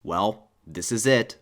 Well, this is it.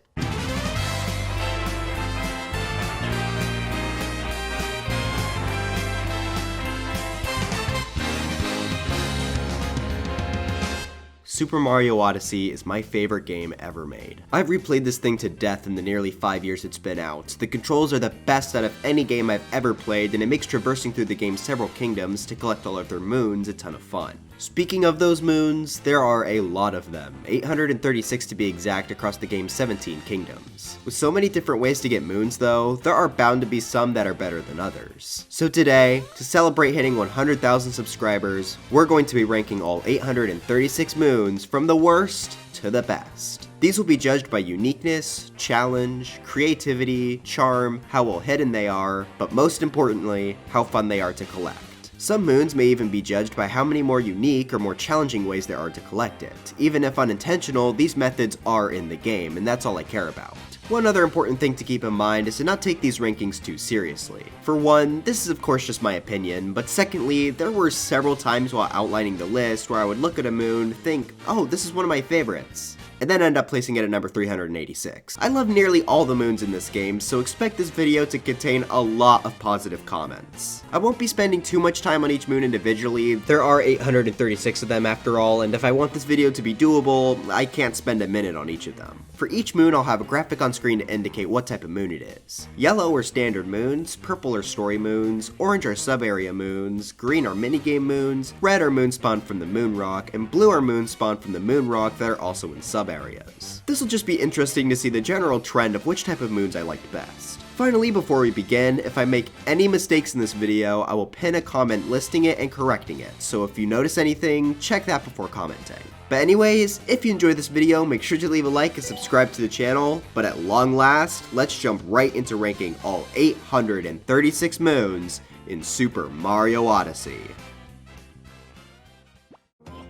Super Mario Odyssey is my favorite game ever made. I've replayed this thing to death in the nearly 5 years it's been out. The controls are the best out of any game I've ever played, and it makes traversing through the game's several kingdoms to collect all of their moons a ton of fun. Speaking of those moons, there are a lot of them, 836 to be exact across the game's 17 kingdoms. With so many different ways to get moons though, there are bound to be some that are better than others. So today, to celebrate hitting 100,000 subscribers, we're going to be ranking all 836 moons from the worst to the best. These will be judged by uniqueness, challenge, creativity, charm, how well hidden they are, but most importantly, how fun they are to collect. Some moons may even be judged by how many more unique or more challenging ways there are to collect it. Even if unintentional, these methods are in the game, and that's all I care about. One other important thing to keep in mind is to not take these rankings too seriously. For one, this is of course just my opinion, but secondly, there were several times while outlining the list where I would look at a moon, think, oh, this is one of my favorites, and then end up placing it at number 386. I love nearly all the moons in this game, so expect this video to contain a lot of positive comments. I won't be spending too much time on each moon individually. There are 836 of them after all, and if I want this video to be doable, I can't spend a minute on each of them. For each moon, I'll have a graphic on screen to indicate what type of moon it is. Yellow are standard moons, purple are story moons, orange are sub-area moons, green are minigame moons, red are moons spawned from the moon rock, and blue are moons spawned from the moon rock that are also in sub-areas. This will just be interesting to see the general trend of which type of moons I liked best. Finally, before we begin, if I make any mistakes in this video, I will pin a comment listing it and correcting it, so if you notice anything, check that before commenting. But anyways, if you enjoyed this video, make sure to leave a like and subscribe to the channel, but at long last, let's jump right into ranking all 836 moons in Super Mario Odyssey.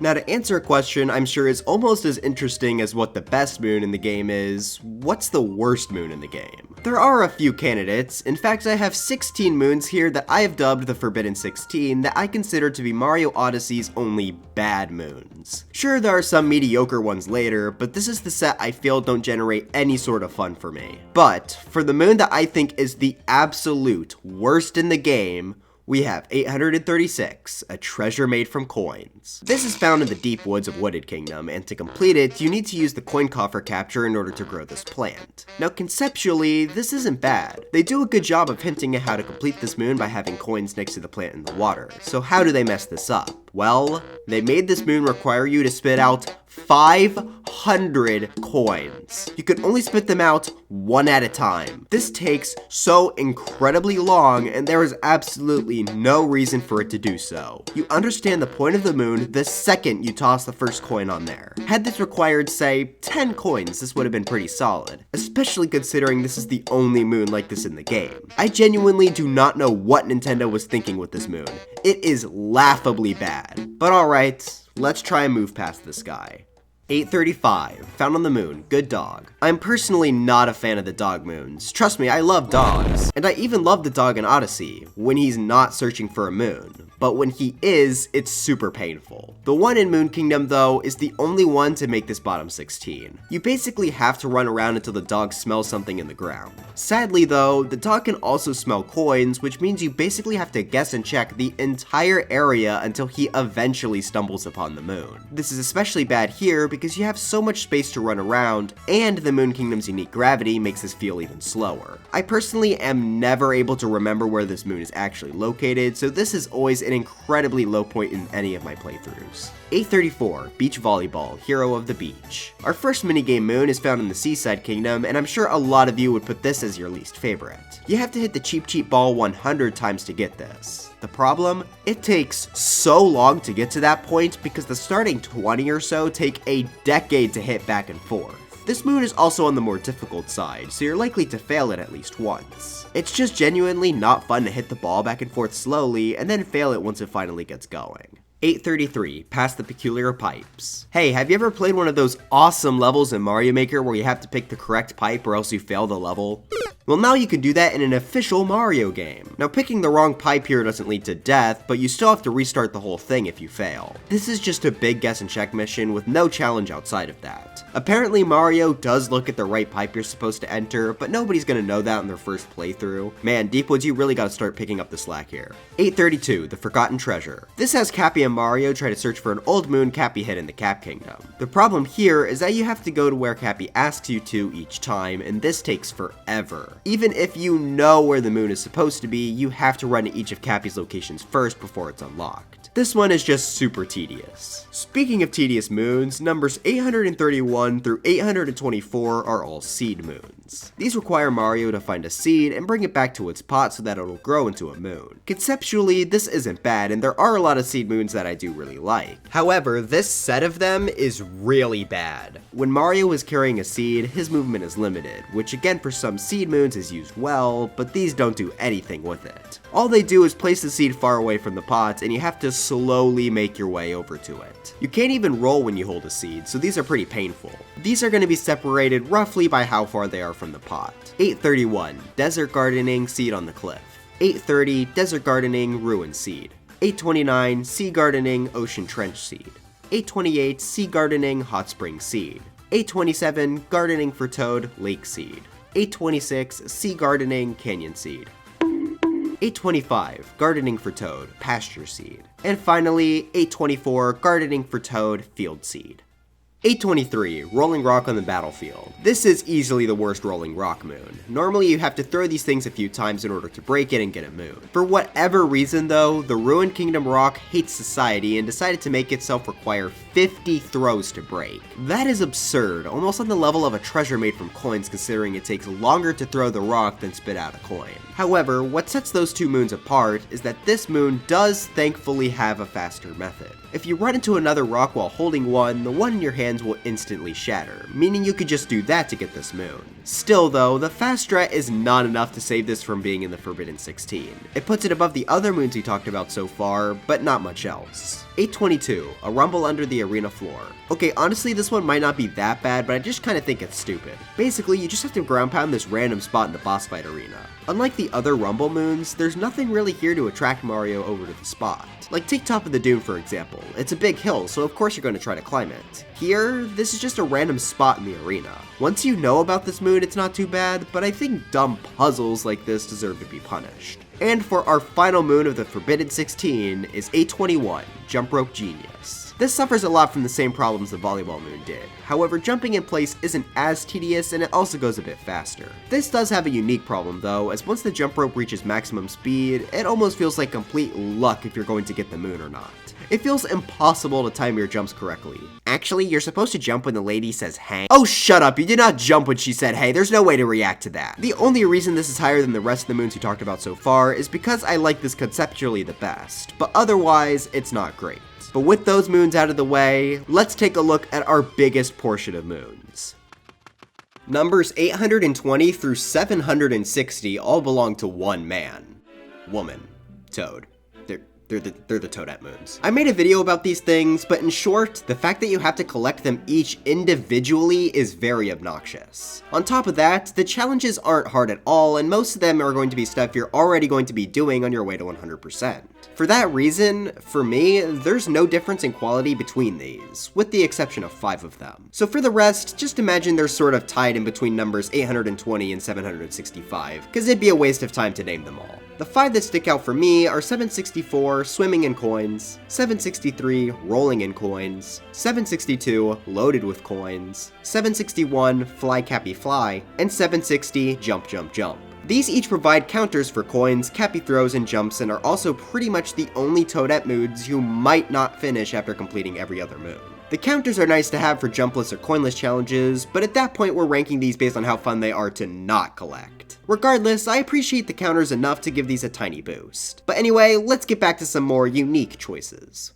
Now, to answer a question I'm sure is almost as interesting as what the best moon in the game is, what's the worst moon in the game? There are a few candidates. In fact, I have 16 moons here that I have dubbed the Forbidden 16 that I consider to be Mario Odyssey's only bad moons. Sure, there are some mediocre ones later, but this is the set I feel don't generate any sort of fun for me. But for the moon that I think is the absolute worst in the game, we have 836, a treasure made from coins. This is found in the deep woods of Wooded Kingdom, and to complete it, you need to use the coin coffer capture in order to grow this plant. Now conceptually, this isn't bad. They do a good job of hinting at how to complete this moon by having coins next to the plant in the water. So how do they mess this up? Well, they made this moon require you to spit out 500 coins. You could only spit them out one at a time. This takes so incredibly long, and there is absolutely no reason for it to do so. You understand the point of the moon the second you toss the first coin on there. Had this required, say, 10 coins, this would have been pretty solid, especially considering this is the only moon like this in the game. I genuinely do not know what Nintendo was thinking with this moon. It is laughably bad. But alright, let's try and move past this guy. 835, found on the moon, good dog. I'm personally not a fan of the dog moons. Trust me, I love dogs. And I even love the dog in Odyssey, when he's not searching for a moon. But when he is, it's super painful. The one in Moon Kingdom, though, is the only one to make this bottom 16. You basically have to run around until the dog smells something in the ground. Sadly, though, the dog can also smell coins, which means you basically have to guess and check the entire area until he eventually stumbles upon the moon. This is especially bad here because you have so much space to run around, and the Moon Kingdom's unique gravity makes this feel even slower. I personally am never able to remember where this moon is actually located, so this is always an incredibly low point in any of my playthroughs. 834, Beach Volleyball, Hero of the Beach. Our first minigame moon is found in the Seaside Kingdom, and I'm sure a lot of you would put this as your least favorite. You have to hit the Cheep ball 100 times to get this. The problem? It takes so long to get to that point because the starting 20 or so take a decade to hit back and forth. This moon is also on the more difficult side, so you're likely to fail it at least once. It's just genuinely not fun to hit the ball back and forth slowly and then fail it once it finally gets going. 833, Past the Peculiar Pipes. Hey, have you ever played one of those awesome levels in Mario Maker where you have to pick the correct pipe or else you fail the level? Well, now you can do that in an official Mario game. Now, picking the wrong pipe here doesn't lead to death, but you still have to restart the whole thing if you fail. This is just a big guess and check mission with no challenge outside of that. Apparently, Mario does look at the right pipe you're supposed to enter, but nobody's gonna know that in their first playthrough. Man, Deepwoods, you really gotta start picking up the slack here. 832, The Forgotten Treasure. This has Cappy and Mario try to search for an old moon Cappy hid in the Cap Kingdom. The problem here is that you have to go to where Cappy asks you to each time, and this takes forever. Even if you know where the moon is supposed to be, you have to run to each of Cappy's locations first before it's unlocked. This one is just super tedious. Speaking of tedious moons, numbers 831 through 824 are all seed moons. These require Mario to find a seed and bring it back to its pot so that it'll grow into a moon. Conceptually, this isn't bad, and there are a lot of seed moons that I do really like. However, this set of them is really bad. When Mario is carrying a seed, his movement is limited, which again for some seed moons is used well, but these don't do anything with it. All they do is place the seed far away from the pot, and you have to slowly make your way over to it. You can't even roll when you hold a seed, so these are pretty painful. These are going to be separated roughly by how far they are from the pot. 831, Desert Gardening, Seed on the Cliff. 830, Desert Gardening, Ruin Seed. 829, Sea Gardening, Ocean Trench Seed. 828, Sea Gardening, Hot Spring Seed. 827, Gardening for Toad, Lake Seed. 826, Sea Gardening, Canyon Seed. 825, Gardening for Toad, Pasture Seed. And finally, 824, Gardening for Toad, Field Seed. 823, Rolling Rock on the Battlefield. This is easily the worst Rolling Rock moon. Normally you have to throw these things a few times in order to break it and get a moon. For whatever reason though, the Ruined Kingdom Rock hates society and decided to make itself require 50 throws to break. That is absurd, almost on the level of a treasure made from coins considering it takes longer to throw the rock than spit out a coin. However, what sets those two moons apart is that this moon does thankfully have a faster method. If you run into another rock while holding one, the one in your hands will instantly shatter, meaning you could just do that to get this moon. Still though, the fast strat is not enough to save this from being in the Forbidden 16. It puts it above the other moons we talked about so far, but not much else. 822, A Rumble Under the Arena Floor. Okay, honestly this one might not be that bad, but I just kinda think it's stupid. Basically, you just have to ground pound this random spot in the boss fight arena. Unlike the other Rumble moons, there's nothing really here to attract Mario over to the spot. Like take Top of the Dune for example, it's a big hill, so of course you're going to try to climb it. Here, this is just a random spot in the arena. Once you know about this moon, it's not too bad, but I think dumb puzzles like this deserve to be punished. And for our final moon of the Forbidden 16 is 821, Jump Rope Genius. This suffers a lot from the same problems the volleyball moon did. However, jumping in place isn't as tedious and it also goes a bit faster. This does have a unique problem though, as once the jump rope reaches maximum speed, it almost feels like complete luck if you're going to get the moon or not. It feels impossible to time your jumps correctly. Actually, you're supposed to jump when the lady says hey. Oh, shut up, you did not jump when she said hey, there's no way to react to that. The only reason this is higher than the rest of the moons we talked about so far is because I like this conceptually the best, but otherwise, it's not great. But with those moons out of the way, let's take a look at our biggest portion of moons. Numbers 820 through 760 all belong to one man. Woman. Toad. They're the Toadette moons. I made a video about these things, but in short, the fact that you have to collect them each individually is very obnoxious. On top of that, the challenges aren't hard at all, and most of them are going to be stuff you're already going to be doing on your way to 100%. For that reason, for me, there's no difference in quality between these, with the exception of 5 of them. So for the rest, just imagine they're sort of tied in between numbers 820 and 765, because it'd be a waste of time to name them all. The 5 that stick out for me are 764, Swimming in Coins, 763, Rolling in Coins, 762, Loaded with Coins, 761, Fly Cappy Fly, and 760, Jump Jump Jump. These each provide counters for coins, Cappy throws, and jumps, and are also pretty much the only Toadette moons you might not finish after completing every other moon. The counters are nice to have for jumpless or coinless challenges, but at that point we're ranking these based on how fun they are to not collect. Regardless, I appreciate the counters enough to give these a tiny boost. But anyway, let's get back to some more unique choices.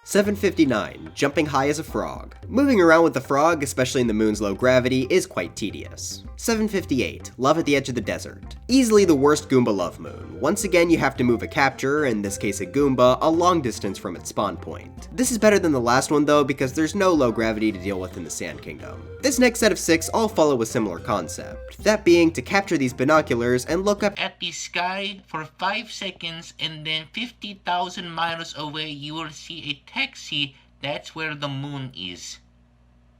759, jumping high as a frog. Moving around with the frog, especially in the moon's low gravity, is quite tedious. 758, love at the edge of the desert. Easily the worst Goomba love moon. Once again, you have to move a capture, in this case a Goomba, a long distance from its spawn point. This is better than the last one though, because there's no low gravity to deal with in the Sand Kingdom. This next set of 6 all follow a similar concept, that being to capture these binoculars and look up at the sky for 5 seconds, and then 50,000 miles away you will see a taxi. That's where the moon is.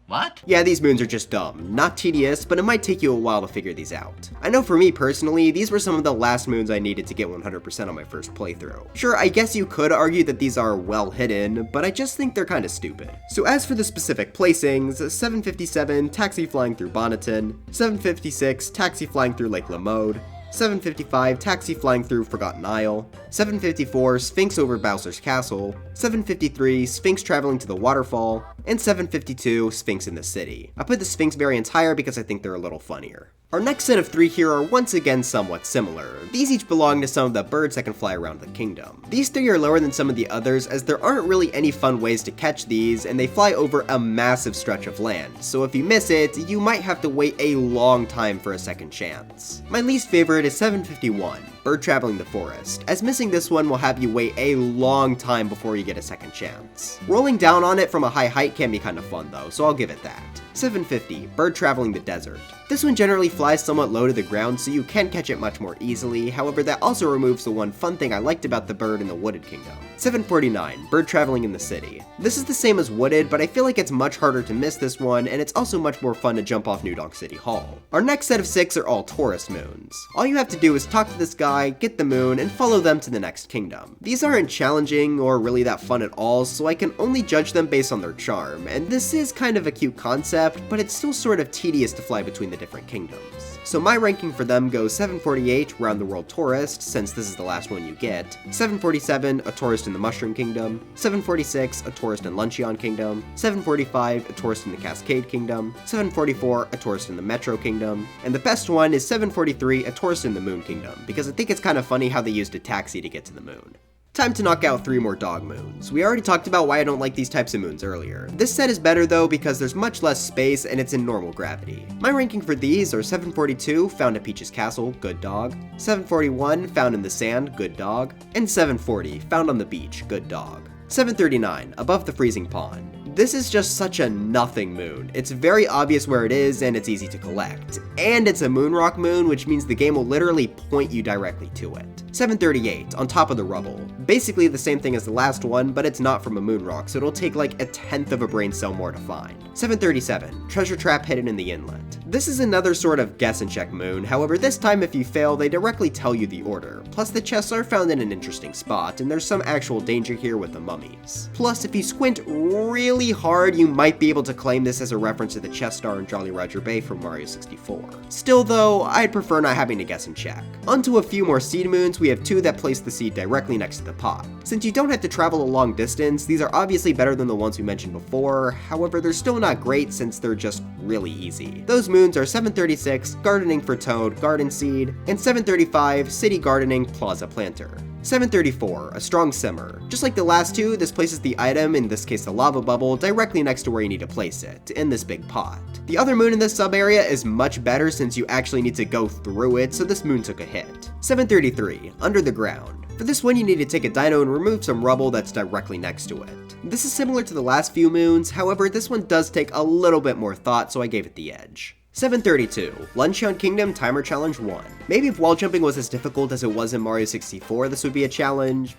What? Yeah, these moons are just dumb. Not tedious, but it might take you a while to figure these out. I know for me personally, these were some of the last moons I needed to get 100% on my first playthrough. Sure, I guess you could argue that these are well hidden, but I just think they're kinda stupid. So as for the specific placings, 757, taxi flying through Bonneton, 756, taxi flying through Lake Lamode, 755, taxi flying through Forgotten Isle, 754, Sphinx over Bowser's Castle, 753, Sphinx traveling to the waterfall, and 752, Sphinx in the city. I put the Sphinx variants higher because I think they're a little funnier. Our next set of 3 here are once again somewhat similar. These each belong to some of the birds that can fly around the kingdom. These 3 are lower than some of the others as there aren't really any fun ways to catch these, and they fly over a massive stretch of land, so if you miss it, you might have to wait a long time for a second chance. My least favorite is 751, bird traveling the forest, as missing this one will have you wait a long time before you get a second chance. Rolling down on it from a high height can be kinda fun though, so I'll give it that. 750, bird traveling the desert. This one generally flies somewhat low to the ground, so you can catch it much more easily, however that also removes the one fun thing I liked about the bird in the Wooded Kingdom. 749, bird traveling in the city. This is the same as Wooded, but I feel like it's much harder to miss this one, and it's also much more fun to jump off New Donk City Hall. Our next set of 6 are all tourist moons. All you have to do is talk to this guy, get the moon, and follow them to the next kingdom. These aren't challenging or really that fun at all, so I can only judge them based on their charm, and this is kind of a cute concept, but it's still sort of tedious to fly between the different kingdoms. So my ranking for them goes 748, Round the World Tourist, since this is the last one you get, 747, a tourist in the Mushroom Kingdom, 746, a tourist in Luncheon Kingdom, 745, a tourist in the Cascade Kingdom, 744, a tourist in the Metro Kingdom, and the best one is 743, a tourist in the Moon Kingdom, because I think it's kind of funny how they used a taxi to get to the moon. Time to knock out 3 more dog moons. We already talked about why I don't like these types of moons earlier. This set is better though because there's much less space and it's in normal gravity. My ranking for these are 742, found at Peach's Castle, good dog, 741, found in the sand, good dog, and 740, found on the beach, good dog. 739, above the freezing pond. This is just such a nothing moon. It's very obvious where it is and it's easy to collect. And it's a moon rock moon, which means the game will literally point you directly to it. 738, on top of the rubble. Basically the same thing as the last one, but it's not from a moon rock, so it'll take like 1/10 of a brain cell more to find. 737, treasure trap hidden in the inlet. This is another sort of guess and check moon, however this time if you fail, they directly tell you the order. Plus the chests are found in an interesting spot, and there's some actual danger here with the mummies. Plus if you squint really hard, you might be able to claim this as a reference to the chest star in Jolly Roger Bay from Mario 64. Still though, I'd prefer not having to guess and check. Onto a few more seed moons, we have 2 that place the seed directly next to the pot. Since you don't have to travel a long distance, these are obviously better than the ones we mentioned before, however they're still not great since they're just really easy. Those moons are 736, Gardening for Toad, Garden Seed, and 735, City Gardening, Plaza Planter. 734, a strong simmer. Just like the last 2, this places the item, in this case the lava bubble, directly next to where you need to place it, in this big pot. The other moon in this sub area is much better since you actually need to go through it, so this moon took a hit. 733, under the ground. For this one you need to take a dino and remove some rubble that's directly next to it. This is similar to the last few moons, however this one does take a little bit more thought, so I gave it the edge. 732, Luncheon Kingdom Timer Challenge 1. Maybe if wall jumping was as difficult as it was in Mario 64, this would be a challenge.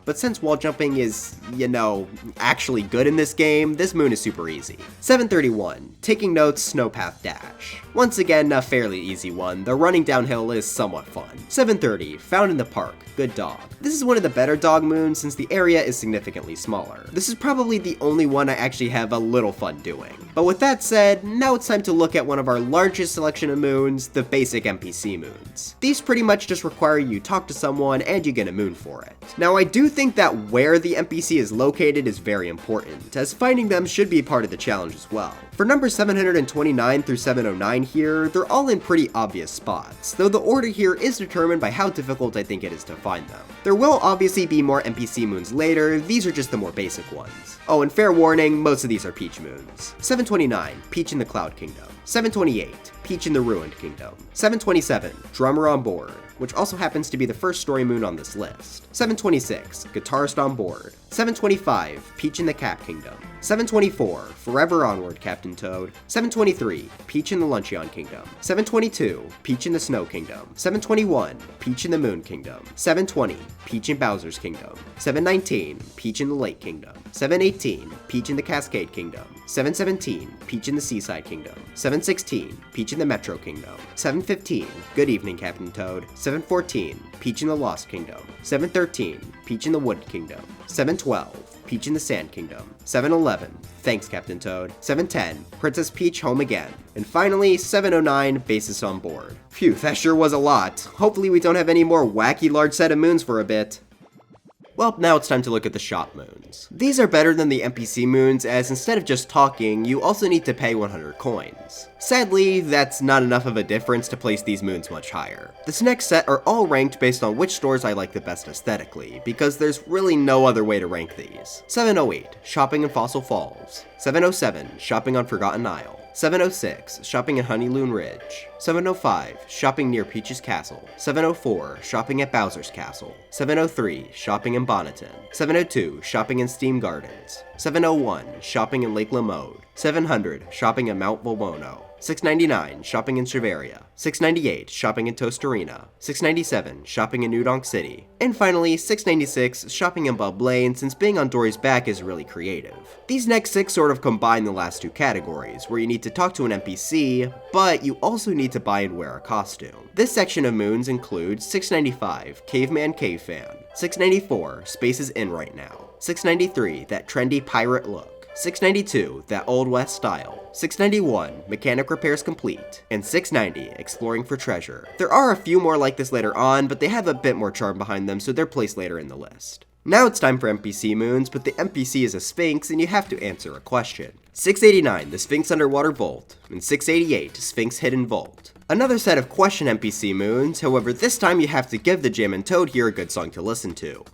But since wall jumping is, actually good in this game, this moon is super easy. 731, Taking Notes Snowpath Dash. Once again, a fairly easy one, the running downhill is somewhat fun. 730, Found in the Park, good dog. This is one of the better dog moons since the area is significantly smaller. This is probably the only one I actually have a little fun doing. But with that said, now it's time to look at one of our largest selection of moons, the basic NPC moons. These pretty much just require you talk to someone and you get a moon for it. Now I do think think that where the NPC is located is very important, as finding them should be part of the challenge as well. For numbers 729 through 709 here, they're all in pretty obvious spots, though the order here is determined by how difficult I think it is to find them. There will obviously be more NPC moons later, these are just the more basic ones. Oh, and fair warning, most of these are Peach moons. 729, Peach in the Cloud Kingdom. 728, Peach in the Ruined Kingdom. 727, Drummer on Board, which also happens to be the first story moon on this list. 726, Guitarist on Board. 725, Peach in the Cap Kingdom. 724, Forever Onward, Captain Toad. 723, Peach in the Luncheon Kingdom. 722, Peach in the Snow Kingdom. 721, Peach in the Moon Kingdom. 720, Peach in Bowser's Kingdom. 719, Peach in the Lake Kingdom. 718, Peach in the Cascade Kingdom. 717, Peach in the Seaside Kingdom. 716, Peach in the Metro Kingdom. 715, Good Evening, Captain Toad. 714, Peach in the Lost Kingdom. 713, Peach in the Wood Kingdom. 712, Peach in the Sand Kingdom. 711, Thanks, Captain Toad. 710, Princess Peach Home Again. And finally, 709, Basis on Board. Phew, that sure was a lot. Hopefully we don't have any more wacky large set of moons for a bit. Well, now it's time to look at the shop moons. These are better than the NPC moons, as instead of just talking, you also need to pay 100 coins. Sadly, that's not enough of a difference to place these moons much higher. This next set are all ranked based on which stores I like the best aesthetically, because there's really no other way to rank these. 708, Shopping in Fossil Falls. 707, Shopping on Forgotten Isle. 706, Shopping in Honeyloon Ridge. 705, Shopping near Peach's Castle. 704, Shopping at Bowser's Castle. 703, Shopping in Bonneton. 702, Shopping in Steam Gardens. 701, Shopping in Lake Lamode. 700, Shopping in Mount Volbono. 699, Shopping in Shiveria. 698, Shopping in Tostarena. 697, Shopping in New Donk City. And finally, 696, Shopping in Bub Lane, since being on Dory's back is really creative. These next 6 sort of combine the last 2 categories, where you need to talk to an NPC, but you also need to buy and wear a costume. This section of moons includes 695, Caveman Cave Fan. 694, Space is in right now. 693, That trendy pirate look. 692, That Old West style. 691, Mechanic Repairs Complete. And 690, Exploring for Treasure. There are a few more like this later on, but they have a bit more charm behind them, so they're placed later in the list. Now it's time for NPC moons, but the NPC is a Sphinx and you have to answer a question. 689, the Sphinx Underwater Vault. And 688, Sphinx Hidden Vault. Another set of question NPC moons, however this time you have to give the Jammin' Toad here a good song to listen to.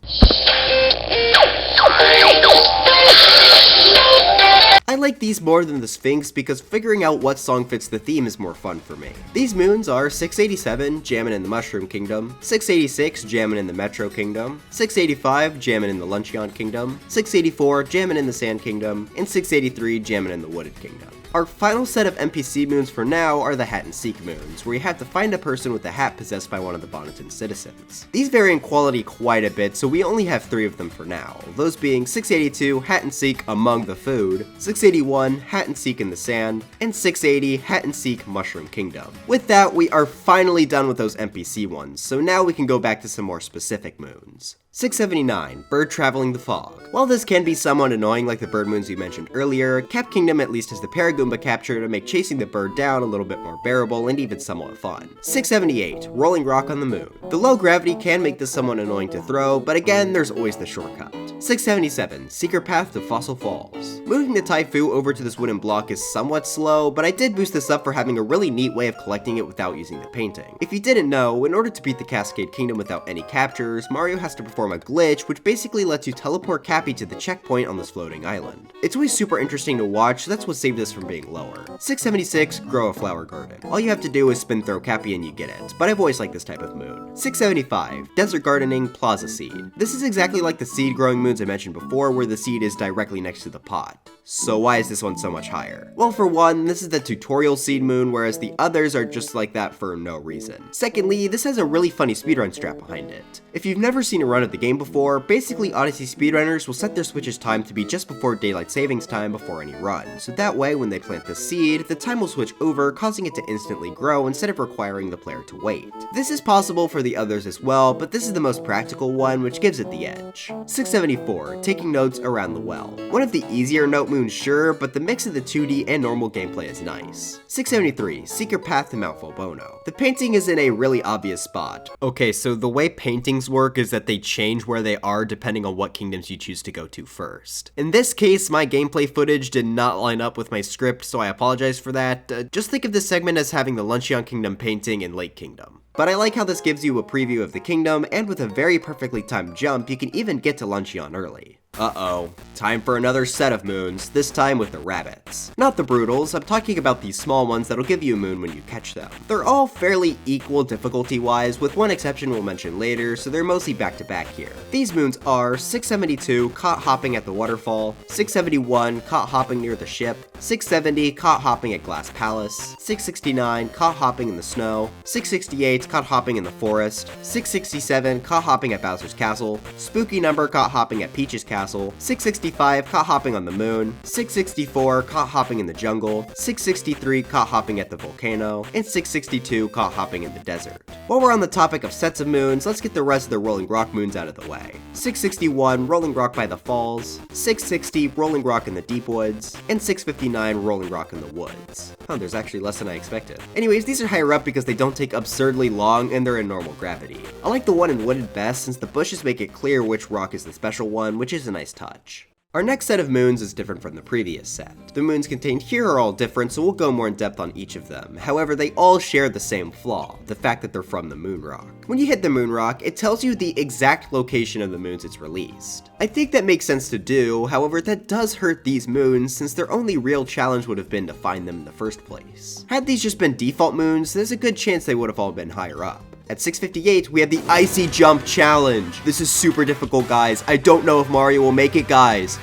I like these more than the Sphinx because figuring out what song fits the theme is more fun for me. These moons are 687, Jammin' in the Mushroom Kingdom, 686, Jammin' in the Metro Kingdom, 685, Jammin' in the Luncheon Kingdom, 684, Jammin' in the Sand Kingdom, and 683, Jammin' in the Wooded Kingdom. Our final set of NPC moons for now are the Hat and Seek moons, where you have to find a person with a hat possessed by one of the Bonneton citizens. These vary in quality quite a bit, so we only have 3 of them for now, those being 682, Hat and Seek Among the Food, 681, Hat and Seek in the Sand, and 680, Hat and Seek Mushroom Kingdom. With that, we are finally done with those NPC ones, so now we can go back to some more specific moons. 679, Bird Traveling the Fog. While this can be somewhat annoying like the bird moons we mentioned earlier, Cap Kingdom at least has the Paragoomba capture to make chasing the bird down a little bit more bearable and even somewhat fun. 678, Rolling Rock on the Moon. The low gravity can make this somewhat annoying to throw, but again, there's always the shortcut. 677, Secret Path to Fossil Falls. Moving the Taifu over to this wooden block is somewhat slow, but I did boost this up for having a really neat way of collecting it without using the painting. If you didn't know, in order to beat the Cascade Kingdom without any captures, Mario has to perform a glitch which basically lets you teleport Cappy to the checkpoint on this floating island. It's always super interesting to watch, so that's what saved this from being lower. 676, Grow a Flower Garden. All you have to do is spin throw Cappy and you get it, but I've always liked this type of moon. 675, Desert Gardening Plaza Seed. This is exactly like the seed growing moons I mentioned before, where the seed is directly next to the pot. So why is this one so much higher? Well, for one, this is the tutorial seed moon, whereas the others are just like that for no reason. Secondly, this has a really funny speedrun strap behind it. If you've never seen a run of the game before, basically Odyssey speedrunners will set their Switch's time to be just before daylight savings time before any run, so that way when they plant the seed, the time will switch over, causing it to instantly grow instead of requiring the player to wait. This is possible for the others as well, but this is the most practical one, which gives it the edge. 674, Taking Notes Around the Well. One of the easier note moons, sure, but the mix of the 2D and normal gameplay is nice. 673, Secret Path to Mount Volbono. The painting is in a really obvious spot. Okay, so the way paintings work is that they change change where they are depending on what kingdoms you choose to go to first. In this case, my gameplay footage did not line up with my script, so I apologize for that. Just think of this segment as having the Luncheon Kingdom painting in Lake Kingdom. But I like how this gives you a preview of the kingdom, and with a very perfectly timed jump, you can even get to Luncheon early. Uh-oh, time for another set of moons, this time with the rabbits. Not the brutals, I'm talking about these small ones that'll give you a moon when you catch them. They're all fairly equal difficulty-wise, with one exception we'll mention later, so they're mostly back-to-back here. These moons are 672, caught hopping at the waterfall, 671, caught hopping near the ship, 670, caught hopping at Glass Palace, 669, caught hopping in the snow, 668, caught hopping in the forest, 667, caught hopping at Bowser's Castle, spooky number caught hopping at Peach's Castle, 665, caught hopping on the moon, 664, caught hopping in the jungle, 663, caught hopping at the volcano, and 662, caught hopping in the desert. While we're on the topic of sets of moons, let's get the rest of the Rolling Rock moons out of the way. 661, Rolling Rock by the Falls, 660, Rolling Rock in the Deep Woods, and 659, Rolling Rock in the Woods. Oh, there's actually less than I expected. Anyways, these are higher up because they don't take absurdly long and they're in normal gravity. I like the one in Wooded best since the bushes make it clear which rock is the special one, which is a nice touch. Our next set of moons is different from the previous set. The moons contained here are all different, so we'll go more in depth on each of them. However, they all share the same flaw, the fact that they're from the moon rock. When you hit the moon rock, it tells you the exact location of the moons it's released. I think that makes sense to do, however, that does hurt these moons since their only real challenge would have been to find them in the first place. Had these just been default moons, there's a good chance they would have all been higher up. At 658, we have the Icy Jump Challenge. This is super difficult, guys. I don't know if Mario will make it, guys.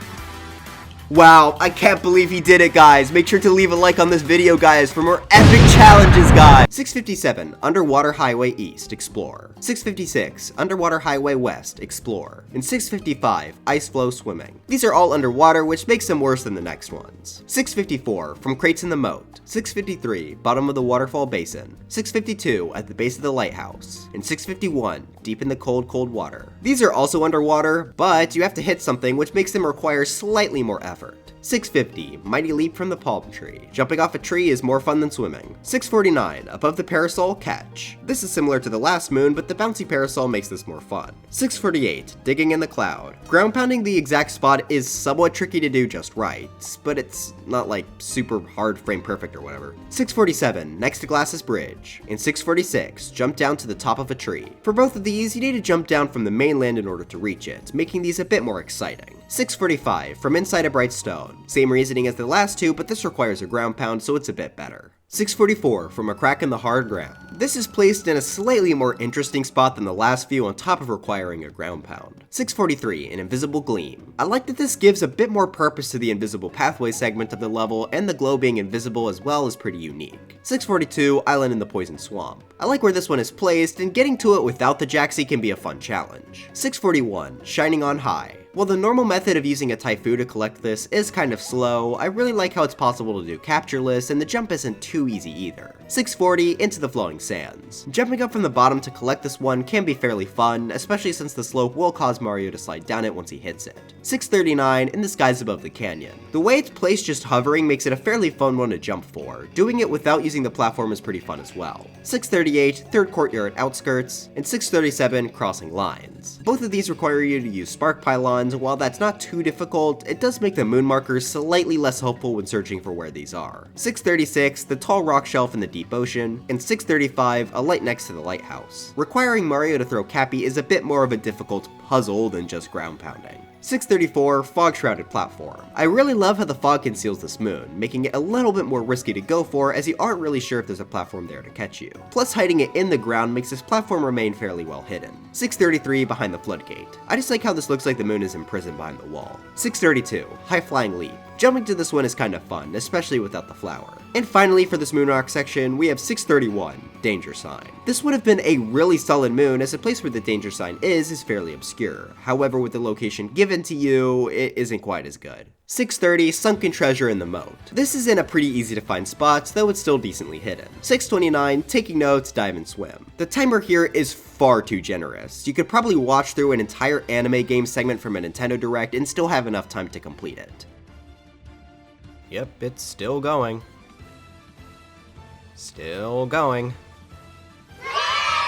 Wow, I can't believe he did it, guys. Make sure to leave a like on this video, guys, for more epic challenges, guys. 657, Underwater Highway East, Explore. 656, Underwater Highway West, Explore. And 655, Ice Flow Swimming. These are all underwater, which makes them worse than the next ones. 654, From Crates in the Moat. 653, Bottom of the Waterfall Basin. 652, At the Base of the Lighthouse. And 651, Deep in the Cold, Cold Water. These are also underwater, but you have to hit something, which makes them require slightly more effort. 650, Mighty Leap from the Palm Tree. Jumping off a tree is more fun than swimming. 649, Above the Parasol, Catch. This is similar to the last moon, but the bouncy parasol makes this more fun. 648, Digging in the Cloud. Ground pounding the exact spot is somewhat tricky to do just right, but it's not like super hard frame perfect or whatever. 647, Next to Glass's Bridge. And 646, Jump down to the top of a tree. For both of these, you need to jump down from the mainland in order to reach it, making these a bit more exciting. 645, From Inside a Bright Stone. Same reasoning as the last two, but this requires a ground pound, so it's a bit better. 644, From a Crack in the Hard Ground. This is placed in a slightly more interesting spot than the last few on top of requiring a ground pound. 643, An Invisible Gleam. I like that this gives a bit more purpose to the invisible pathway segment of the level, and the glow being invisible as well is pretty unique. 642, Island in the Poison Swamp. I like where this one is placed, and getting to it without the Jaxie can be a fun challenge. 641, Shining on High. While the normal method of using a Typhoon to collect this is kind of slow, I really like how it's possible to do captureless, and the jump isn't too easy either. 640, Into the Floating Sands. Jumping up from the bottom to collect this one can be fairly fun, especially since the slope will cause Mario to slide down it once he hits it. 639, In the Skies Above the Canyon. The way it's placed just hovering makes it a fairly fun one to jump for. Doing it without using the platform is pretty fun as well. 638, Third Courtyard Outskirts, and 637, Crossing Lines. Both of these require you to use spark pylons. While that's not too difficult, it does make the moon markers slightly less helpful when searching for where these are. 636, The Tall Rock Shelf in the Deep Ocean, and 635, A Light Next to the Lighthouse. Requiring Mario to throw Cappy is a bit more of a difficult puzzle than just ground pounding. 634, Fog Shrouded Platform. I really love how the fog conceals this moon, making it a little bit more risky to go for as you aren't really sure if there's a platform there to catch you. Plus, hiding it in the ground makes this platform remain fairly well hidden. 633, Behind the Floodgate. I just like how this looks like the moon is imprisoned behind the wall. 632, High Flying Leap. Jumping to this one is kind of fun, especially without the flower. And finally, for this moon rock section, we have 631, Danger Sign. This would have been a really solid moon, as the place where the danger sign is fairly obscure. However, with the location given to you, it isn't quite as good. 630, Sunken Treasure in the Moat. This is in a pretty easy to find spot, though it's still decently hidden. 629, Taking Notes, Dive and Swim. The timer here is far too generous. You could probably watch through an entire anime game segment from a Nintendo Direct and still have enough time to complete it. Yep, it's still going. Still going.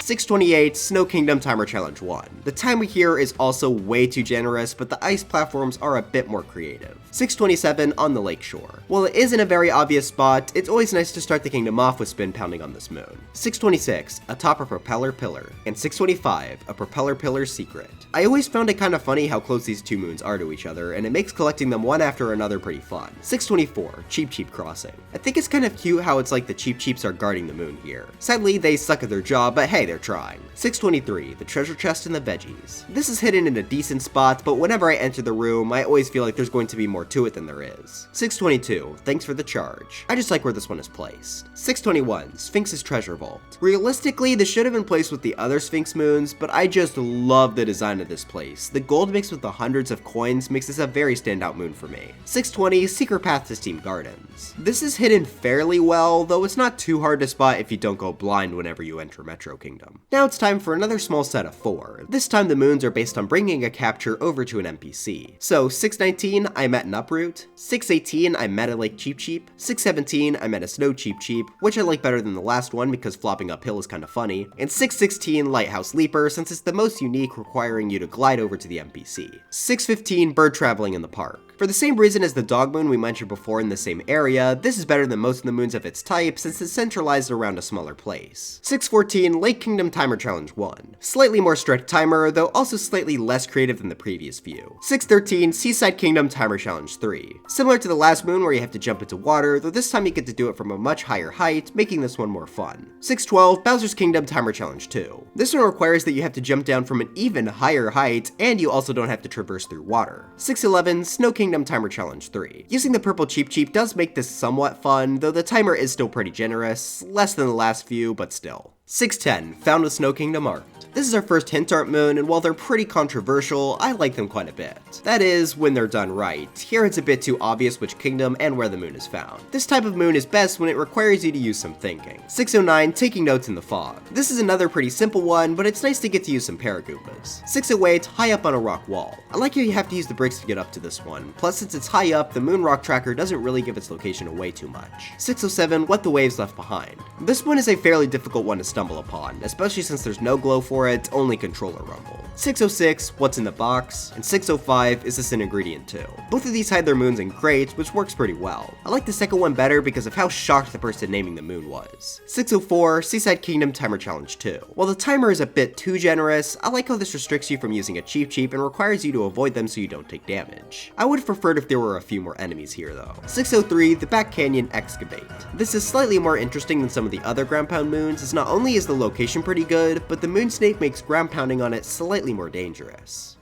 628, Snow Kingdom Timer Challenge 1. The timer here is also way too generous, but the ice platforms are a bit more creative. 627, On the Lake Shore. While it isn't a very obvious spot, it's always nice to start the kingdom off with spin pounding on this moon. 626, Atop a Propeller Pillar. And 625, A Propeller Pillar Secret. I always found it kind of funny how close these two moons are to each other, and it makes collecting them one after another pretty fun. 624, Cheep Cheep Crossing. I think it's kind of cute how it's like the Cheep Cheeps are guarding the moon here. Sadly, they suck at their job, but hey, they're trying. 623, The Treasure Chest and the Veggies. This is hidden in a decent spot, but whenever I enter the room, I always feel like there's going to be more to it than there is. 622, Thanks for the Charge. I just like where this one is placed. 621, Sphinx's Treasure Vault. Realistically, this should have been placed with the other Sphinx moons, but I just love the design of this place. The gold mixed with the hundreds of coins makes this a very standout moon for me. 620, Secret Path to Steam Gardens. This is hidden fairly well, though it's not too hard to spot if you don't go blind whenever you enter Metro Kingdom. Now it's time for another small set of 4. This time the moons are based on bringing a capture over to an NPC. So 619, I met an Uproot. 618, I met a Lake Cheep Cheep. 617, I met a Snow Cheep Cheep, which I like better than the last one because flopping uphill is kind of funny. And 616, Lighthouse Leaper, since it's the most unique, requiring you to glide over to the NPC. 615, Bird Traveling in the Park. For the same reason as the dog moon we mentioned before in the same area, this is better than most of the moons of its type since it's centralized around a smaller place. 614, Lake Kingdom Timer Challenge 1. Slightly more strict timer, though also slightly less creative than the previous few. 613, Seaside Kingdom Timer Challenge 3. Similar to the last moon where you have to jump into water, though this time you get to do it from a much higher height, making this one more fun. 612, Bowser's Kingdom Timer Challenge 2. This one requires that you have to jump down from an even higher height, and you also don't have to traverse through water. 611, Snow Kingdom Timer Challenge 3. Using the purple Cheep Cheep does make this somewhat fun, though the timer is still pretty generous, less than the last few, but still. 610, Found with Snow Kingdom Art. This is our first hint art moon, and while they're pretty controversial, I like them quite a bit. That is, when they're done right. Here it's a bit too obvious which kingdom and where the moon is found. This type of moon is best when it requires you to use some thinking. 609, Taking Notes in the Fog. This is another pretty simple one, but it's nice to get to use some Paragoopas. 608, High Up on a Rock Wall. I like how you have to use the bricks to get up to this one, plus since it's high up, the moon rock tracker doesn't really give its location away too much. 607, What the Waves Left Behind. This one is a fairly difficult one to stumble upon, especially since there's no glow for it, only controller rumble. 606, What's in the Box, and 605, Is this an ingredient too? Both of these hide their moons in crates, which works pretty well. I like the second one better because of how shocked the person naming the moon was. 604, Seaside Kingdom Timer Challenge 2. While the timer is a bit too generous, I like how this restricts you from using a Cheep Cheep and requires you to avoid them so you don't take damage. I would have preferred if there were a few more enemies here though. 603, The Back Canyon Excavate. This is slightly more interesting than some of the other ground pound moons, as not only is the location pretty good, but the moon snake makes ground pounding on it slightly more dangerous.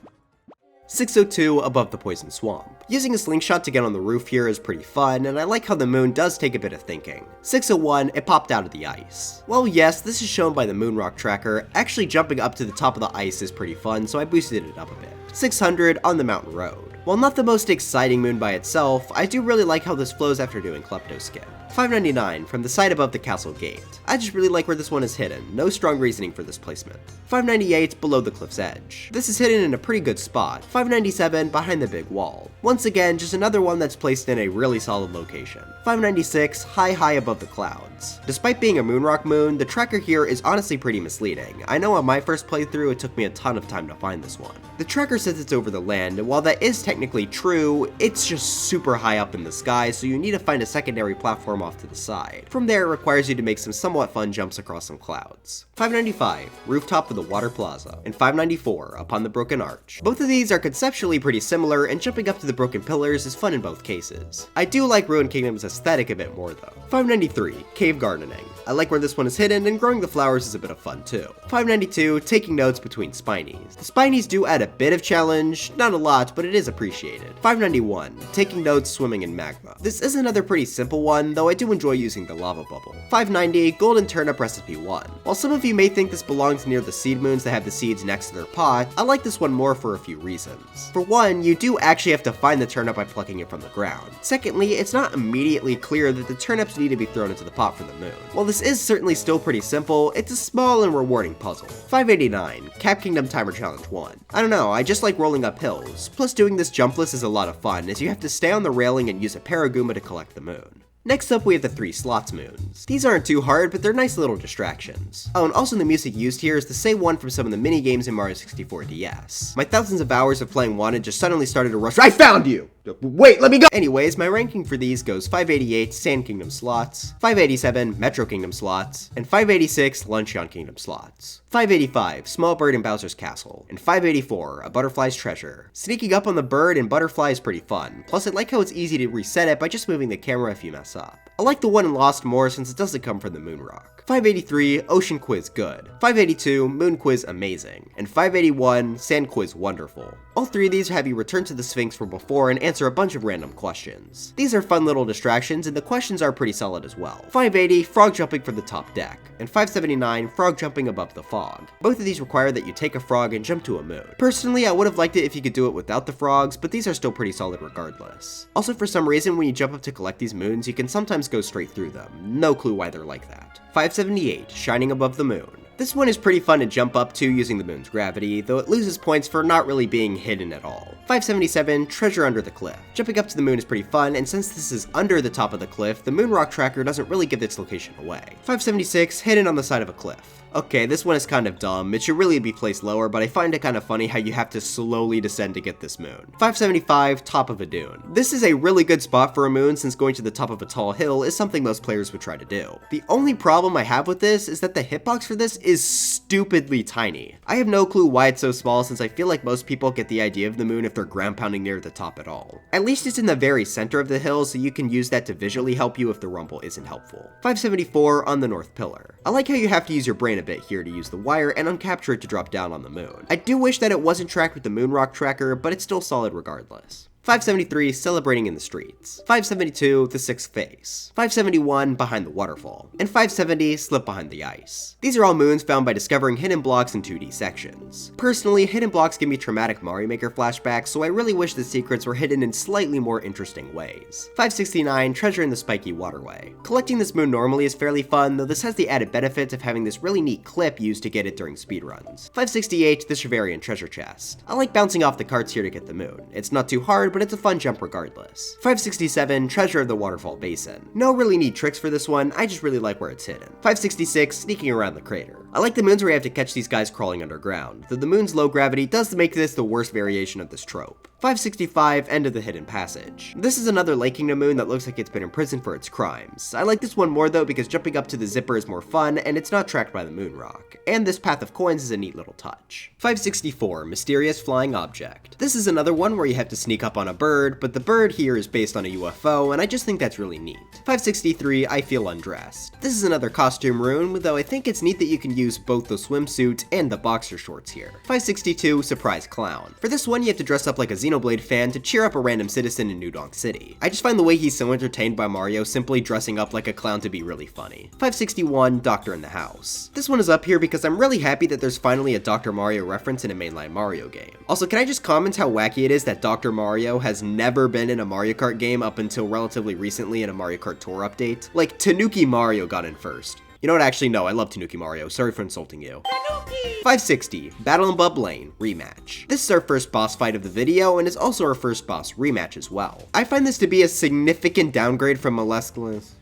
602, Above the Poison Swamp. Using a slingshot to get on the roof here is pretty fun, and I like how the moon does take a bit of thinking. 601, It Popped Out of the Ice. Well, yes, this is shown by the moon rock tracker. Actually jumping up to the top of the ice is pretty fun, so I boosted it up a bit. 600, On the Mountain Road. While not the most exciting moon by itself, I do really like how this flows after doing Klepto Skip. 599, From the Side Above the Castle Gate. I just really like where this one is hidden, no strong reasoning for this placement. 598, Below the Cliff's Edge. This is hidden in a pretty good spot. 597, Behind the Big Wall. Once again, just another one that's placed in a really solid location. 596, High Above the Clouds. Despite being a moonrock moon, the tracker here is honestly pretty misleading. I know on my first playthrough it took me a ton of time to find this one. The tracker says it's over the land, and while that is technically true, it's just super high up in the sky, so you need to find a secondary platform off to the side. From there, it requires you to make some somewhat fun jumps across some clouds. 595, Rooftop of the Water Plaza, and 594, Upon the Broken Arch. Both of these are conceptually pretty similar, and jumping up to the broken pillars is fun in both cases. I do like Ruined Kingdom's aesthetic a bit more though. 593, Cave Gardening. I like where this one is hidden, and growing the flowers is a bit of fun too. 592, Taking Notes Between Spinies. The Spinies do add a bit of challenge, not a lot, but it is appreciated. 591, Taking Notes Swimming in Magma. This is another pretty simple one, though I do enjoy using the lava bubble. 590, Golden Turnip Recipe 1. While some of you may think this belongs near the seed moons that have the seeds next to their pot, I like this one more for a few reasons. For one, you do actually have to find the turnip by plucking it from the ground. Secondly, it's not immediately clear that the turnips need to be thrown into the pot for the moon. While this is certainly still pretty simple, it's a small and rewarding puzzle. 589, Cap Kingdom Timer Challenge 1. I don't know, I just like rolling up hills. Plus doing this jumpless is a lot of fun, as you have to stay on the railing and use a Paragoomba to collect the moon. Next up, we have the 3 slots moons. These aren't too hard, but they're nice little distractions. Oh, and also the music used here is the same one from some of the mini games in Mario 64 DS. My thousands of hours of playing Wanted just suddenly started to rush. I found you! Wait, let me go! Anyways, my ranking for these goes 588 Sand Kingdom slots, 587 Metro Kingdom slots, and 586 Luncheon Kingdom slots. 585 Small Bird in Bowser's Castle, and 584 A Butterfly's Treasure. Sneaking up on the bird and butterfly is pretty fun, plus I like how it's easy to reset it by just moving the camera if you mess up. I like the one in Lost more since it doesn't come from the Moon Rock. 583 Ocean Quiz good, 582 Moon Quiz amazing, and 581 Sand Quiz wonderful. All 3 of these have you return to the Sphinx from before and answer a bunch of random questions. These are fun little distractions and the questions are pretty solid as well. 580 Frog jumping from the top deck, and 579 Frog jumping above the fog. Both of these require that you take a frog and jump to a moon. Personally, I would have liked it if you could do it without the frogs, but these are still pretty solid regardless. Also, for some reason, when you jump up to collect these moons, you can sometimes go straight through them. No clue why they're like that. 578 Shining above the moon. This one is pretty fun to jump up to using the moon's gravity, though it loses points for not really being hidden at all. 577 Treasure under the cliff. Jumping up to the moon is pretty fun, and since this is under the top of the cliff, the moon rock tracker doesn't really give its location away. 576 Hidden on the side of a cliff. Okay, this one is kind of dumb. It should really be placed lower, but I find it kind of funny how you have to slowly descend to get this moon. 575 Top of a dune. This is a really good spot for a moon since going to the top of a tall hill is something most players would try to do. The only problem I have with this is that the hitbox for this is stupidly tiny. I have no clue why it's so small since I feel like most people get the idea of the moon if they're ground pounding near the top at all. At least it's in the very center of the hill, so you can use that to visually help you if the rumble isn't helpful. 574 On the North Pillar. I like how you have to use your brain a bit here to use the wire and uncapture it to drop down on the moon. I do wish that it wasn't tracked with the moon rock tracker, but it's still solid regardless. 573 Celebrating in the Streets, 572 The Sixth Face, 571 Behind the Waterfall, and 570 Slip Behind the Ice. These are all moons found by discovering hidden blocks in 2D sections. Personally, hidden blocks give me traumatic Mario Maker flashbacks, so I really wish the secrets were hidden in slightly more interesting ways. 569 Treasure in the Spiky Waterway. Collecting this moon normally is fairly fun, though this has the added benefit of having this really neat clip used to get it during speedruns. 568 The Chevarian Treasure Chest. I like bouncing off the carts here to get the moon. It's not too hard, but it's a fun jump regardless. 567 Treasure of the Waterfall Basin. No really neat tricks for this one, I just really like where it's hidden. 566 Sneaking around the crater. I like the moons where you have to catch these guys crawling underground, though the moon's low gravity does make this the worst variation of this trope. 565 End of the Hidden Passage. This is another Lake Kingdom moon that looks like it's been imprisoned for its crimes. I like this one more though because jumping up to the zipper is more fun and it's not tracked by the moon rock. And this Path of Coins is a neat little touch. 564 Mysterious Flying Object. This is another one where you have to sneak up on a bird, but the bird here is based on a UFO and I just think that's really neat. 563 I Feel Undressed. This is another costume rune, though I think it's neat that you can use both the swimsuit and the boxer shorts here. 562 Surprise Clown. For this one you have to dress up like a Xenoblade fan to cheer up a random citizen in New Donk City. I just find the way he's so entertained by Mario simply dressing up like a clown to be really funny. 561 Doctor in the House. This one is up here because I'm really happy that there's finally a Dr. Mario reference in a mainline Mario game. Also, can I just comment how wacky it is that Dr. Mario has never been in a Mario Kart game up until relatively recently in a Mario Kart Tour update? Like, Tanuki Mario got in first. You know what, actually no, I love Tanuki Mario, sorry for insulting you. Tanuki! 560, Battle in Bub Lane, Rematch. This is our first boss fight of the video, and is also our first boss rematch as well. I find this to be a significant downgrade from Molescula's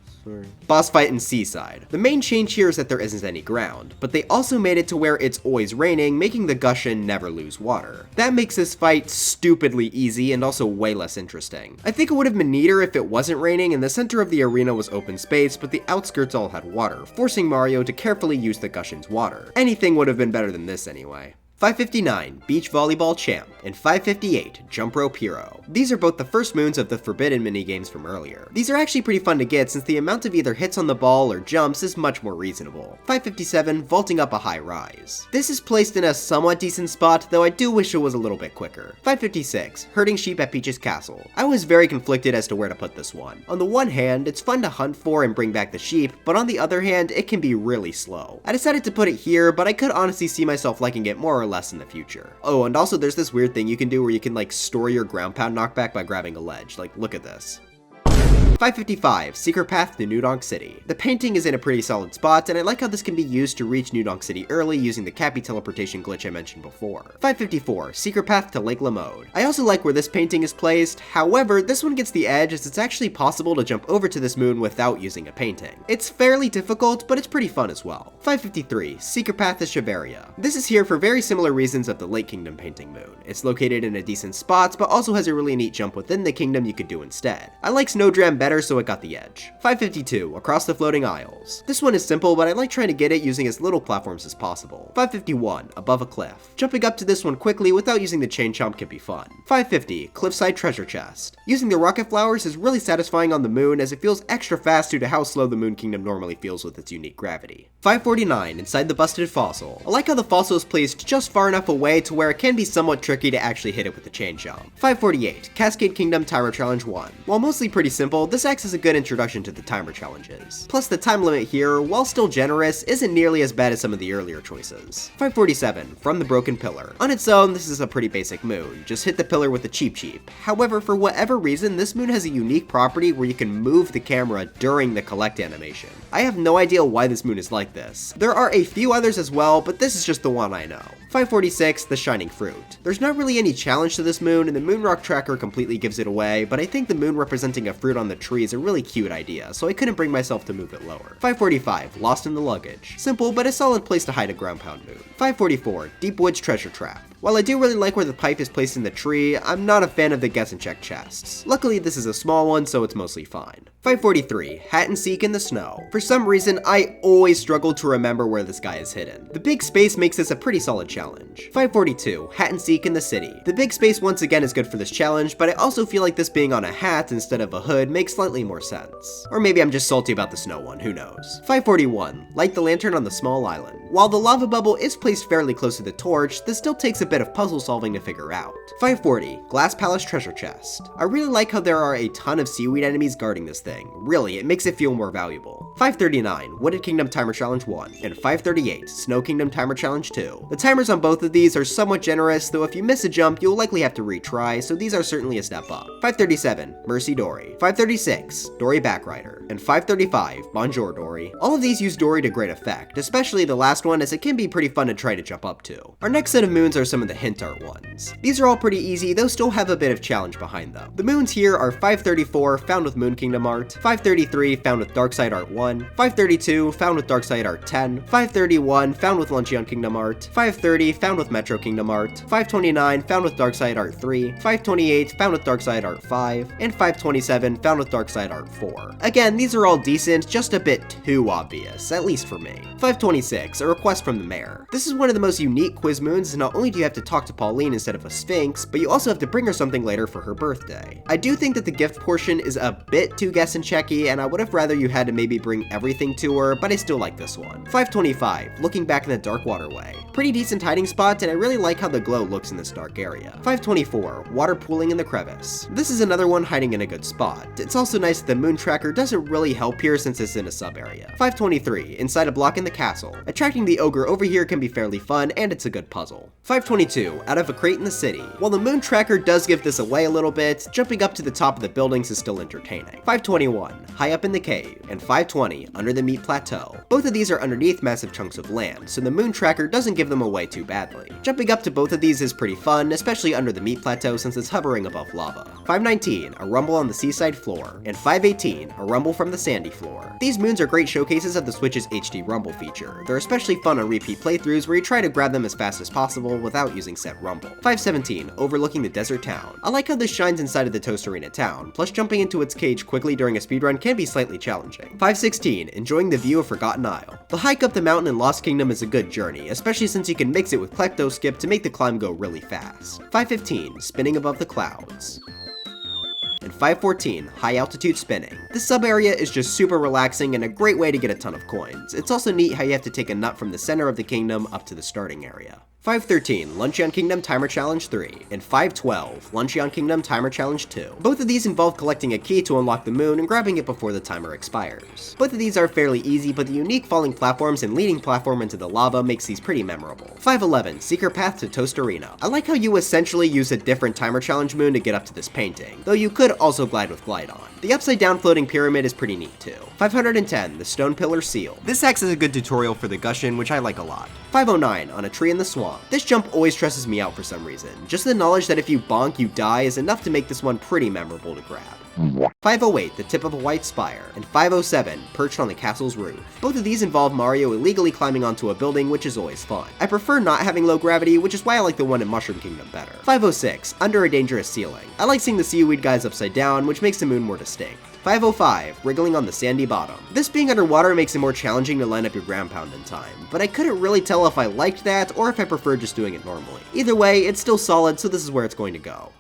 boss fight in Seaside. The main change here is that there isn't any ground, but they also made it to where it's always raining, making the Gushin never lose water. That makes this fight stupidly easy and also way less interesting. I think it would have been neater if it wasn't raining and the center of the arena was open space, but the outskirts all had water, forcing Mario to carefully use the Gushin's water. Anything would have been better than this anyway. 559, Beach Volleyball Champ, and 558, Jump Rope Hero. These are both the first moons of the Forbidden minigames from earlier. These are actually pretty fun to get since the amount of either hits on the ball or jumps is much more reasonable. 557, Vaulting Up a High Rise. This is placed in a somewhat decent spot, though I do wish it was a little bit quicker. 556, Herding Sheep at Peach's Castle. I was very conflicted as to where to put this one. On the one hand, it's fun to hunt for and bring back the sheep, but on the other hand, it can be really slow. I decided to put it here, but I could honestly see myself liking it more or less in the future. Oh, and also there's this weird thing you can do where you can like store your ground pound knockback by grabbing a ledge. Like, look at this. 555, Secret Path to New Donk City. The painting is in a pretty solid spot, and I like how this can be used to reach New Donk City early using the Cappy teleportation glitch I mentioned before. 554, Secret Path to Lake Lamode. I also like where this painting is placed, however, this one gets the edge as it's actually possible to jump over to this moon without using a painting. It's fairly difficult, but it's pretty fun as well. 553, Secret Path to Shiveria. This is here for very similar reasons of the Lake Kingdom painting moon. It's located in a decent spot, but also has a really neat jump within the kingdom you could do instead. I like Snowdram better, so it got the edge. 552, Across the Floating Isles. This one is simple, but I like trying to get it using as little platforms as possible. 551, Above a Cliff. Jumping up to this one quickly without using the chain chomp can be fun. 550, Cliffside Treasure Chest. Using the rocket flowers is really satisfying on the moon as it feels extra fast due to how slow the Moon Kingdom normally feels with its unique gravity. 549, Inside the Busted Fossil. I like how the fossil is placed just far enough away to where it can be somewhat tricky to actually hit it with the chain jump. 548, Cascade Kingdom Timer Challenge 1. While mostly pretty simple, this acts as a good introduction to the timer challenges. Plus the time limit here, while still generous, isn't nearly as bad as some of the earlier choices. 547, From the Broken Pillar. On its own, this is a pretty basic moon, just hit the pillar with the Cheep Cheep. However, for whatever reason, this moon has a unique property where you can move the camera during the collect animation. I have no idea why this moon is like this. There are a few others as well, but this is just the one I know. 546, The Shining Fruit. There's not really any challenge to this moon, and the moon rock tracker completely gives it away, but I think the moon representing a fruit on the tree is a really cute idea, so I couldn't bring myself to move it lower. 545, Lost in the Luggage. Simple, but a solid place to hide a ground pound moon. 544, Deep Woods Treasure Trap. While I do really like where the pipe is placed in the tree, I'm not a fan of the guess and check chests. Luckily, this is a small one, so it's mostly fine. 543, Hat and Seek in the Snow. For some reason, I always struggle to remember where this guy is hidden. The big space makes this a pretty solid challenge. 542, Hat and Seek in the City. The big space once again is good for this challenge, but I also feel like this being on a hat instead of a hood makes slightly more sense. Or maybe I'm just salty about the snow one, who knows. 541, Light the Lantern on the Small Island. While the lava bubble is placed fairly close to the torch, this still takes a bit of puzzle solving to figure out. 540, Glass Palace Treasure Chest. I really like how there are a ton of seaweed enemies guarding this thing. Really, it makes it feel more valuable. 539, Wooded Kingdom Timer Challenge 1, and 538, Snow Kingdom Timer Challenge 2. The timers on both of these are somewhat generous, though if you miss a jump, you'll likely have to retry, so these are certainly a step up. 537, Mercy Dory. 536, Dory Backrider, and 535, Bonjour Dory. All of these use Dory to great effect, especially the last one as it can be pretty fun to try to jump up to. Our next set of moons are some of the hint art ones. These are all pretty easy, though still have a bit of challenge behind them. The moons here are 534, found with Moon Kingdom art, 533, found with Darkside Art 1, 532, found with Darkside Art 10, 531, found with Luncheon Kingdom art, 530, found with Metro Kingdom art, 529, found with Darkside Art 3, 528, found with Darkside Art 5, and 527, found with Darkside Art 4. Again, these are all decent, just a bit too obvious, at least for me. 526, A Request from the Mayor. This is one of the most unique quiz moons, and not only do you have to talk to Pauline instead of a Sphinx, but you also have to bring her something later for her birthday. I do think that the gift portion is a bit too guess and checky, and I would have rather you had to maybe bring everything to her, but I still like this one. 525, Looking Back in the Dark Waterway. Pretty decent hiding spot, and I really like how the glow looks in this dark area. 524, Water Pooling in the Crevice. This is another one hiding in a good spot. It's also nice that the moon tracker doesn't really help here since it's in a sub area. 523, Inside a Block in the Castle. Attracting the ogre over here can be fairly fun, and it's a good puzzle. 522, Out of a Crate in the City. While the moon tracker does give this away a little bit, jumping up to the top of the buildings is still entertaining. 521, High Up in the Cave, and 520, Under the Meat Plateau. Both of these are underneath massive chunks of land, so the moon tracker doesn't give them away too badly. Jumping up to both of these is pretty fun, especially under the meat plateau since it's hovering above lava. 519, A Rumble on the Seaside Floor, and 518, A Rumble from the Sandy Floor. These moons are great showcases of the Switch's HD Rumble feature. They're especially fun on repeat playthroughs where you try to grab them as fast as possible without using set rumble. 517, Overlooking the Desert Town. I like how this shines inside of the Toast Arena town, plus jumping into its cage quickly during a speedrun can be slightly challenging. 516, Enjoying the View of Forgotten Isle. The hike up the mountain in Lost Kingdom is a good journey, especially since you can mix it with Klecto Skip to make the climb go really fast. 515, Spinning Above the Clouds. And 514, High Altitude Spinning. This sub area is just super relaxing and a great way to get a ton of coins. It's also neat how you have to take a nut from the center of the kingdom up to the starting area. 513, Luncheon Kingdom Timer Challenge 3, and 512, Luncheon Kingdom Timer Challenge 2. Both of these involve collecting a key to unlock the moon and grabbing it before the timer expires. Both of these are fairly easy, but the unique falling platforms and leading platform into the lava makes these pretty memorable. 511, Secret Path to Toast Arena. I like how you essentially use a different timer challenge moon to get up to this painting, though you could also glide with Glide On. The upside down floating pyramid is pretty neat too. 510, the Stone Pillar Seal. This acts as a good tutorial for the Gushin, which I like a lot. 509, on a tree in the swamp. This jump always stresses me out for some reason. Just the knowledge that if you bonk, you die is enough to make this one pretty memorable to grab. 508, the tip of a white spire, and 507, perched on the castle's roof. Both of these involve Mario illegally climbing onto a building, which is always fun. I prefer not having low gravity, which is why I like the one in Mushroom Kingdom better. 506, under a dangerous ceiling. I like seeing the seaweed guys upside down, which makes the moon more distinct. 505, wriggling on the sandy bottom. This being underwater makes it more challenging to line up your ground pound in time, but I couldn't really tell if I liked that or if I preferred just doing it normally. Either way, it's still solid, so this is where it's going to go.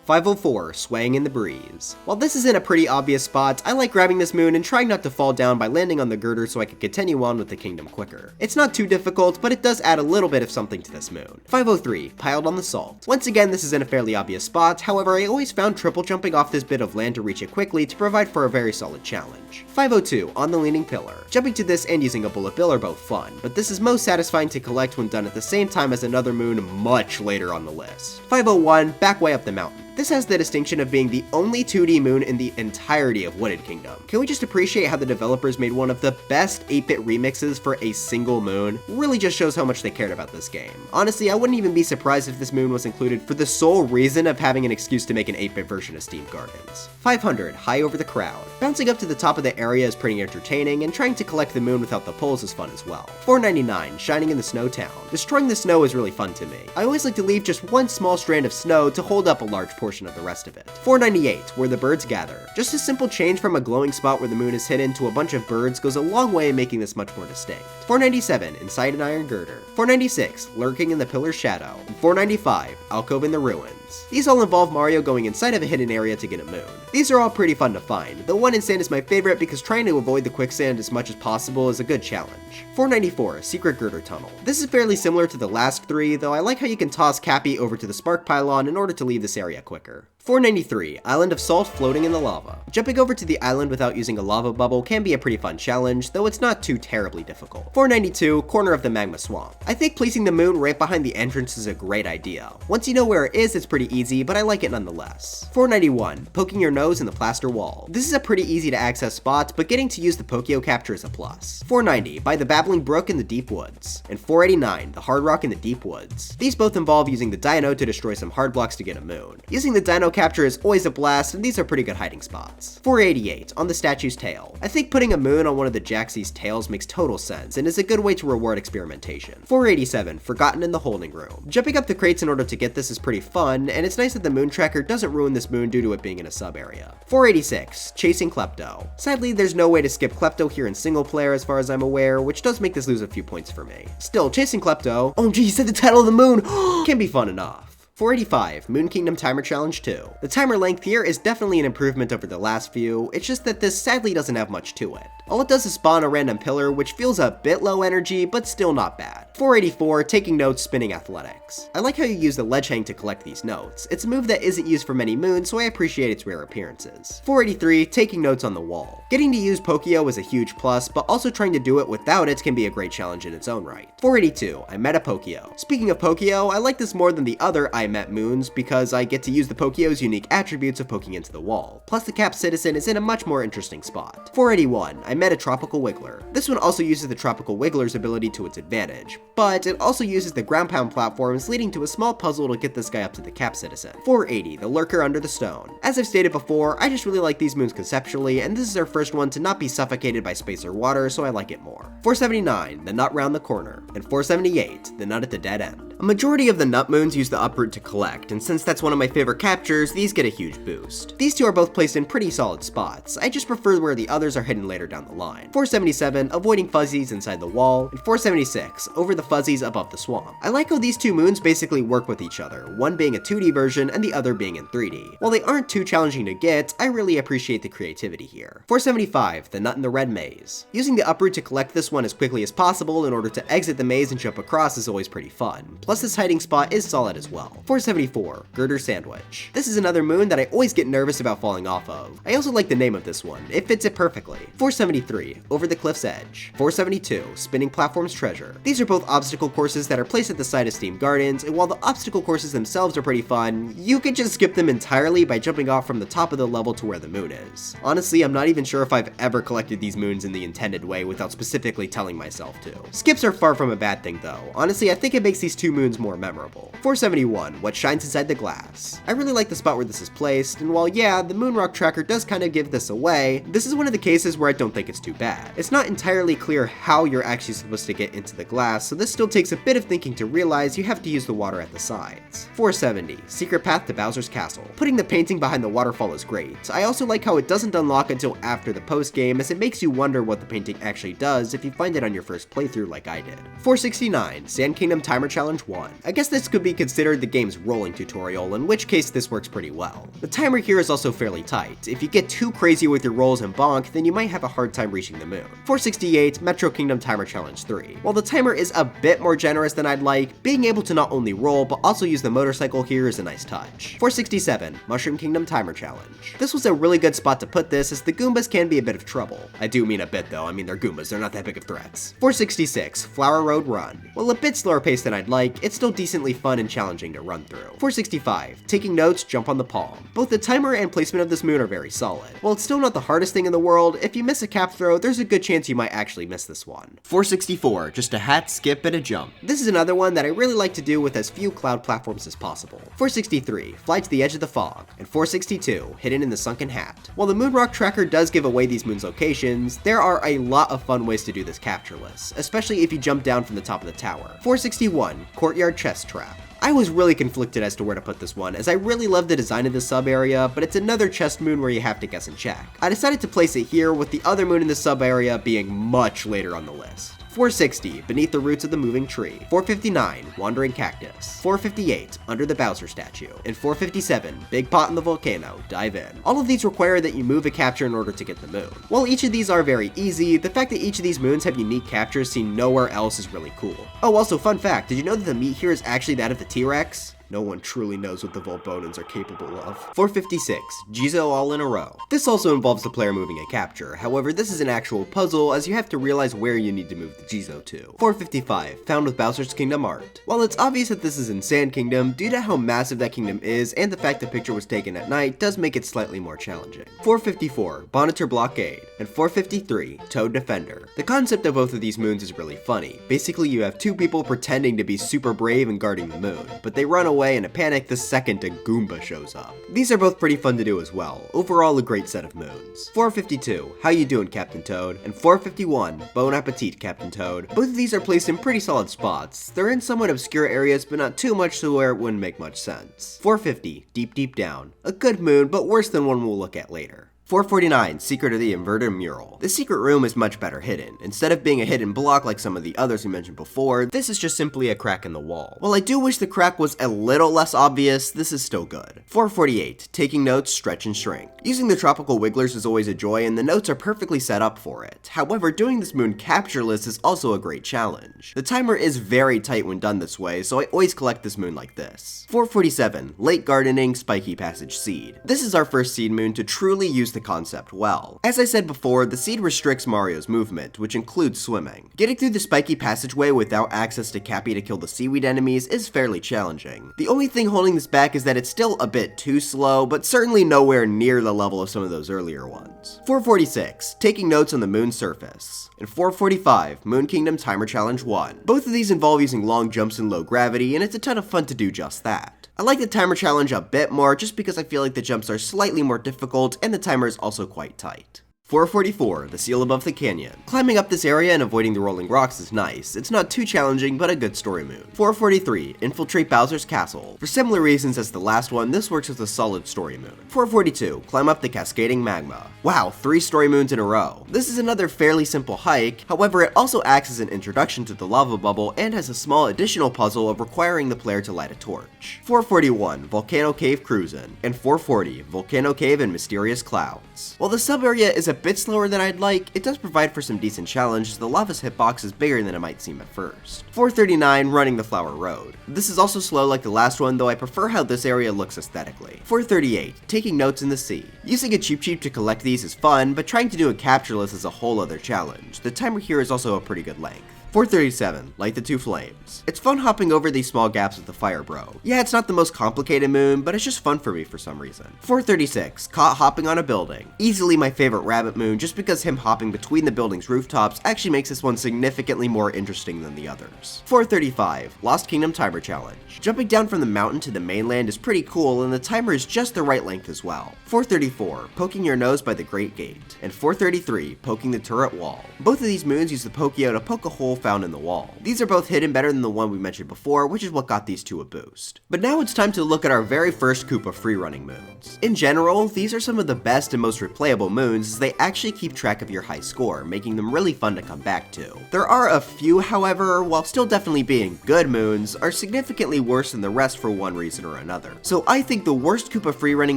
504, swaying in the breeze. While this is in a pretty obvious spot, I like grabbing this moon and trying not to fall down by landing on the girder so I can continue on with the kingdom quicker. It's not too difficult, but it does add a little bit of something to this moon. 503, piled on the salt. Once again, this is in a fairly obvious spot, however I always found triple jumping off this bit of land to reach it quickly to provide for a very solid challenge. 502, on the leaning pillar. Jumping to this and using a bullet bill are both fun, but this is most satisfying to collect when done at the same time as another moon much later on the list. 501, back way up the mountain. This has the distinction of being the only 2D moon in the entirety of Wooded Kingdom. Can we just appreciate how the developers made one of the best 8-bit remixes for a single moon? Really just shows how much they cared about this game. Honestly, I wouldn't even be surprised if this moon was included for the sole reason of having an excuse to make an 8-bit version of Steam Gardens. 500, high over the crowd. Bouncing up to the top of the area is pretty entertaining, and trying to collect the moon without the poles is fun as well. 499, shining in the snow town. Destroying the snow is really fun to me. I always like to leave just one small strand of snow to hold up a large portion of the rest of it. 498, where the birds gather. Just a simple change from a glowing spot where the moon is hidden to a bunch of birds goes a long way in making this much more distinct. 497, inside an iron girder. 496, lurking in the pillar's shadow. And 495, alcove in the ruins. These all involve Mario going inside of a hidden area to get a moon. These are all pretty fun to find. The one in sand is my favorite because trying to avoid the quicksand as much as possible is a good challenge. 494, secret girder tunnel. This is fairly similar to the last three, though I like how you can toss Cappy over to the spark pylon in order to leave this area quicker. 493, Island of Salt floating in the lava. Jumping over to the island without using a lava bubble can be a pretty fun challenge, though it's not too terribly difficult. 492, Corner of the Magma Swamp. I think placing the moon right behind the entrance is a great idea. Once you know where it is, it's pretty easy, but I like it nonetheless. 491, Poking your nose in the plaster wall. This is a pretty easy to access spot, but getting to use the Pokio capture is a plus. 490, By the Babbling Brook in the Deep Woods. And 489, The Hard Rock in the Deep Woods. These both involve using the dino to destroy some hard blocks to get a moon. Using the dino capture is always a blast, and these are pretty good hiding spots. 488, on the statue's tail. I think putting a moon on one of the Jaxie's tails makes total sense, and is a good way to reward experimentation. 487, Forgotten in the Holding Room. Jumping up the crates in order to get this is pretty fun, and it's nice that the moon tracker doesn't ruin this moon due to it being in a sub area. 486, Chasing Klepto. Sadly, there's no way to skip Klepto here in single player as far as I'm aware, which does make this lose a few points for me. Still, Chasing Klepto, oh gee, he said the title of the moon, can be fun enough. 485, Moon Kingdom Timer Challenge 2. The timer length here is definitely an improvement over the last few, it's just that this sadly doesn't have much to it. All it does is spawn a random pillar, which feels a bit low energy, but still not bad. 484, Taking Notes Spinning Athletics. I like how you use the ledge hang to collect these notes. It's a move that isn't used for many moons, so I appreciate its rare appearances. 483, Taking Notes on the Wall. Getting to use Pokio is a huge plus, but also trying to do it without it can be a great challenge in its own right. 482, I Met a Pokio. Speaking of Pokio, I like this more than the other I Met moons because I get to use the Pokio's unique attributes of poking into the wall. Plus the Cap Citizen is in a much more interesting spot. 481, I Met a Tropical Wiggler. This one also uses the Tropical Wiggler's ability to its advantage, but it also uses the ground pound platforms, leading to a small puzzle to get this guy up to the Cap Citizen. 480, the Lurker Under the Stone. As I've stated before, I just really like these moons conceptually, and this is our first one to not be suffocated by space or water, so I like it more. 479, the Nut Round the Corner. And 478, the Nut at the Dead End. A majority of the nut moons use the uproot to collect, and since that's one of my favorite captures, these get a huge boost. These two are both placed in pretty solid spots. I just prefer where the others are hidden later down the line. 477, avoiding fuzzies inside the wall, and 476, over the fuzzies above the swamp. I like how these two moons basically work with each other, one being a 2D version and the other being in 3D. While they aren't too challenging to get, I really appreciate the creativity here. 475, the nut in the red maze. Using the uproot to collect this one as quickly as possible in order to exit the maze and jump across is always pretty fun. Plus this hiding spot is solid as well. 474, girder sandwich. This is another moon that I always get nervous about falling off of. I also like the name of this one, it fits it perfectly. 473, over the cliff's edge. 472, spinning platforms treasure. These are both obstacle courses that are placed at the side of Steam Gardens, and while the obstacle courses themselves are pretty fun, you can just skip them entirely by jumping off from the top of the level to where the moon is. Honestly, I'm not even sure if I've ever collected these moons in the intended way without specifically telling myself to. Skips are far from a bad thing though. Honestly, I think it makes these two moons more memorable. 471, what shines inside the glass. I really like the spot where this is placed, and while yeah, the moon rock tracker does kind of give this away, this is one of the cases where I don't think it's too bad. It's not entirely clear how you're actually supposed to get into the glass, so this still takes a bit of thinking to realize you have to use the water at the sides. 470, secret path to Bowser's castle. Putting the painting behind the waterfall is great. I also like how it doesn't unlock until after the post game, as it makes you wonder what the painting actually does if you find it on your first playthrough like I did. 469, Sand Kingdom Timer Challenge 1. I guess this could be considered the game's rolling tutorial, in which case this works pretty well. The timer here is also fairly tight. If you get too crazy with your rolls and bonk, then you might have a hard time reaching the moon. 468, Metro Kingdom Timer Challenge 3. While the timer is a bit more generous than I'd like, being able to not only roll, but also use the motorcycle here is a nice touch. 467, Mushroom Kingdom Timer Challenge. This was a really good spot to put this, as the Goombas can be a bit of trouble. I do mean a bit though, I mean they're Goombas, they're not that big of threats. 466, Flower Road Run. While a bit slower paced than I'd like, it's still decently fun and challenging to run through. 465, Taking Notes, Jump on the Palm. Both the timer and placement of this moon are very solid. While it's still not the hardest thing in the world, if you miss a cap throw, there's a good chance you might actually miss this one. 464, just a hat, skip, and a jump. This is another one that I really like to do with as few cloud platforms as possible. 463, Fly to the Edge of the Fog. And 462, Hidden in the Sunken Hat. While the moon rock tracker does give away these moons locations, there are a lot of fun ways to do this captureless, especially if you jump down from the top of the tower. 461, Courtyard Chest Trap. I was really conflicted as to where to put this one, as I really love the design of the sub area, but it's another chest moon where you have to guess and check. I decided to place it here, with the other moon in the sub area being much later on the list. 460, Beneath the Roots of the Moving Tree. 459, Wandering Cactus. 458, Under the Bowser Statue. And 457, Big Pot in the Volcano, Dive In. All of these require that you move a capture in order to get the moon. While each of these are very easy, the fact that each of these moons have unique captures seen nowhere else is really cool. Oh, also fun fact, did you know that the meat here is actually that of the T-Rex? No one truly knows what the Volbonans are capable of. 456, Jizo All in a Row. This also involves the player moving a capture, however this is an actual puzzle as you have to realize where you need to move the Jizo to. 455, Found with Bowser's Kingdom Art. While it's obvious that this is in Sand Kingdom, due to how massive that kingdom is and the fact the picture was taken at night does make it slightly more challenging. 454, Bonitor Blockade. And 453, Toad Defender. The concept of both of these moons is really funny. Basically you have two people pretending to be super brave and guarding the moon, but they run away in a panic the second a Goomba shows up. These are both pretty fun to do as well. Overall, a great set of moons. 452, How You Doing, Captain Toad? And 451, Bon Appetit, Captain Toad. Both of these are placed in pretty solid spots. They're in somewhat obscure areas, but not too much to where it wouldn't make much sense. 450, Deep Deep Down. A good moon, but worse than one we'll look at later. 449, Secret of the Inverted Mural. The secret room is much better hidden. Instead of being a hidden block like some of the others we mentioned before, this is just simply a crack in the wall. While I do wish the crack was a little less obvious, this is still good. 448, Taking Notes, Stretch and Shrink. Using the tropical wigglers is always a joy, and the notes are perfectly set up for it. However, doing this moon captureless is also a great challenge. The timer is very tight when done this way, so I always collect this moon like this. 447, Late Gardening, Spiky Passage Seed. This is our first seed moon to truly use the concept well. As I said before, the seed restricts Mario's movement, which includes swimming. Getting through the spiky passageway without access to Cappy to kill the seaweed enemies is fairly challenging. The only thing holding this back is that it's still a bit too slow, but certainly nowhere near the level of some of those earlier ones. 446, Taking Notes on the Moon's Surface. And 445, Moon Kingdom Timer Challenge 1. Both of these involve using long jumps in low gravity, and it's a ton of fun to do just that. I like the timer challenge a bit more just because I feel like the jumps are slightly more difficult and the timer is also quite tight. 444, the seal above the canyon. Climbing up this area and avoiding the rolling rocks is nice. It's not too challenging, but a good story moon. 443, infiltrate Bowser's castle. For similar reasons as the last one, this works as a solid story moon. 442, climb up the cascading magma. Wow, 3 story moons in a row. This is another fairly simple hike, however it also acts as an introduction to the lava bubble and has a small additional puzzle of requiring the player to light a torch. 441, volcano cave cruisin', and 440, volcano cave and mysterious clouds. While the sub area is a bit slower than I'd like, it does provide for some decent challenge as the lava's hitbox is bigger than it might seem at first. 439, running the flower road. This is also slow like the last one, though I prefer how this area looks aesthetically. 438, taking notes in the sea. Using a Cheep Cheep to collect these is fun, but trying to do a capture list is a whole other challenge. The timer here is also a pretty good length. 437, light the 2 flames. It's fun hopping over these small gaps with the fire bro. Yeah, it's not the most complicated moon, but it's just fun for me for some reason. 436, caught hopping on a building. Easily my favorite rabbit moon just because him hopping between the building's rooftops actually makes this one significantly more interesting than the others. 435, Lost Kingdom timer challenge. Jumping down from the mountain to the mainland is pretty cool and the timer is just the right length as well. 434, poking your nose by the Great Gate. And 433, poking the turret wall. Both of these moons use the Pokio to poke a hole found in the wall. These are both hidden better than the one we mentioned before, which is what got these two a boost. But now it's time to look at our very first Koopa freerunning moons. In general, these are some of the best and most replayable moons as they actually keep track of your high score, making them really fun to come back to. There are a few, however, while still definitely being good moons, are significantly worse than the rest for one reason or another. So I think the worst Koopa freerunning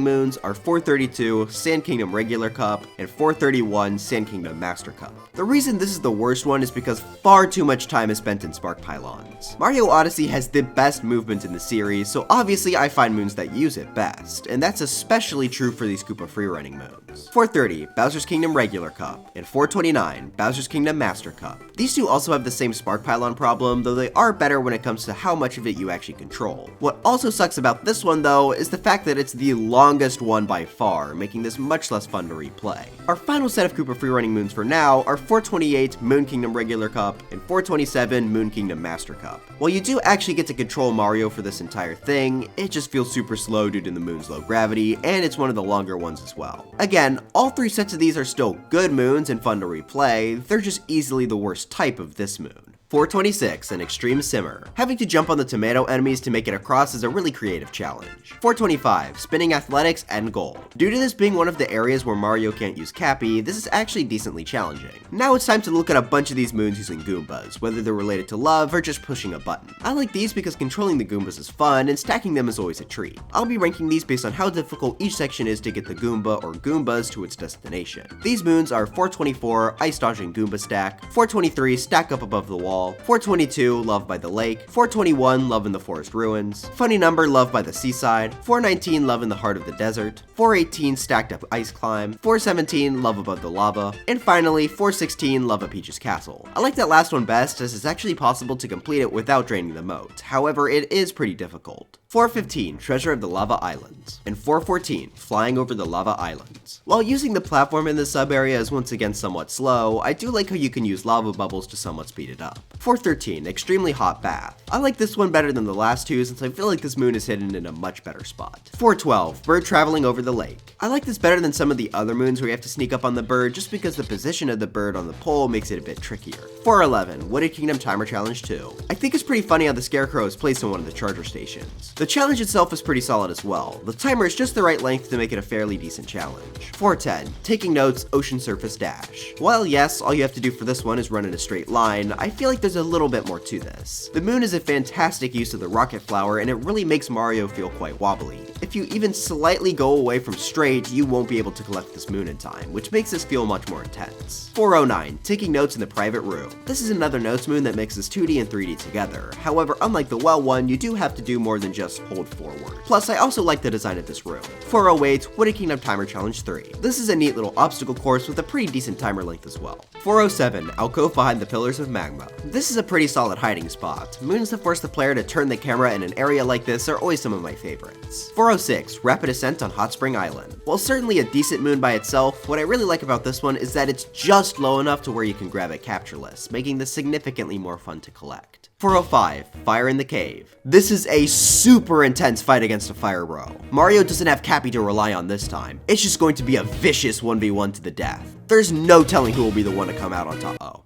moons are 432, Sand Kingdom Regular Cup, and 431, Sand Kingdom Master Cup. The reason this is the worst one is because far too much time is spent in spark pylons. Mario Odyssey has the best movement in the series, so obviously I find moons that use it best, and that's especially true for these Koopa freerunning moons. 430, Bowser's Kingdom Regular Cup, and 429, Bowser's Kingdom Master Cup. These two also have the same spark pylon problem, though they are better when it comes to how much of it you actually control. What also sucks about this one though, is the fact that it's the longest one by far, making this much less fun to replay. Our final set of Koopa freerunning moons for now are 428, Moon Kingdom Regular Cup, and 427, Moon Kingdom Master Cup. While you do actually get to control Mario for this entire thing, it just feels super slow due to the moon's low gravity, and it's one of the longer ones as well. Again, all 3 sets of these are still good moons and fun to replay, they're just easily the worst type of this moon. 426, an extreme simmer. Having to jump on the tomato enemies to make it across is a really creative challenge. 425, spinning athletics and goal. Due to this being one of the areas where Mario can't use Cappy, this is actually decently challenging. Now it's time to look at a bunch of these moons using Goombas, whether they're related to love or just pushing a button. I like these because controlling the Goombas is fun and stacking them is always a treat. I'll be ranking these based on how difficult each section is to get the Goomba or Goombas to its destination. These moons are 424, ice dodging Goomba stack, 423, stack up above the wall, 422, Love by the Lake, 421, Love in the Forest Ruins, Funny Number, Love by the Seaside, 419, Love in the Heart of the Desert, 418, Stacked Up Ice Climb, 417, Love Above the Lava, and finally 416, Love at Peach's Castle. I like that last one best as it's actually possible to complete it without draining the moat, however it is pretty difficult. 415, Treasure of the Lava Islands, and 414, Flying Over the Lava Islands. While using the platform in this sub area is once again somewhat slow, I do like how you can use lava bubbles to somewhat speed it up. 413, Extremely Hot Bath. I like this one better than the last two since I feel like this moon is hidden in a much better spot. 412, Bird Traveling Over the Lake. I like this better than some of the other moons where you have to sneak up on the bird just because the position of the bird on the pole makes it a bit trickier. 411, Wooded Kingdom Timer Challenge 2. I think it's pretty funny how the Scarecrow is placed in one of the charger stations. The challenge itself is pretty solid as well. The timer is just the right length to make it a fairly decent challenge. 410, Taking Notes Ocean Surface Dash. While yes, all you have to do for this one is run in a straight line, I feel like there's a little bit more to this. The moon is a fantastic use of the rocket flower and it really makes Mario feel quite wobbly. If you even slightly go away from straight, you won't be able to collect this moon in time, which makes this feel much more intense. 409, Taking Notes in the Private Room. This is another notes moon that mixes 2D and 3D together. However, unlike the well one, you do have to do more than just hold forward. Plus, I also like the design of this room. 408, Wooded Kingdom Timer Challenge 3. This is a neat little obstacle course with a pretty decent timer length as well. 407, Alcove Behind the Pillars of Magma. This is a pretty solid hiding spot. Moons that force the player to turn the camera in an area like this are always some of my favorites. 406, Rapid Ascent on Hot Spring Island. While certainly a decent moon by itself, what I really like about this one is that it's just low enough to where you can grab it captureless, making this significantly more fun to collect. 405, Fire in the Cave. This is a super intense fight against a fire bro. Mario doesn't have Cappy to rely on this time. It's just going to be a vicious 1v1 to the death. There's no telling who will be the one to come out on top. Oh.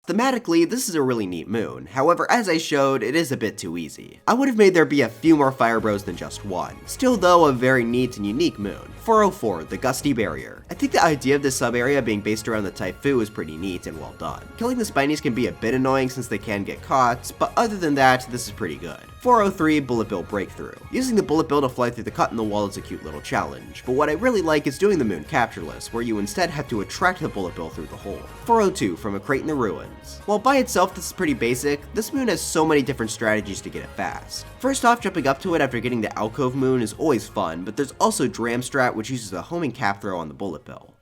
Thematically, this is a really neat moon, however as I showed, it is a bit too easy. I would have made there be a few more fire bros than just one. Still though, a very neat and unique moon. 404, the Gusty Barrier. I think the idea of this sub-area being based around the Typhoon is pretty neat and well done. Killing the Spinies can be a bit annoying since they can get caught, but other than that, this is pretty good. 403, Bullet Bill Breakthrough. Using the Bullet Bill to fly through the cut in the wall is a cute little challenge, but what I really like is doing the moon captureless, where you instead have to attract the Bullet Bill through the hole. 402, From a Crate in the Ruins. While by itself this is pretty basic, this moon has so many different strategies to get it fast. First off, jumping up to it after getting the Alcove moon is always fun, but there's also Dram Strat, which uses a homing cap throw on the Bullet Bill.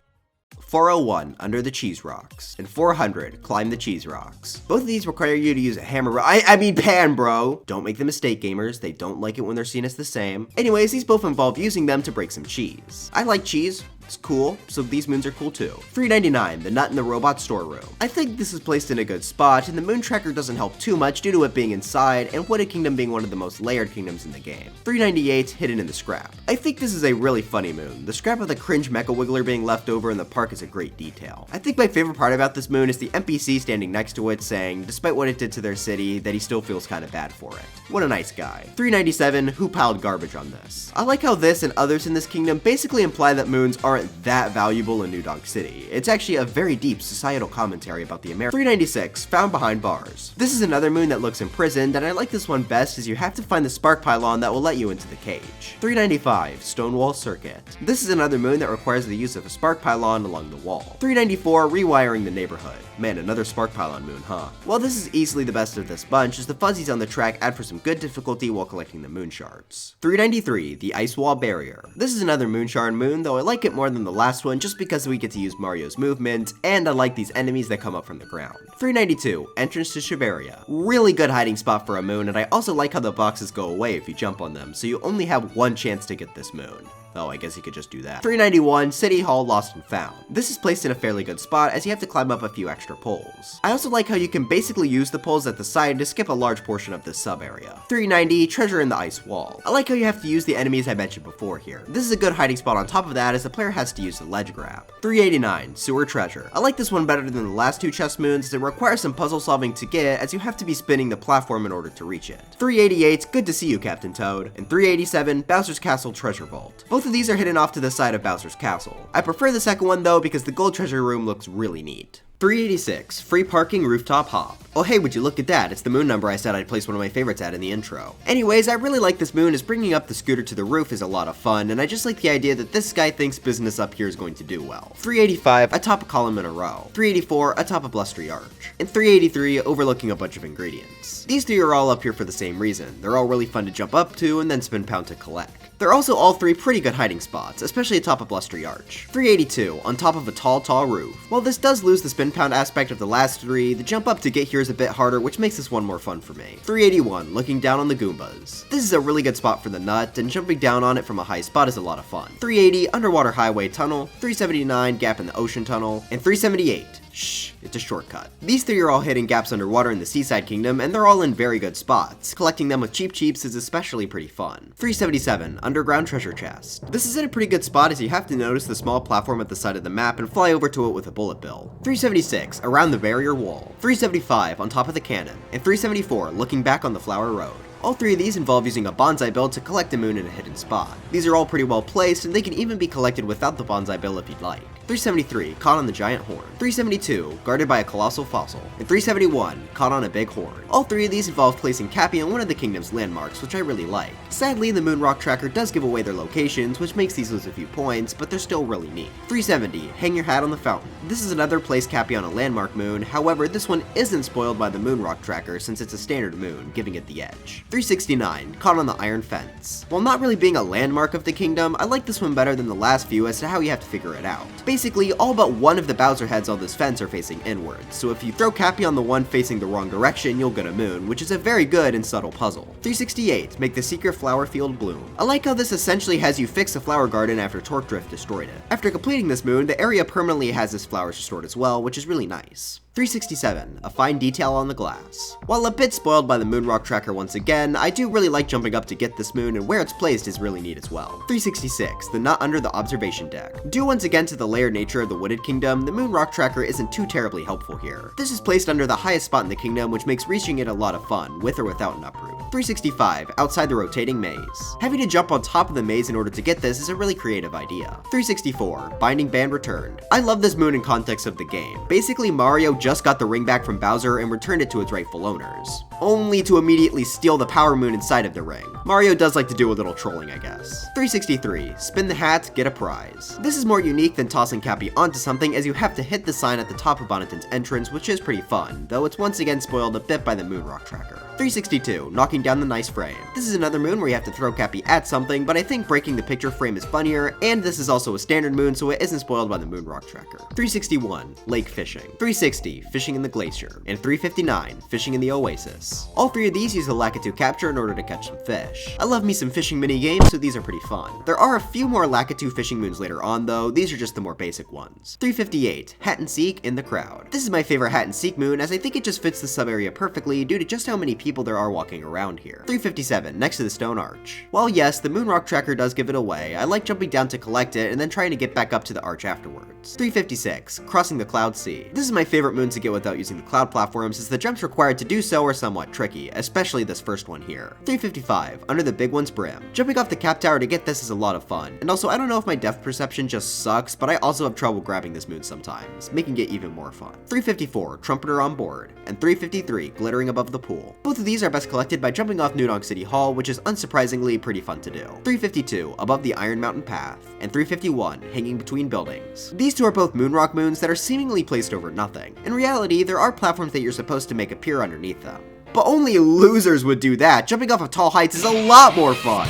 401, Under the Cheese Rocks, and 400, Climb the Cheese Rocks. Both of these require you to use a hammer, I mean pan, bro! Don't make the mistake, gamers, they don't like it when they're seen as the same. Anyways, these both involve using them to break some cheese. I like cheese. It's cool, so these moons are cool too. 399, the Nut in the Robot Storeroom. I think this is placed in a good spot, and the moon tracker doesn't help too much due to it being inside, and Wooded Kingdom being one of the most layered kingdoms in the game. 398, Hidden in the Scrap. I think this is a really funny moon. The scrap of the cringe Mecha Wiggler being left over in the park is a great detail. I think my favorite part about this moon is the NPC standing next to it saying, despite what it did to their city, that he still feels kinda bad for it. What a nice guy. 397, Who Piled Garbage on This? I like how this and others in this kingdom basically imply that moons aren't that valuable in New Donk City. It's actually a very deep societal commentary about the American. 396, Found Behind Bars. This is another moon that looks imprisoned, and I like this one best as you have to find the spark pylon that will let you into the cage. 395, Stonewall Circuit. This is another moon that requires the use of a spark pylon along the wall. 394, Rewiring the Neighborhood. Man, another spark pylon moon, huh? Well, this is easily the best of this bunch, as the fuzzies on the track add for some good difficulty while collecting the moon shards. 393, the Ice Wall Barrier. This is another moon shard moon, though I like it more than the last one just because we get to use Mario's movement, and I like these enemies that come up from the ground. 392, Entrance to Shiveria. Really good hiding spot for a moon, and I also like how the boxes go away if you jump on them, so you only have one chance to get this moon. Oh, I guess you could just do that. 391, City Hall Lost and Found. This is placed in a fairly good spot as you have to climb up a few extra poles. I also like how you can basically use the poles at the side to skip a large portion of this sub area. 390, Treasure in the Ice Wall. I like how you have to use the enemies I mentioned before here. This is a good hiding spot on top of that as the player has to use the ledge grab. 389, Sewer Treasure. I like this one better than the last two chest moons as it requires some puzzle solving to get as you have to be spinning the platform in order to reach it. 388, Good to See You, Captain Toad. And 387, Bowser's Castle Treasure Vault. Both of these are hidden off to the side of Bowser's Castle. I prefer the second one though because the gold treasure room looks really neat. 386, Free Parking Rooftop Hop. Oh hey, would you look at that, it's the moon number I said I'd place one of my favorites at in the intro. Anyways, I really like this moon as bringing up the scooter to the roof is a lot of fun, and I just like the idea that this guy thinks business up here is going to do well. 385, Atop a Column in a Row. 384, Atop a Blustery Arch. And 383, Overlooking a Bunch of Ingredients. These three are all up here for the same reason. They're all really fun to jump up to and then spin pound to collect. They're also all three pretty good hiding spots, especially atop a Blustery Arch. 382, On Top of a Tall Roof. While this does lose the spin pound aspect of the last three, the jump up to get here is a bit harder, which makes this one more fun for me. 381, Looking Down on the Goombas. This is a really good spot for the nut, and jumping down on it from a high spot is a lot of fun. 380, Underwater Highway Tunnel. 379, Gap in the Ocean Tunnel. And 378, Shh, it's a shortcut. These three are all hidden gaps underwater in the Seaside Kingdom, and they're all in very good spots. Collecting them with cheap cheeps is especially pretty fun. 377, Underground Treasure Chest. This is in a pretty good spot as you have to notice the small platform at the side of the map and fly over to it with a bullet bill. 376, Around the Barrier Wall. 375, On Top of the Cannon. And 374, Looking Back on the Flower Road. All three of these involve using a bonsai bill to collect a moon in a hidden spot. These are all pretty well placed, and they can even be collected without the bonsai bill if you'd like. 373, Caught on the Giant Horn. 372, Guarded by a Colossal Fossil. And 371, Caught on a Big Horn. All three of these involve placing Cappy on one of the kingdom's landmarks, which I really like. Sadly, the Moon Rock Tracker does give away their locations, which makes these lose a few points, but they're still really neat. 370, Hang Your Hat on the Fountain. This is another place Cappy on a landmark moon, however, this one isn't spoiled by the Moon Rock Tracker since it's a standard moon, giving it the edge. 369, Caught on the Iron Fence. While not really being a landmark of the kingdom, I like this one better than the last few as to how you have to figure it out. Basically, all but one of the Bowser heads on this fence are facing inwards, so if you throw Cappy on the one facing the wrong direction, you'll get a moon, which is a very good and subtle puzzle. 368, Make the Secret Flower Field Bloom. I like how this essentially has you fix a flower garden after Torque Drift destroyed it. After completing this moon, the area permanently has its flowers restored as well, which is really nice. 367, a fine detail on the glass. While a bit spoiled by the moon rock tracker once again, I do really like jumping up to get this moon, and where it's placed is really neat as well. 366, the nut under the observation deck. Due once again to the layered nature of the wooded kingdom, the moon rock tracker isn't too terribly helpful here. This is placed under the highest spot in the kingdom, which makes reaching it a lot of fun, with or without an uproot. 365, outside the rotating maze. Having to jump on top of the maze in order to get this is a really creative idea. 364, binding band returned. I love this moon in context of the game. Basically, Mario just got the ring back from Bowser and returned it to its rightful owners, only to immediately steal the power moon inside of the ring. Mario does like to do a little trolling, I guess. 363, spin the hat, get a prize. This is more unique than tossing Cappy onto something, as you have to hit the sign at the top of Bonneton's entrance, which is pretty fun, though it's once again spoiled a bit by the moon rock tracker. 362, knocking down the nice frame. This is another moon where you have to throw Cappy at something, but I think breaking the picture frame is funnier, and this is also a standard moon, so it isn't spoiled by the moon rock tracker. 361, lake fishing. 360, fishing in the glacier. And 359, fishing in the oasis. All three of these use the Lakitu capture in order to catch some fish. I love me some fishing mini games, so these are pretty fun. There are a few more Lakitu fishing moons later on though, these are just the more basic ones. 358, hat and seek in the crowd. This is my favorite hat and seek moon, as I think it just fits the sub area perfectly due to just how many people there are walking around here. 357, next to the stone arch. While yes, the moon rock tracker does give it away, I like jumping down to collect it and then trying to get back up to the arch afterwards. 356, crossing the cloud sea. This is my favorite moon to get without using the cloud platforms, as the jumps required to do so are somewhat tricky, especially this first one here. 355, under the big one's brim. Jumping off the cap tower to get this is a lot of fun, and also I don't know if my depth perception just sucks, but I also have trouble grabbing this moon sometimes, making it even more fun. 354, trumpeter on board, and 353, glittering above the pool. Both of these are best collected by jumping off New Donk City Hall, which is unsurprisingly pretty fun to do. 352, above the Iron Mountain Path, and 351, hanging between buildings. These two are both moonrock moons that are seemingly placed over nothing. In reality, there are platforms that you're supposed to make appear underneath them. But only losers would do that. Jumping off of tall heights is a lot more fun.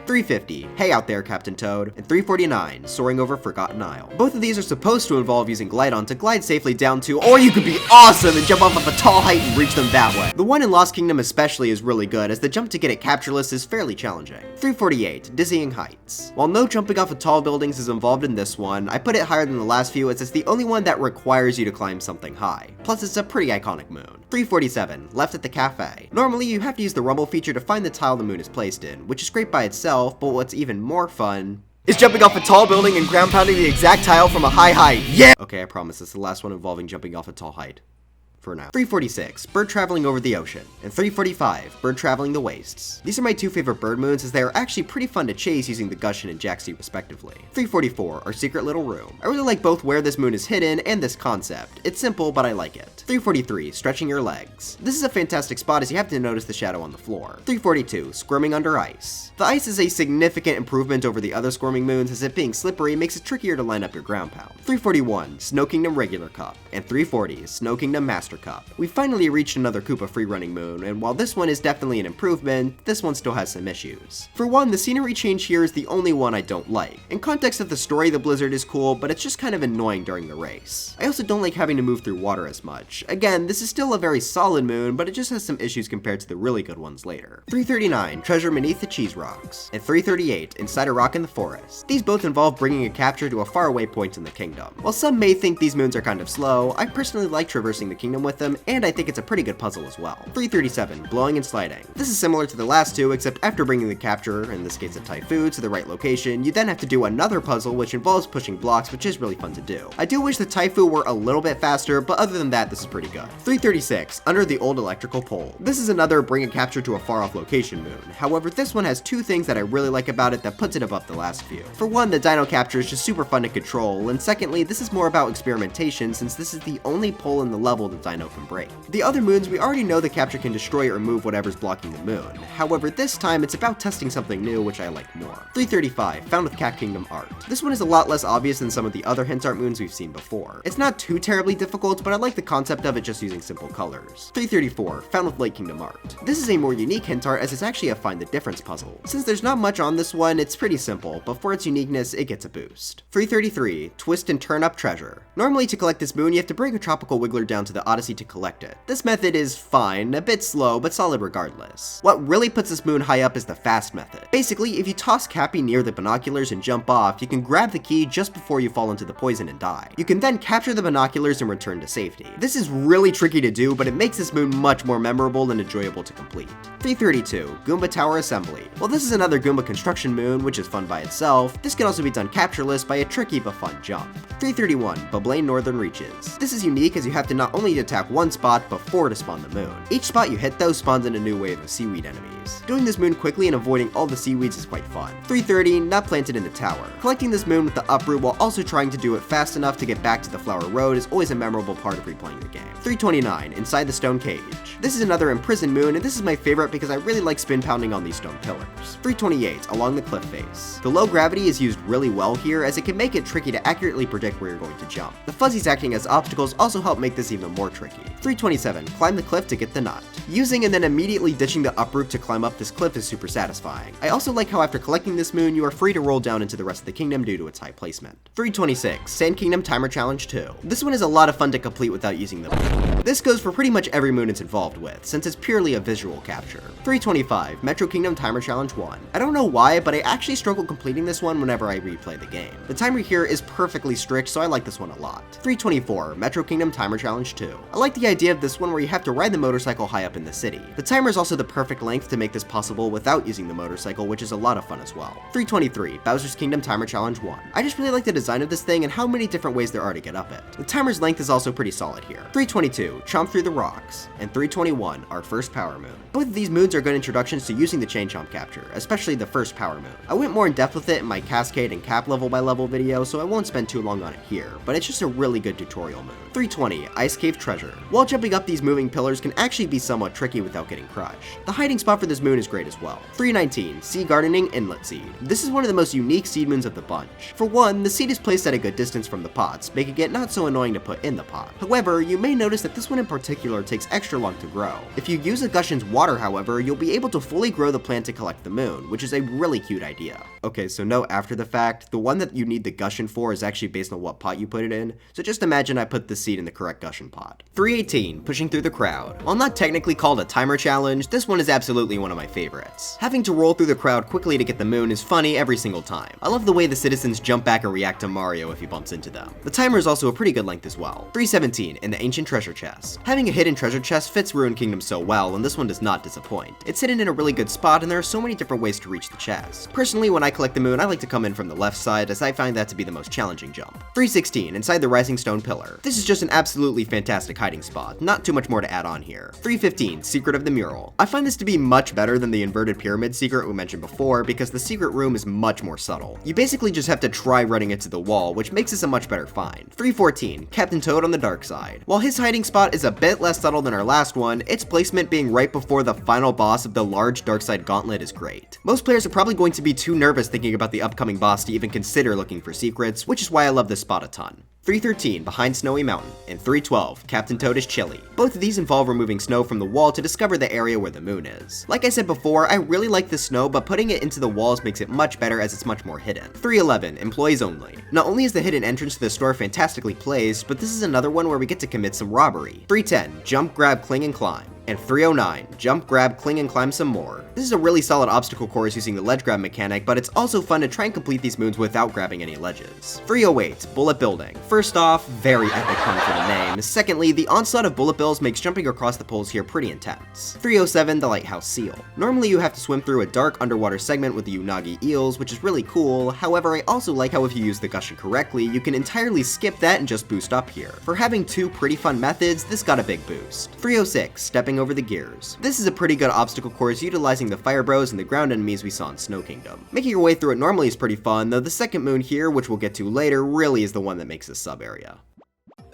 350, hey out there Captain Toad, and 349, soaring over Forgotten Isle. Both of these are supposed to involve using Glidon to glide safely down to, or you could be awesome and jump off of a tall height and reach them that way. The one in Lost Kingdom especially is really good, as the jump to get it captureless is fairly challenging. 348, dizzying heights. While no jumping off of tall buildings is involved in this one, I put it higher than the last few as it's the only one that requires you to climb something high. Plus it's a pretty iconic moon. 347, left at the cafe. Normally you have to use the rumble feature to find the tile the moon is placed in, which is great by itself, but what's even more fun is jumping off a tall building and ground pounding the exact tile from a high height. Yeah! Okay, I promise this is the last one involving jumping off a tall height. For now. 346, bird traveling over the ocean, and 345, bird traveling the wastes. These are my two favorite bird moons, as they are actually pretty fun to chase using the Gushin and Jaxi respectively. 344, our secret little room. I really like both where this moon is hidden and this concept. It's simple, but I like it. 343, stretching your legs. This is a fantastic spot as you have to notice the shadow on the floor. 342, squirming under ice. The ice is a significant improvement over the other squirming moons, as it being slippery makes it trickier to line up your ground pound. 341, Snow Kingdom regular cup, and 340, Snow Kingdom master cup. We finally reached another Koopa freerunning moon, and while this one is definitely an improvement, this one still has some issues. For one, the scenery change here is the only one I don't like. In context of the story, the blizzard is cool, but it's just kind of annoying during the race. I also don't like having to move through water as much. Again, this is still a very solid moon, but it just has some issues compared to the really good ones later. 339, treasure beneath the cheese rocks, and 338, inside a rock in the forest. These both involve bringing a capture to a faraway point in the kingdom. While some may think these moons are kind of slow, I personally like traversing the kingdom with them, and I think it's a pretty good puzzle as well. 337, blowing and sliding. This is similar to the last two, except after bringing the capture, in this case a Typhoon, to the right location, you then have to do another puzzle which involves pushing blocks, which is really fun to do. I do wish the Typhoon were a little bit faster, but other than that, this is pretty good. 336, under the old electrical pole. This is another bring a capture to a far off location moon. However, this one has two things that I really like about it that puts it above the last few. For one, the dino capture is just super fun to control, and secondly, this is more about experimentation since this is the only pole in the level the dino can break. The other moons, we already know the capture can destroy or remove whatever's blocking the moon. However, this time it's about testing something new, which I like more. 335, found with Cat Kingdom art. This one is a lot less obvious than some of the other hint art moons we've seen before. It's not too terribly difficult, but I like the concept of it just using simple colors. 334, found with Lake Kingdom art. This is a more unique hint art as it's actually a find the difference puzzle. Since there's not much on this one, it's pretty simple, but for its uniqueness, it gets a boost. 333, twist and turn up treasure. Normally to collect this moon, you have to bring a tropical wiggler down to the Odyssey to collect it. This method is fine, a bit slow, but solid regardless. What really puts this moon high up is the fast method. Basically, if you toss Cappy near the binoculars and jump off, you can grab the key just before you fall into the poison and die. You can then capture the binoculars and return to safety. This is really tricky to do, but it makes this moon much more memorable and enjoyable to complete. 332, Goomba Tower Assembly. While this is another Goomba construction moon, which is fun by itself, this can also be done captureless by a tricky but fun jump. 331, Bubblaine Northern Reaches. This is unique as you have to not only attack one spot, but 4 to spawn the moon. Each spot you hit though spawns in a new wave of seaweed enemies. Doing this moon quickly and avoiding all the seaweeds is quite fun. 330, Nut Planted in the Tower. Collecting this moon with the uproot while also trying to do it fast enough to get back to the Flower Road is always a memorable part of replaying the game. 329, Inside the Stone Cage. This is another imprisoned moon, and this is my favorite because I really like spin pounding on these stone pillars. 328, Along the Cliff Face. The low gravity is used really well here as it can make it tricky to accurately predict where you're going to jump. The fuzzies acting as obstacles also help make this even more tricky. 327, Climb the Cliff to get the nut. Using and then immediately ditching the uproot to climb up this cliff is super satisfying. I also like how after collecting this moon, you are free to roll down into the rest of the kingdom due to its high placement. 326, Sand Kingdom Timer Challenge 2. This one is a lot of fun to complete without using the moon. This goes for pretty much every moon it's involved with, since it's purely a visual capture. 325, Metro Kingdom Timer Challenge 1. I don't know why, but I actually struggle completing this one whenever I replay the game. The timer here is perfectly strict, so I like this one a lot. 324, Metro Kingdom Timer Challenge 2. I like the idea of this one where you have to ride the motorcycle high up in the city. The timer is also the perfect length to make this possible without using the motorcycle, which is a lot of fun as well. 323, Bowser's Kingdom Timer Challenge 1. I just really like the design of this thing and how many different ways there are to get up it. The timer's length is also pretty solid here. 322, Chomp Through the Rocks. And 321, our first Power Moon. Both of these moons are good introductions to using the Chain Chomp capture, especially the first Power Moon. I went more in depth with it in my Cascade and Cap level by level video, so I won't spend too long on it here, but it's just a really good tutorial moon. 320, Ice Cave Treasure. While jumping up these moving pillars can actually be somewhat tricky without getting crushed. The hiding spot for this moon is great as well. 319, Sea Gardening Inlet Seed. This is one of the most unique seed moons of the bunch. For one, the seed is placed at a good distance from the pots, making it not so annoying to put in the pot. However, you may notice that this one in particular takes extra long to grow. If you use a Gushion's water, however, you'll be able to fully grow the plant to collect the moon, which is a really cute idea. Okay, so note after the fact, the one that you need the Gushion for is actually based on what pot you put it in, so just imagine I put the seed in the correct Gushion pot. 318, Pushing Through the Crowd. While not technically called a timer challenge, this one is absolutely one of my favorites. Having to roll through the crowd quickly to get the moon is funny every single time. I love the way the citizens jump back and react to Mario if he bumps into them. The timer is also a pretty good length as well. 317, In the Ancient Treasure Chest. Having a hidden treasure chest fits Ruined Kingdom so well, and this one does not disappoint. It's hidden in a really good spot, and there are so many different ways to reach the chest. Personally, when I collect the moon, I like to come in from the left side, as I find that to be the most challenging jump. 316, Inside the Rising Stone Pillar. This is just an absolutely fantastic hiding spot, not too much more to add on here. 315, Secret of the Mural. I find this to be much better than the inverted pyramid secret we mentioned before, because the secret room is much more subtle. You basically just have to try running into the wall, which makes this a much better find. 314, Captain Toad on the Dark Side. While his hiding spot is a bit less subtle than our last one, its placement being right before the final boss of the large Dark Side Gauntlet is great. Most players are probably going to be too nervous thinking about the upcoming boss to even consider looking for secrets, which is why I love this spot a ton. 313, Behind Snowy Mountain, and 312, Captain Toad is Chilly. Both of these involve removing snow from the wall to discover the area where the moon is. Like I said before, I really like the snow, but putting it into the walls makes it much better as it's much more hidden. 311, Employees Only. Not only is the hidden entrance to the store fantastically placed, but this is another one where we get to commit some robbery. 310, Jump, Grab, Cling, and Climb. And 309, Jump, Grab, Cling, and Climb some more. This is a really solid obstacle course using the ledge grab mechanic, but it's also fun to try and complete these moons without grabbing any ledges. 308, Bullet Building. First off, very epic pun for the name. Secondly, the onslaught of bullet bills makes jumping across the poles here pretty intense. 307, The Lighthouse Seal. Normally you have to swim through a dark underwater segment with the Unagi eels, which is really cool. However, I also like how if you use the Gushion correctly, you can entirely skip that and just boost up here. For having two pretty fun methods, this got a big boost. 306, Stepping Over the Gears. This is a pretty good obstacle course utilizing the fire bros and the ground enemies we saw in Snow Kingdom. Making your way through it normally is pretty fun, though the second moon here, which we'll get to later, really is the one that makes this sub area.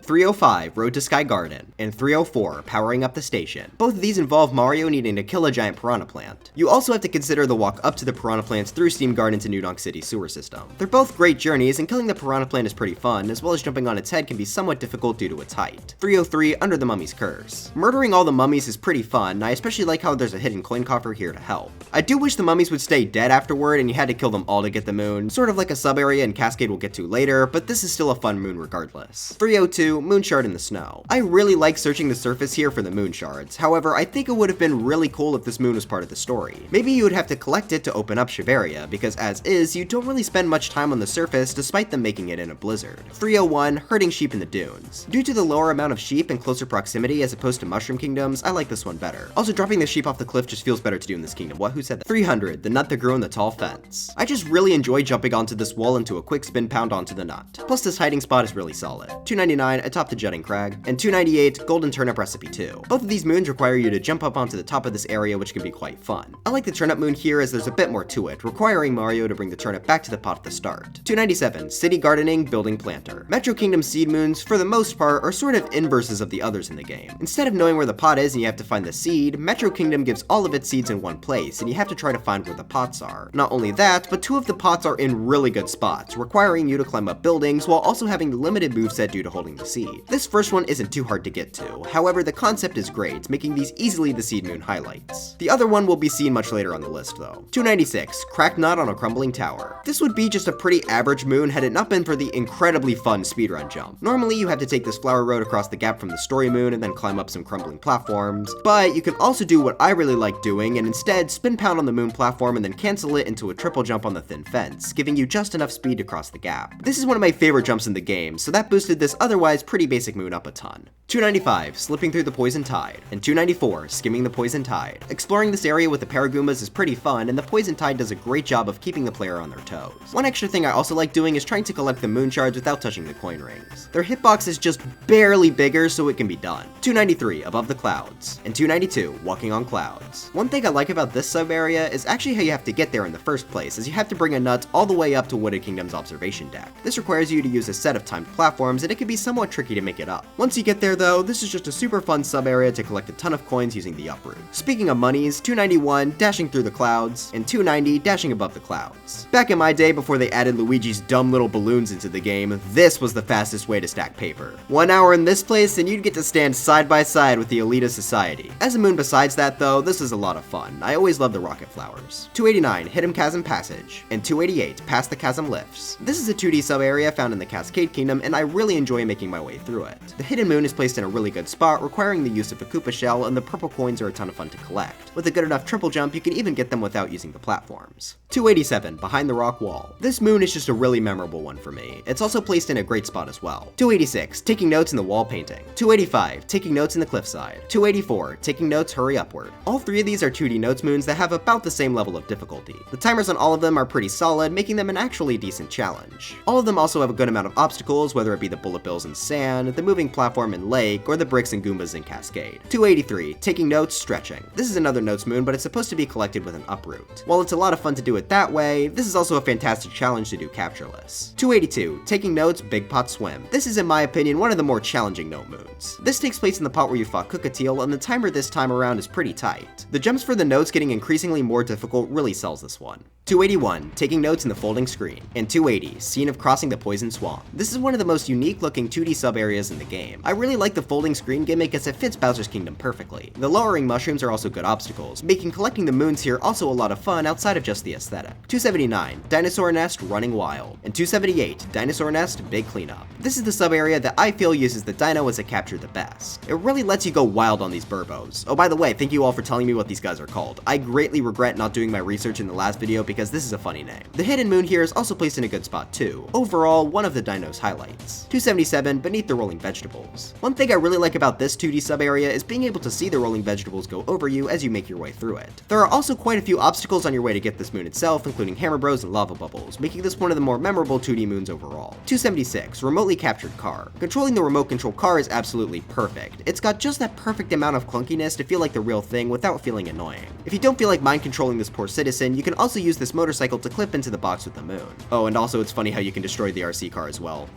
305, Road to Sky Garden, and 304, Powering Up the Station. Both of these involve Mario needing to kill a giant piranha plant. You also have to consider the walk up to the piranha plants through Steam Garden to New Donk City sewer system. They're both great journeys, and killing the piranha plant is pretty fun, as well as jumping on its head can be somewhat difficult due to its height. 303, Under the Mummy's Curse. Murdering all the mummies is pretty fun, I especially like how there's a hidden coin coffer here to help. I do wish the mummies would stay dead afterward and you had to kill them all to get the moon, sort of like a sub area in Cascade we'll get to later, but this is still a fun moon regardless. 302, 2, Moon Shard in the Snow. I really like searching the surface here for the moon shards, however I think it would have been really cool if this moon was part of the story. Maybe you would have to collect it to open up Shiveria, because as is, you don't really spend much time on the surface despite them making it in a blizzard. 301, Herding Sheep in the Dunes. Due to the lower amount of sheep and closer proximity as opposed to Mushroom Kingdoms, I like this one better. Also, dropping the sheep off the cliff just feels better to do in this kingdom. What? Who said that? 300, the nut that grew in the tall fence. I just really enjoy jumping onto this wall into a quick spin pound onto the nut. Plus this hiding spot is really solid. 299, atop the jutting crag, and 298, Golden Turnip Recipe 2. Both of these moons require you to jump up onto the top of this area, which can be quite fun. I like the turnip moon here as there's a bit more to it, requiring Mario to bring the turnip back to the pot at the start. 297, City Gardening Building Planter. Metro Kingdom seed moons, for the most part, are sort of inverses of the others in the game. Instead of knowing where the pot is and you have to find the seed, Metro Kingdom gives all of its seeds in one place, and you have to try to find where the pots are. Not only that, but 2 of the pots are in really good spots, requiring you to climb up buildings while also having the limited moveset due to holding the seed. This first one isn't too hard to get to, however the concept is great, making these easily the seed moon highlights. The other one will be seen much later on the list though. 296, Cracked Nut on a Crumbling Tower. This would be just a pretty average moon had it not been for the incredibly fun speedrun jump. Normally you have to take this flower road across the gap from the story moon and then climb up some crumbling platforms, but you can also do what I really like doing and instead spin pound on the moon platform and then cancel it into a triple jump on the thin fence, giving you just enough speed to cross the gap. This is one of my favorite jumps in the game, so that boosted this otherwise pretty basic moon up a ton. 295, Slipping Through the Poison Tide, and 294, Skimming the Poison Tide. Exploring this area with the Paragoombas is pretty fun, and the Poison Tide does a great job of keeping the player on their toes. One extra thing I also like doing is trying to collect the moon shards without touching the coin rings. Their hitbox is just barely bigger, so it can be done. 293, Above the Clouds, and 292, Walking on Clouds. One thing I like about this sub-area is actually how you have to get there in the first place, as you have to bring a nut all the way up to Wooded Kingdom's observation deck. This requires you to use a set of timed platforms, and it can be somewhat tricky to make it up. Once you get there though, this is just a super fun sub-area to collect a ton of coins using the up route. Speaking of monies, 291, Dashing Through the Clouds, and 290, Dashing Above the Clouds. Back in my day before they added Luigi's dumb little balloons into the game, this was the fastest way to stack paper. 1 hour in this place and you'd get to stand side by side with the elite of society. As a moon besides that though, this is a lot of fun. I always love the rocket flowers. 289, Hidden Chasm Passage, and 288, Past the Chasm Lifts. This is a 2D sub-area found in the Cascade Kingdom, and I really enjoy making my way through it. The hidden moon is placed in a really good spot, requiring the use of a Koopa shell, and the purple coins are a ton of fun to collect. With a good enough triple jump, you can even get them without using the platforms. 287, Behind the Rock Wall. This moon is just a really memorable one for me. It's also placed in a great spot as well. 286, Taking Notes in the Wall Painting. 285, Taking Notes in the Cliffside. 284, Taking Notes Hurry Upward. All 3 of these are 2D notes moons that have about the same level of difficulty. The timers on all of them are pretty solid, making them an actually decent challenge. All of them also have a good amount of obstacles, whether it be the bullet bills in sand, the moving platform in lake, or the bricks and Goombas in Cascade. 283, Taking Notes Stretching. This is another notes moon, but it's supposed to be collected with an up route. While it's a lot of fun to do it that way, this is also a fantastic challenge to do captureless. 282, Taking Notes Big Pot Swim. This is in my opinion one of the more challenging note moons. This takes place in the pot where you fought Cookatiel, and the timer this time around is pretty tight. The jumps for the notes getting increasingly more difficult really sells this one. 281, Taking Notes in the Folding Screen, and 280, Scene of Crossing the Poison Swamp. This is one of the most unique looking 2D sub-areas in the game. I really like the folding screen gimmick as it fits Bowser's Kingdom perfectly. The lowering mushrooms are also good obstacles, making collecting the moons here also a lot of fun outside of just the aesthetic. 279, Dinosaur Nest Running Wild, and 278, Dinosaur Nest Big Cleanup. This is the sub-area that I feel uses the dino as a capture the best. It really lets you go wild on these burbos. Oh, by the way, thank you all for telling me what these guys are called. I greatly regret not doing my research in the last video because this is a funny name. The hidden moon here is also placed in a good spot too. Overall, one of the dino's highlights. 277, Beneath the Rolling Vegetables. One thing I really like about this 2D sub-area is being able to see the rolling vegetables go over you as you make your way through it. There are also quite a few obstacles on your way to get this moon itself, including hammer bros and lava bubbles, making this one of the more memorable 2D moons overall. 276, Remotely Captured Car. Controlling the remote control car is absolutely perfect. It's got just that perfect amount of clunkiness to feel like the real thing without feeling annoying. If you don't feel like mind controlling this poor citizen, you can also use this motorcycle to clip into the box with the moon. Oh, and also it's funny how you can destroy the RC car as well.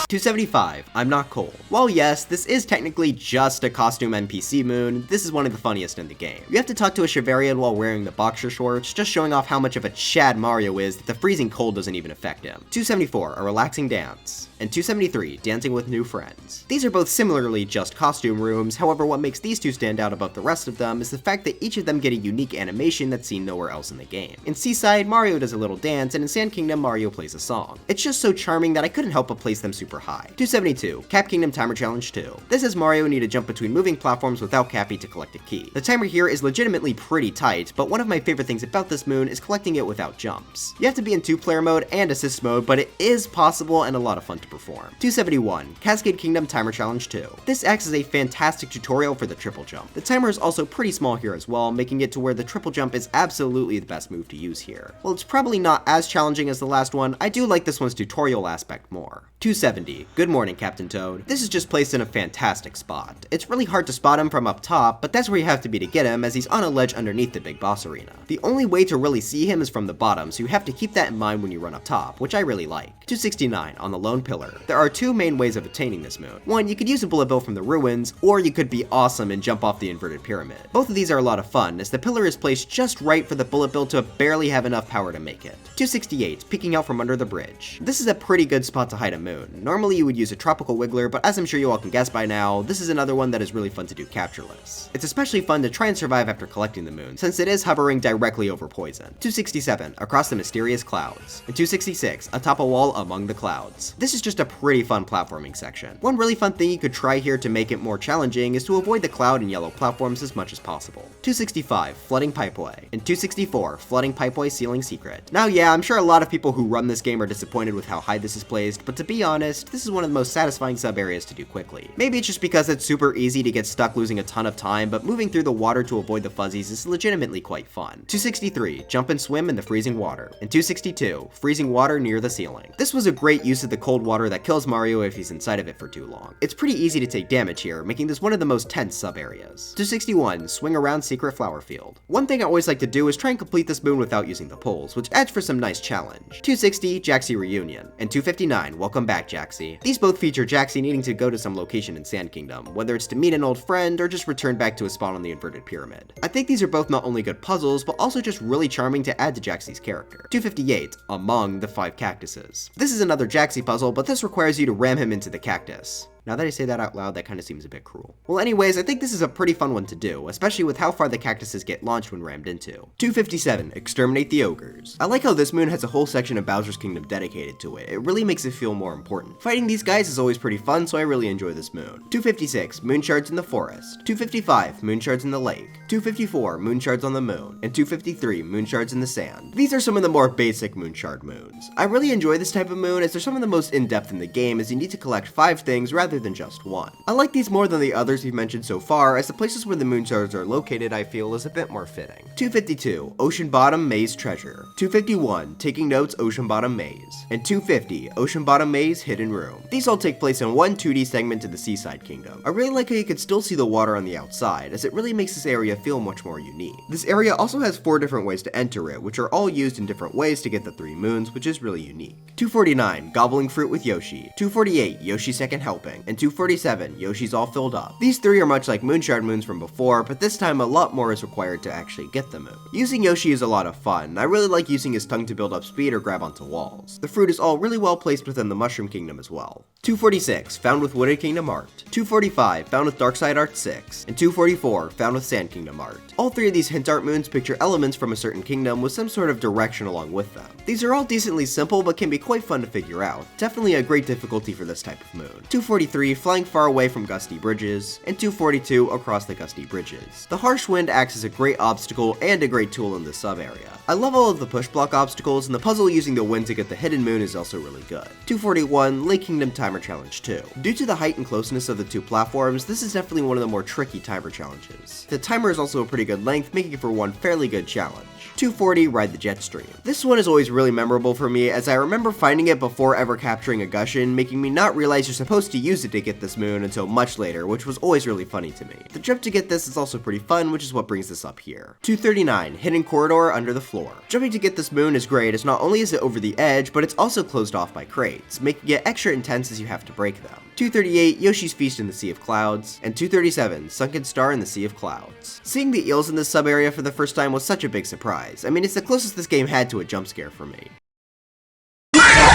275, I'm Not Cold. While yes, this is technically just a costume NPC moon, this is one of the funniest in the game. You have to talk to a Shiverian while wearing the boxer shorts, just showing off how much of a Chad Mario is that the freezing cold doesn't even affect him. 274, A Relaxing Dance. And 273, Dancing with New Friends. These are both similarly just costume rooms, however what makes these two stand out above the rest of them is the fact that each of them get a unique animation that's seen nowhere else in the game. In Seaside, Mario does a little dance, and in Sand Kingdom, Mario plays a song. It's just so charming that I couldn't help but place them super super high. 272, Cap Kingdom Timer Challenge 2. This is Mario need to jump between moving platforms without Cappy to collect a key. The timer here is legitimately pretty tight, but one of my favorite things about this moon is collecting it without jumps. You have to be in 2-player mode and assist mode, but it is possible and a lot of fun to perform. 271, Cascade Kingdom Timer Challenge 2. This acts as a fantastic tutorial for the triple jump. The timer is also pretty small here as well, making it to where the triple jump is absolutely the best move to use here. While it's probably not as challenging as the last one, I do like this one's tutorial aspect more. 270, Good Morning Captain Toad. This is just placed in a fantastic spot. It's really hard to spot him from up top, but that's where you have to be to get him, as he's on a ledge underneath the big boss arena. The only way to really see him is from the bottom, so you have to keep that in mind when you run up top, which I really like. 269, on the Lone Pillar. There are two main ways of attaining this moon. One, you could use a bullet bill from the ruins, or you could be awesome and jump off the inverted pyramid. Both of these are a lot of fun, as the pillar is placed just right for the bullet bill to barely have enough power to make it. 268, peeking out from under the bridge. This is a pretty good spot to hide a moon. Normally you would use a tropical wiggler, but as I'm sure you all can guess by now, this is another one that is really fun to do captureless. It's especially fun to try and survive after collecting the moon, since it is hovering directly over poison. 267, across the mysterious clouds. And 266, atop a wall among the clouds. This is just a pretty fun platforming section. One really fun thing you could try here to make it more challenging is to avoid the cloud and yellow platforms as much as possible. 265, flooding pipeway. And 264, flooding pipeway ceiling secret. Now yeah, I'm sure a lot of people who run this game are disappointed with how high this is placed, but to be honest, this is one of the most satisfying sub areas to do quickly. Maybe it's just because it's super easy to get stuck losing a ton of time, but moving through the water to avoid the fuzzies is legitimately quite fun. 263, jump and swim in the freezing water. And 262, freezing water near the ceiling. This was a great use of the cold water that kills Mario if he's inside of it for too long. It's pretty easy to take damage here, making this one of the most tense sub areas. 261, swing around secret flower field. One thing I always like to do is try and complete this moon without using the poles, which adds for some nice challenge. 260, Jaxie reunion. And 259, welcome back Jaxie. These both feature Jaxie needing to go to some location in Sand Kingdom, whether it's to meet an old friend or just return back to a spawn on the inverted pyramid. I think these are both not only good puzzles, but also just really charming to add to Jaxie's character. 258, among the 5 cactuses. This is another Jaxie puzzle, but this requires you to ram him into the cactus. Now that I say that out loud, that kind of seems a bit cruel. Well anyways, I think this is a pretty fun one to do, especially with how far the cactuses get launched when rammed into. 257, exterminate the ogres. I like how this moon has a whole section of Bowser's Kingdom dedicated to it. It really makes it feel more important. Fighting these guys is always pretty fun, so I really enjoy this moon. 256, moon shards in the forest. 255, moon shards in the lake. 254, moon shards on the moon. And 253, moon shards in the sand. These are some of the more basic moon shard moons. I really enjoy this type of moon as they're some of the most in-depth in the game, as you need to collect 5 things rather than just one. I like these more than the others we've mentioned so far, as the places where the moon shards are located I feel is a bit more fitting. 252, Ocean Bottom Maze Treasure. 251, Taking Notes Ocean Bottom Maze. And 250, Ocean Bottom Maze Hidden Room. These all take place in one 2D segment in the Seaside Kingdom. I really like how you can still see the water on the outside, as it really makes this area feel much more unique. This area also has 4 different ways to enter it, which are all used in different ways to get the 3 moons, which is really unique. 249, Gobbling Fruit with Yoshi. 248, Yoshi's Second Helping. And 247, Yoshi's All Filled Up. These 3 are much like Moonshard moons from before, but this time a lot more is required to actually get the moon. Using Yoshi is a lot of fun. I really like using his tongue to build up speed or grab onto walls. The fruit is all really well placed within the Mushroom Kingdom as well. 246, found with Wooded Kingdom art. 245, found with Dark Side Art 6. And 244, found with Sand Kingdom art. All 3 of these hint art moons picture elements from a certain kingdom with some sort of direction along with them. These are all decently simple but can be quite fun to figure out. Definitely a great difficulty for this type of moon. 243, flying far away from gusty bridges. And 242, across the gusty bridges. The harsh wind acts as a great obstacle and a great tool in this sub area. I love all of the push block obstacles, and the puzzle using the wind to get the hidden moon is also really good. 241, Lake Kingdom Timer Challenge 2. Due to the height and closeness of the 2 platforms, this is definitely one of the more tricky timer challenges. The timer is also a pretty good length, making it for one fairly good challenge. 240, Ride the Jet Stream. This one is always really memorable for me, as I remember finding it before ever capturing a Gushin, making me not realize you're supposed to use it to get this moon until much later, which was always really funny to me. The jump to get this is also pretty fun, which is what brings this up here. 239, Hidden Corridor Under the Floor. Jumping to get this moon is great, as not only is it over the edge, but it's also closed off by crates, making it extra intense as you have to break them. 238, Yoshi's Feast in the Sea of Clouds. And 237, Sunken Star in the Sea of Clouds. Seeing the eels in this sub area for the first time was such a big surprise. I mean, it's the closest this game had to a jump scare for me.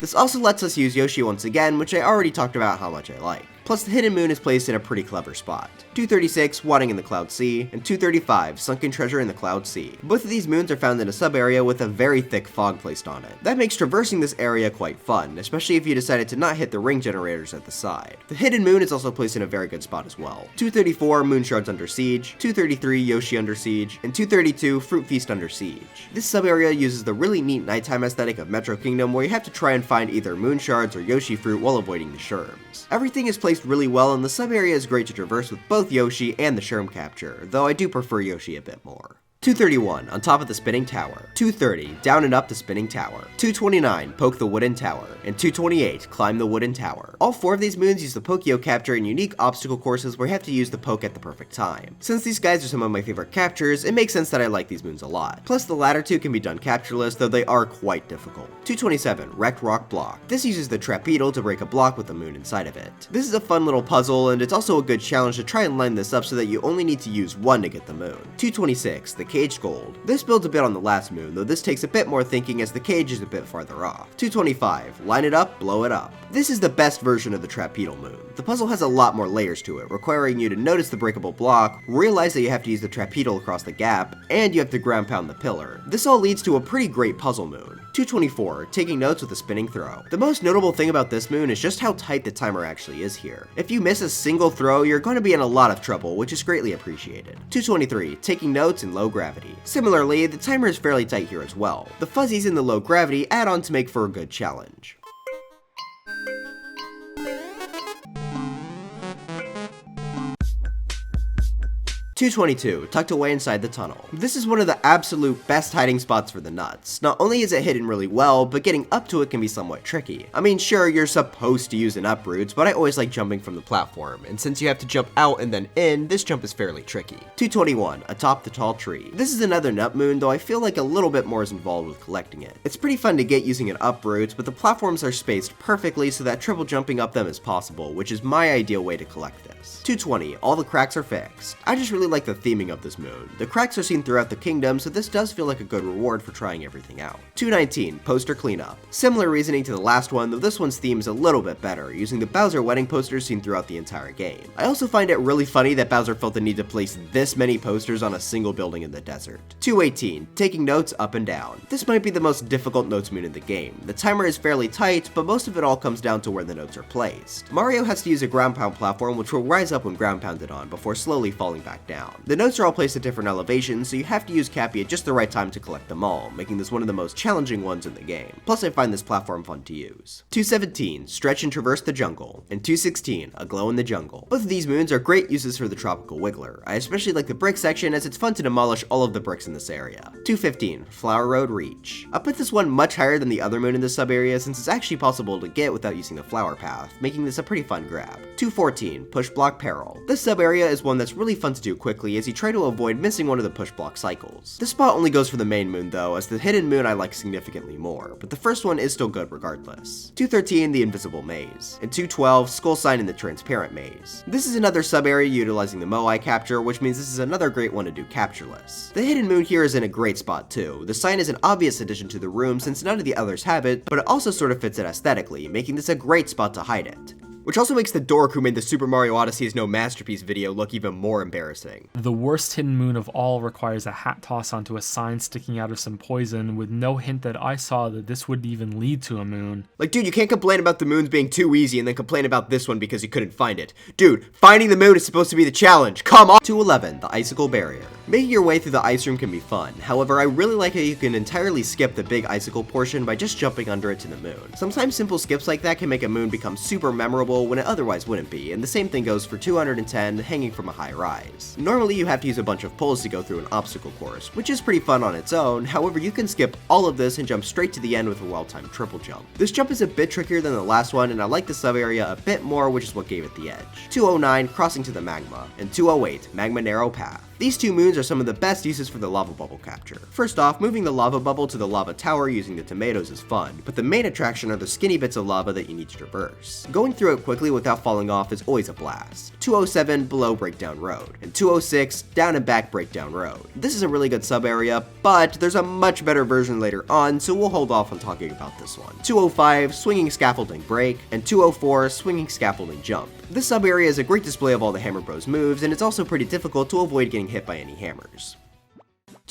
This also lets us use Yoshi once again, which I already talked about how much I like. plus the hidden moon is placed in a pretty clever spot. 236, Wadding in the Cloud Sea, and 235, Sunken Treasure in the Cloud Sea. Both of these moons are found in a sub-area with a very thick fog placed on it. That makes traversing this area quite fun, especially if you decided to not hit the ring generators at the side. The hidden moon is also placed in a very good spot as well. 234, Moon Shards Under Siege, 233, Yoshi Under Siege, and 232, Fruit Feast Under Siege. This sub-area uses the really neat nighttime aesthetic of Metro Kingdom where you have to try and find either moon shards or Yoshi fruit while avoiding the sherms. Everything is placed really well and the sub-area is great to traverse with both Yoshi and the sherm capture, though I do prefer Yoshi a bit more. 231, On Top of the Spinning Tower. 230, Down and Up the Spinning Tower. 229, Poke the Wooden Tower. And 228, Climb the Wooden Tower. All 4 of these moons use the Pokeo capture in unique obstacle courses where you have to use the poke at the perfect time. Since these guys are some of my favorite captures, it makes sense that I like these moons a lot. Plus the latter 2 can be done captureless, though they are quite difficult. 227, Wrecked Rock Block. This uses the Trapedal to break a block with the moon inside of it. This is a fun little puzzle, and it's also a good challenge to try and line this up so that you only need to use 1 to get the moon. 226, The Caged Gold. This builds a bit on the last moon, though this takes a bit more thinking as the cage is a bit farther off. 225, Line it up, blow it up. This is the best version of the Trapedal moon. The puzzle has a lot more layers to it, requiring you to notice the breakable block, realize that you have to use the Trapedal across the gap, and you have to ground pound the pillar. This all leads to a pretty great puzzle moon. 224, Taking Notes with a Spinning Throw. The most notable thing about this moon is just how tight the timer actually is here. If you miss a single throw, you're going to be in a lot of trouble, which is greatly appreciated. 223, Taking Notes in Low Gravity. Similarly, the timer is fairly tight here as well. The fuzzies in the low gravity add on to make for a good challenge. 222, Tucked Away Inside the Tunnel. This is one of the absolute best hiding spots for the nuts. Not only is it hidden really well, but getting up to it can be somewhat tricky. I mean, sure, you're supposed to use an up route, but I always like jumping from the platform, and since you have to jump out and then in, this jump is fairly tricky. 221, Atop the Tall Tree. This is another nut moon, though I feel like a little bit more is involved with collecting it. It's pretty fun to get using an up route, but the platforms are spaced perfectly so that triple jumping up them is possible, which is my ideal way to collect this. 220, All the Cracks Are Fixed. I just really like the theming of this moon. The cracks are seen throughout the kingdom, so this does feel like a good reward for trying everything out. 219, Poster Cleanup. Similar reasoning to the last one, though this one's theme is a little bit better, using the Bowser wedding posters seen throughout the entire game. I also find it really funny that Bowser felt the need to place this many posters on a single building in the desert. 218, Taking Notes Up and Down. This might be the most difficult notes moon in the game. The timer is fairly tight, but most of it all comes down to where the notes are placed. Mario has to use a ground pound platform which will rise up when ground pounded on before slowly falling back down. The notes are all placed at different elevations, so you have to use Cappy at just the right time to collect them all, making this one of the most challenging ones in the game. Plus I find this platform fun to use. 217, Stretch and Traverse the Jungle, and 216, A Glow in the Jungle. Both of these moons are great uses for the Tropical Wiggler. I especially like the brick section as it's fun to demolish all of the bricks in this area. 215, Flower Road Reach. I put this one much higher than the other moon in this sub-area since it's actually possible to get without using the flower path, making this a pretty fun grab. 214, Push Block Peril. This sub-area is one that's really fun to do quickly as you try to avoid missing one of the push block cycles. This spot only goes for the main moon though, as the hidden moon I like significantly more, but the first one is still good regardless. 213, The Invisible Maze, and 212, Skull Sign in the Transparent Maze. This is another sub-area utilizing the Moai capture, which means this is another great one to do captureless. The hidden moon here is in a great spot too. The sign is an obvious addition to the room since none of the others have it, but it also sort of fits it aesthetically, making this a great spot to hide it. Which also makes the dork who made the Super Mario Odyssey is no masterpiece video look even more embarrassing. The worst hidden moon of all requires a hat toss onto a sign sticking out of some poison with no hint that I saw that this would even lead to a moon. Like, dude, you can't complain about the moons being too easy and then complain about this one because you couldn't find it. Dude, finding the moon is supposed to be the challenge, come on! 211, The Icicle Barrier. Making your way through the ice room can be fun, however I really like how you can entirely skip the big icicle portion by just jumping under it to the moon. Sometimes simple skips like that can make a moon become super memorable when it otherwise wouldn't be, and the same thing goes for 210, Hanging from a High Rise. Normally you have to use a bunch of poles to go through an obstacle course, which is pretty fun on its own, however you can skip all of this and jump straight to the end with a well-timed triple jump. This jump is a bit trickier than the last one, and I like the sub-area a bit more, which is what gave it the edge. 209, Crossing to the Magma, and 208, Magma Narrow Path. These two moons moons are some of the best uses for the lava bubble capture. First off, moving the lava bubble to the lava tower using the tomatoes is fun, but the main attraction are the skinny bits of lava that you need to traverse. Going through it quickly without falling off is always a blast. 207 below Breakdown Road, and 206 down and back Breakdown Road. This is a really good sub area, but there's a much better version later on, so we'll hold off on talking about this one. 205 swinging scaffolding break, and 204 swinging scaffolding jump. This sub area is a great display of all the Hammer Bros moves, and it's also pretty difficult to avoid getting hit by any hammers.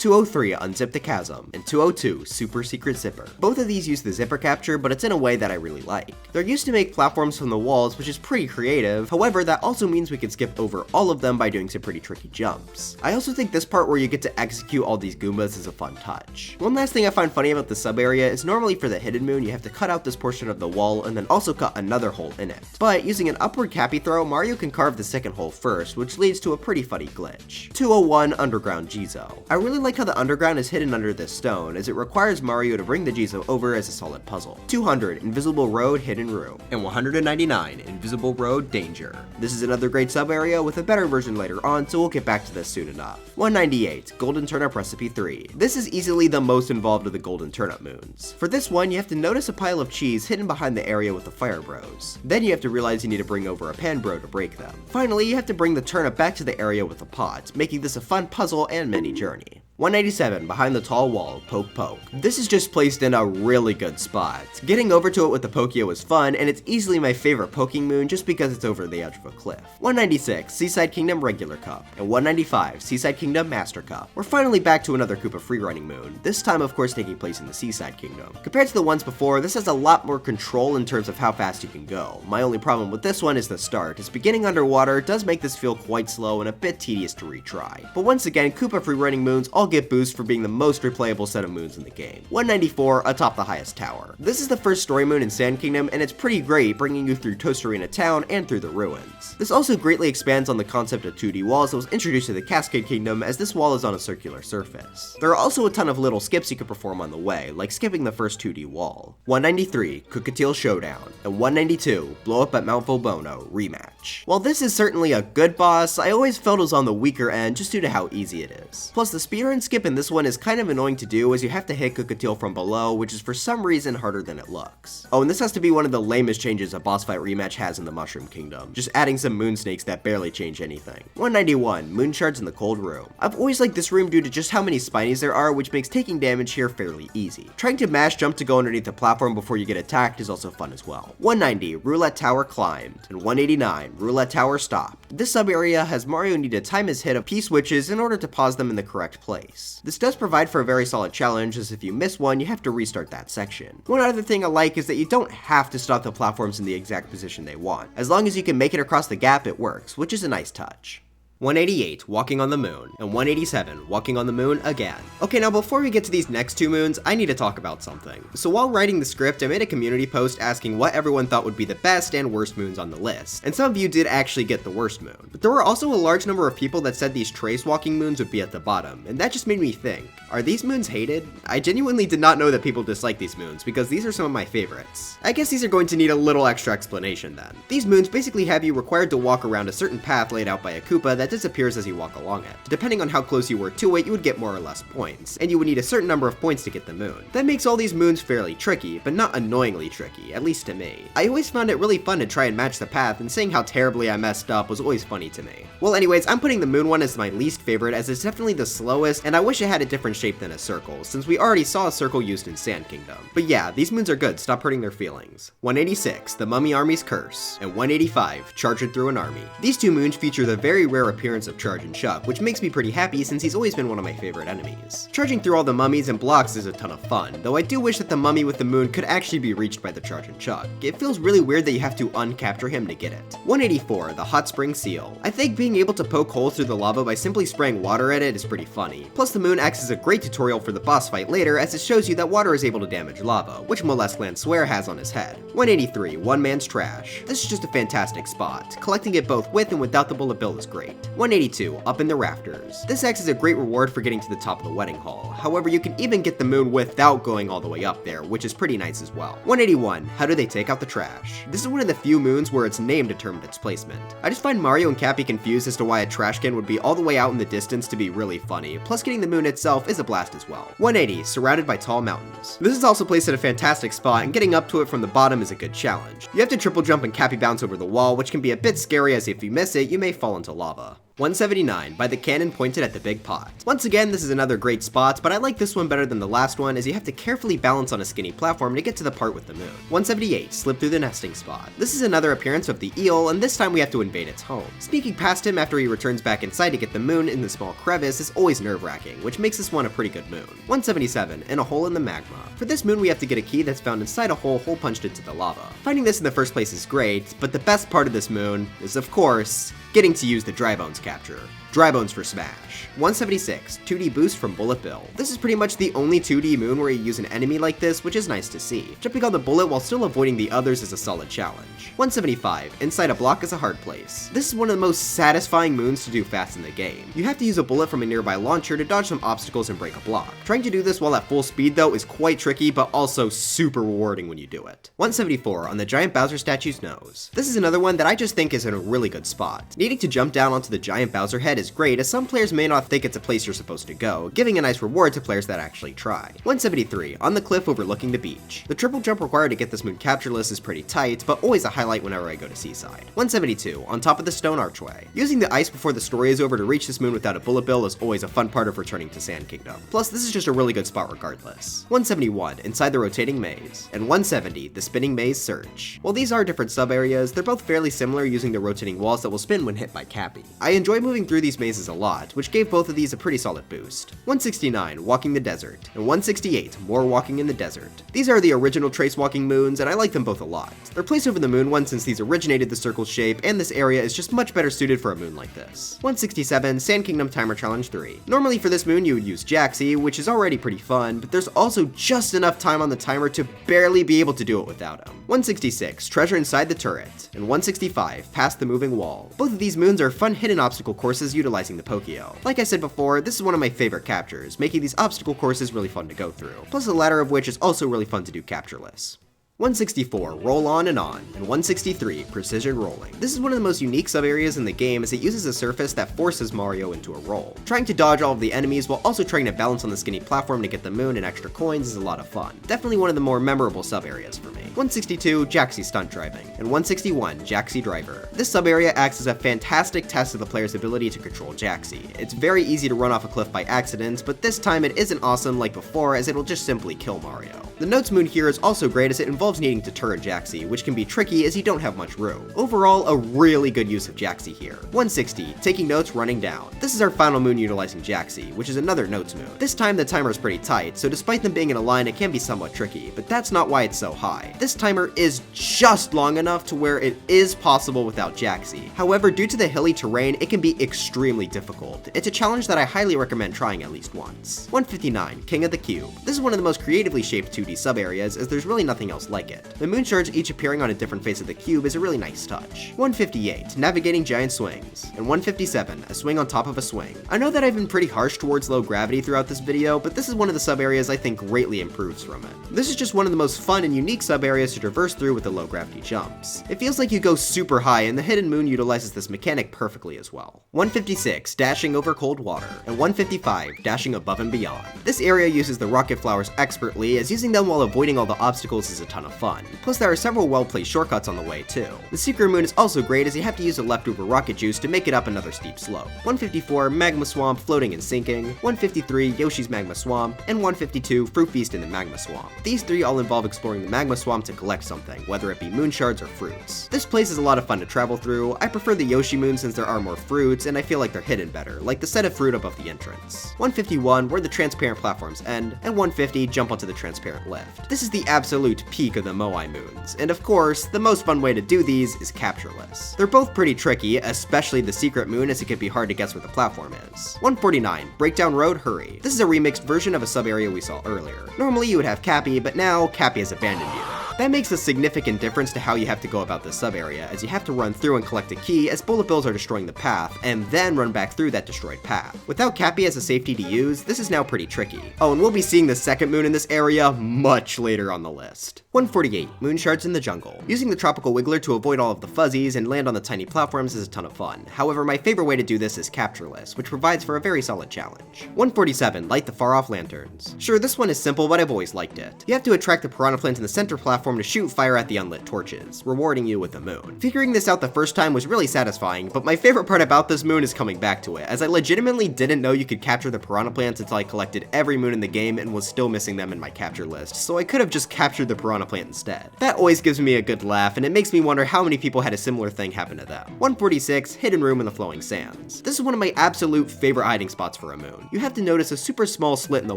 203 Unzip the Chasm, and 202 Super Secret Zipper. Both of these use the zipper capture, but it's in a way that I really like. They're used to make platforms from the walls, which is pretty creative, however that also means we could skip over all of them by doing some pretty tricky jumps. I also think this part where you get to execute all these Goombas is a fun touch. One last thing I find funny about the sub area is normally for the hidden moon you have to cut out this portion of the wall and then also cut another hole in it. But using an upward cappy throw, Mario can carve the second hole first, which leads to a pretty funny glitch. 201 Underground Jizo. I really like how the underground is hidden under this stone, as it requires Mario to bring the Jizo over as a solid puzzle. 200 Invisible Road Hidden Room, and 199 Invisible Road Danger. This is another great sub area with a better version later on, so we'll get back to this soon enough. 198 Golden Turnip Recipe 3. This is easily the most involved of the Golden Turnip moons. For this one, you have to notice a pile of cheese hidden behind the area with the Fire Bros. Then you have to realize you need to bring over a Pan Bro to break them. Finally, you have to bring the turnip back to the area with the pot, making this a fun puzzle and mini journey. 187 Behind the Tall Wall, Poke Poke. This is just placed in a really good spot. Getting over to it with the Pokio is fun, and it's easily my favorite poking moon just because it's over the edge of a cliff. 196 Seaside Kingdom Regular Cup, and 195 Seaside Kingdom Master Cup. We're finally back to another Koopa freerunning moon, this time of course taking place in the Seaside Kingdom. Compared to the ones before, this has a lot more control in terms of how fast you can go. My only problem with this one is the start, as beginning underwater does make this feel quite slow and a bit tedious to retry. But once again, Koopa freerunning moons all get boost for being the most replayable set of moons in the game. 194 Atop the Highest Tower. This is the first story moon in Sand Kingdom, and it's pretty great, bringing you through Toast Arena Town and through the ruins. This also greatly expands on the concept of 2D walls that was introduced to the Cascade Kingdom, as this wall is on a circular surface. There are also a ton of little skips you can perform on the way, like skipping the first 2D wall. 193 Cookatiel Showdown, and 192 Blow Up at Mount Volbono Rematch. While this is certainly a good boss, I always felt it was on the weaker end just due to how easy it is. Plus, the speedrun skip in this one is kind of annoying to do, as you have to hit Cookatiel from below, which is for some reason harder than it looks. Oh, and this has to be one of the lamest changes a boss fight rematch has in the Mushroom Kingdom, just adding some moon snakes that barely change anything. 191 Moon Shards in the Cold Room. I've always liked this room due to just how many spinies there are, which makes taking damage here fairly easy. Trying to mash jump to go underneath the platform before you get attacked is also fun as well. 190 Roulette Tower Climbed, and 189 Roulette Tower Stopped. This sub area has Mario need to time his hit of P-switches in order to pause them in the correct place. This does provide for a very solid challenge, as if you miss one, you have to restart that section. One other thing I like is that you don't have to stop the platforms in the exact position they want. As long as you can make it across the gap, it works, which is a nice touch. 188 Walking on the Moon, and 187 Walking on the Moon again. Okay, now before we get to these next two moons, I need to talk about something. So while writing the script, I made a community post asking what everyone thought would be the best and worst moons on the list, and some of you did actually get the worst moon. But there were also a large number of people that said these trace walking moons would be at the bottom, and that just made me think, are these moons hated? I genuinely did not know that people dislike these moons, because these are some of my favorites. I guess these are going to need a little extra explanation then. These moons basically have you required to walk around a certain path laid out by a Koopa that disappears as you walk along it. Depending on how close you were to it, you would get more or less points, and you would need a certain number of points to get the moon. That makes all these moons fairly tricky, but not annoyingly tricky, at least to me. I always found it really fun to try and match the path, and seeing how terribly I messed up was always funny to me. Well anyways, I'm putting the moon one as my least favorite, as it's definitely the slowest, and I wish it had a different shape than a circle, since we already saw a circle used in Sand Kingdom. But yeah, these moons are good, stop hurting their feelings. 186 The Mummy Army's Curse, and 185 Charging Through an Army. These two moons feature the very rare appearance of Charge and Chuck, which makes me pretty happy since he's always been one of my favorite enemies. Charging through all the mummies and blocks is a ton of fun, though I do wish that the mummy with the moon could actually be reached by the Charge and Chuck. It feels really weird that you have to uncapture him to get it. 184 The Hot Spring Seal. I think being able to poke holes through the lava by simply spraying water at it is pretty funny. Plus the moon acts as a great tutorial for the boss fight later, as it shows you that water is able to damage lava, which Molest Lanswear has on his head. 183 One Man's Trash. This is just a fantastic spot. Collecting it both with and without the bullet bill is great. 182, up in the rafters. This acts as a great reward for getting to the top of the wedding hall. However, you can even get the moon without going all the way up there, which is pretty nice as well. 181, how do they take out the trash? This is one of the few moons where its name determined its placement. I just find Mario and Cappy confused as to why a trash can would be all the way out in the distance to be really funny, plus getting the moon itself is a blast as well. 180, surrounded by tall mountains. This is also placed at a fantastic spot, and getting up to it from the bottom is a good challenge. You have to triple jump and Cappy bounce over the wall, which can be a bit scary as if you miss it, you may fall into lava. 179, by the cannon pointed at the big pot. Once again, this is another great spot, but I like this one better than the last one as you have to carefully balance on a skinny platform to get to the part with the moon. 178, slip through the nesting spot. This is another appearance of the eel, and this time we have to invade its home. Sneaking past him after he returns back inside to get the moon in the small crevice is always nerve-wracking, which makes this one a pretty good moon. 177, in a hole in the magma. For this moon we have to get a key that's found inside a hole punched into the lava. Finding this in the first place is great, but the best part of this moon is, of course, getting to use the dry bones capture. Dry bones for smash. 176, 2D boost from Bullet Bill. This is pretty much the only 2D moon where you use an enemy like this, which is nice to see. Jumping on the bullet while still avoiding the others is a solid challenge. 175, inside a block is a hard place. This is one of the most satisfying moons to do fast in the game. You have to use a bullet from a nearby launcher to dodge some obstacles and break a block. Trying to do this while at full speed though is quite tricky, but also super rewarding when you do it. 174, on the giant Bowser statue's nose. This is another one that I just think is in a really good spot. Needing to jump down onto the giant Bowser head is great, as some players may not think it's a place you're supposed to go, giving a nice reward to players that actually try. 173, on the cliff overlooking the beach. The triple jump required to get this moon captureless is pretty tight, but always a highlight whenever I go to Seaside. 172, on top of the stone archway. Using the ice before the story is over to reach this moon without a bullet bill is always a fun part of returning to Sand Kingdom. Plus, this is just a really good spot regardless. 171, inside the rotating maze. And 170, the spinning maze search. While these are different sub-areas, they're both fairly similar using the rotating walls that will spin when hit by Cappy. I enjoy moving through these mazes a lot, which gave both of these a pretty solid boost. 169, walking the desert, and 168, more walking in the desert. These are the original trace walking moons, and I like them both a lot. They're placed over the moon one since these originated the circle shape, and this area is just much better suited for a moon like this. 167, Sand Kingdom Timer Challenge 3. Normally for this moon you would use Jaxie, which is already pretty fun, but there's also just enough time on the timer to barely be able to do it without him. 166, treasure inside the turret, and 165, past the moving wall. Both of these moons are fun hidden obstacle courses utilizing the Pokio. Like I said before, this is one of my favorite captures, making these obstacle courses really fun to go through, plus the latter of which is also really fun to do captureless. 164, roll on, and 163, precision rolling. This is one of the most unique sub-areas in the game as it uses a surface that forces Mario into a roll. Trying to dodge all of the enemies while also trying to balance on the skinny platform to get the moon and extra coins is a lot of fun. Definitely one of the more memorable sub-areas for me. 162, Jaxie stunt driving, and 161, Jaxie driver. This sub-area acts as a fantastic test of the player's ability to control Jaxie. It's very easy to run off a cliff by accident, but this time it isn't awesome like before as it'll just simply kill Mario. The Notes moon here is also great as it involves needing to turret Jaxie, which can be tricky as you don't have much room. Overall, a really good use of Jaxie here. 160, taking notes running down. This is our final moon utilizing Jaxie, which is another Notes moon. This time the timer is pretty tight, so despite them being in a line it can be somewhat tricky, but that's not why it's so high. This timer is just long enough to where it is possible without Jaxie. However, due to the hilly terrain, it can be extremely difficult. It's a challenge that I highly recommend trying at least once. 159, King of the Cube. This is one of the most creatively shaped 2D sub-areas as there's really nothing else like it. The moon shards each appearing on a different face of the cube is a really nice touch. 158, navigating giant swings, and 157, a swing on top of a swing. I know that I've been pretty harsh towards low gravity throughout this video, but this is one of the sub-areas I think greatly improves from it. This is just one of the most fun and unique sub-areas to traverse through with the low gravity jumps. It feels like you go super high, and the hidden moon utilizes this mechanic perfectly as well. 156, dashing over cold water, and 155, dashing above and beyond. This area uses the rocket flowers expertly, as using them while avoiding all the obstacles is a ton of fun. Plus there are several well-placed shortcuts on the way too. The secret moon is also great as you have to use a leftover rocket juice to make it up another steep slope. 154, Magma Swamp floating and sinking, 153, Yoshi's Magma Swamp, and 152, Fruit Feast in the Magma Swamp. These three all involve exploring the Magma Swamp to collect something, whether it be moon shards or fruits. This place is a lot of fun to travel through. I prefer the Yoshi moon since there are more fruits, and I feel like they're hidden better, like the set of fruit above the entrance. 151, where the transparent platforms end, and 150, jump onto the transparent lift. This is the absolute peak of the Moai moons, and of course, the most fun way to do these is captureless. They're both pretty tricky, especially the secret moon as it can be hard to guess where the platform is. 149, Breakdown Road Hurry. This is a remixed version of a sub-area we saw earlier. Normally you would have Cappy, but now Cappy has abandoned you. That makes a significant difference to how you have to go about the sub-area, as you have to run through and collect a key as bullet bills are destroying the path, and then run back through that destroyed path. Without Cappy as a safety to use, this is now pretty tricky. Oh, and we'll be seeing the second moon in this area much later on the list. 148, Moon Shards in the Jungle. Using the tropical wiggler to avoid all of the fuzzies and land on the tiny platforms is a ton of fun. However, my favorite way to do this is captureless, which provides for a very solid challenge. 147, Light the Far Off Lanterns. Sure, this one is simple, but I've always liked it. You have to attract the piranha plant in the center platform to shoot fire at the unlit torches, rewarding you with the moon. Figuring this out the first time was really satisfying, but my favorite part about this moon is coming back to it, as I legitimately didn't know you could capture the piranha plants until I collected every moon in the game and was still missing them in my capture list, so I could have just captured the piranha plant instead. That always gives me a good laugh, and it makes me wonder how many people had a similar thing happen to them. 146, Hidden Room in the Flowing Sands. This is one of my absolute favorite hiding spots for a moon. You have to notice a super small slit in the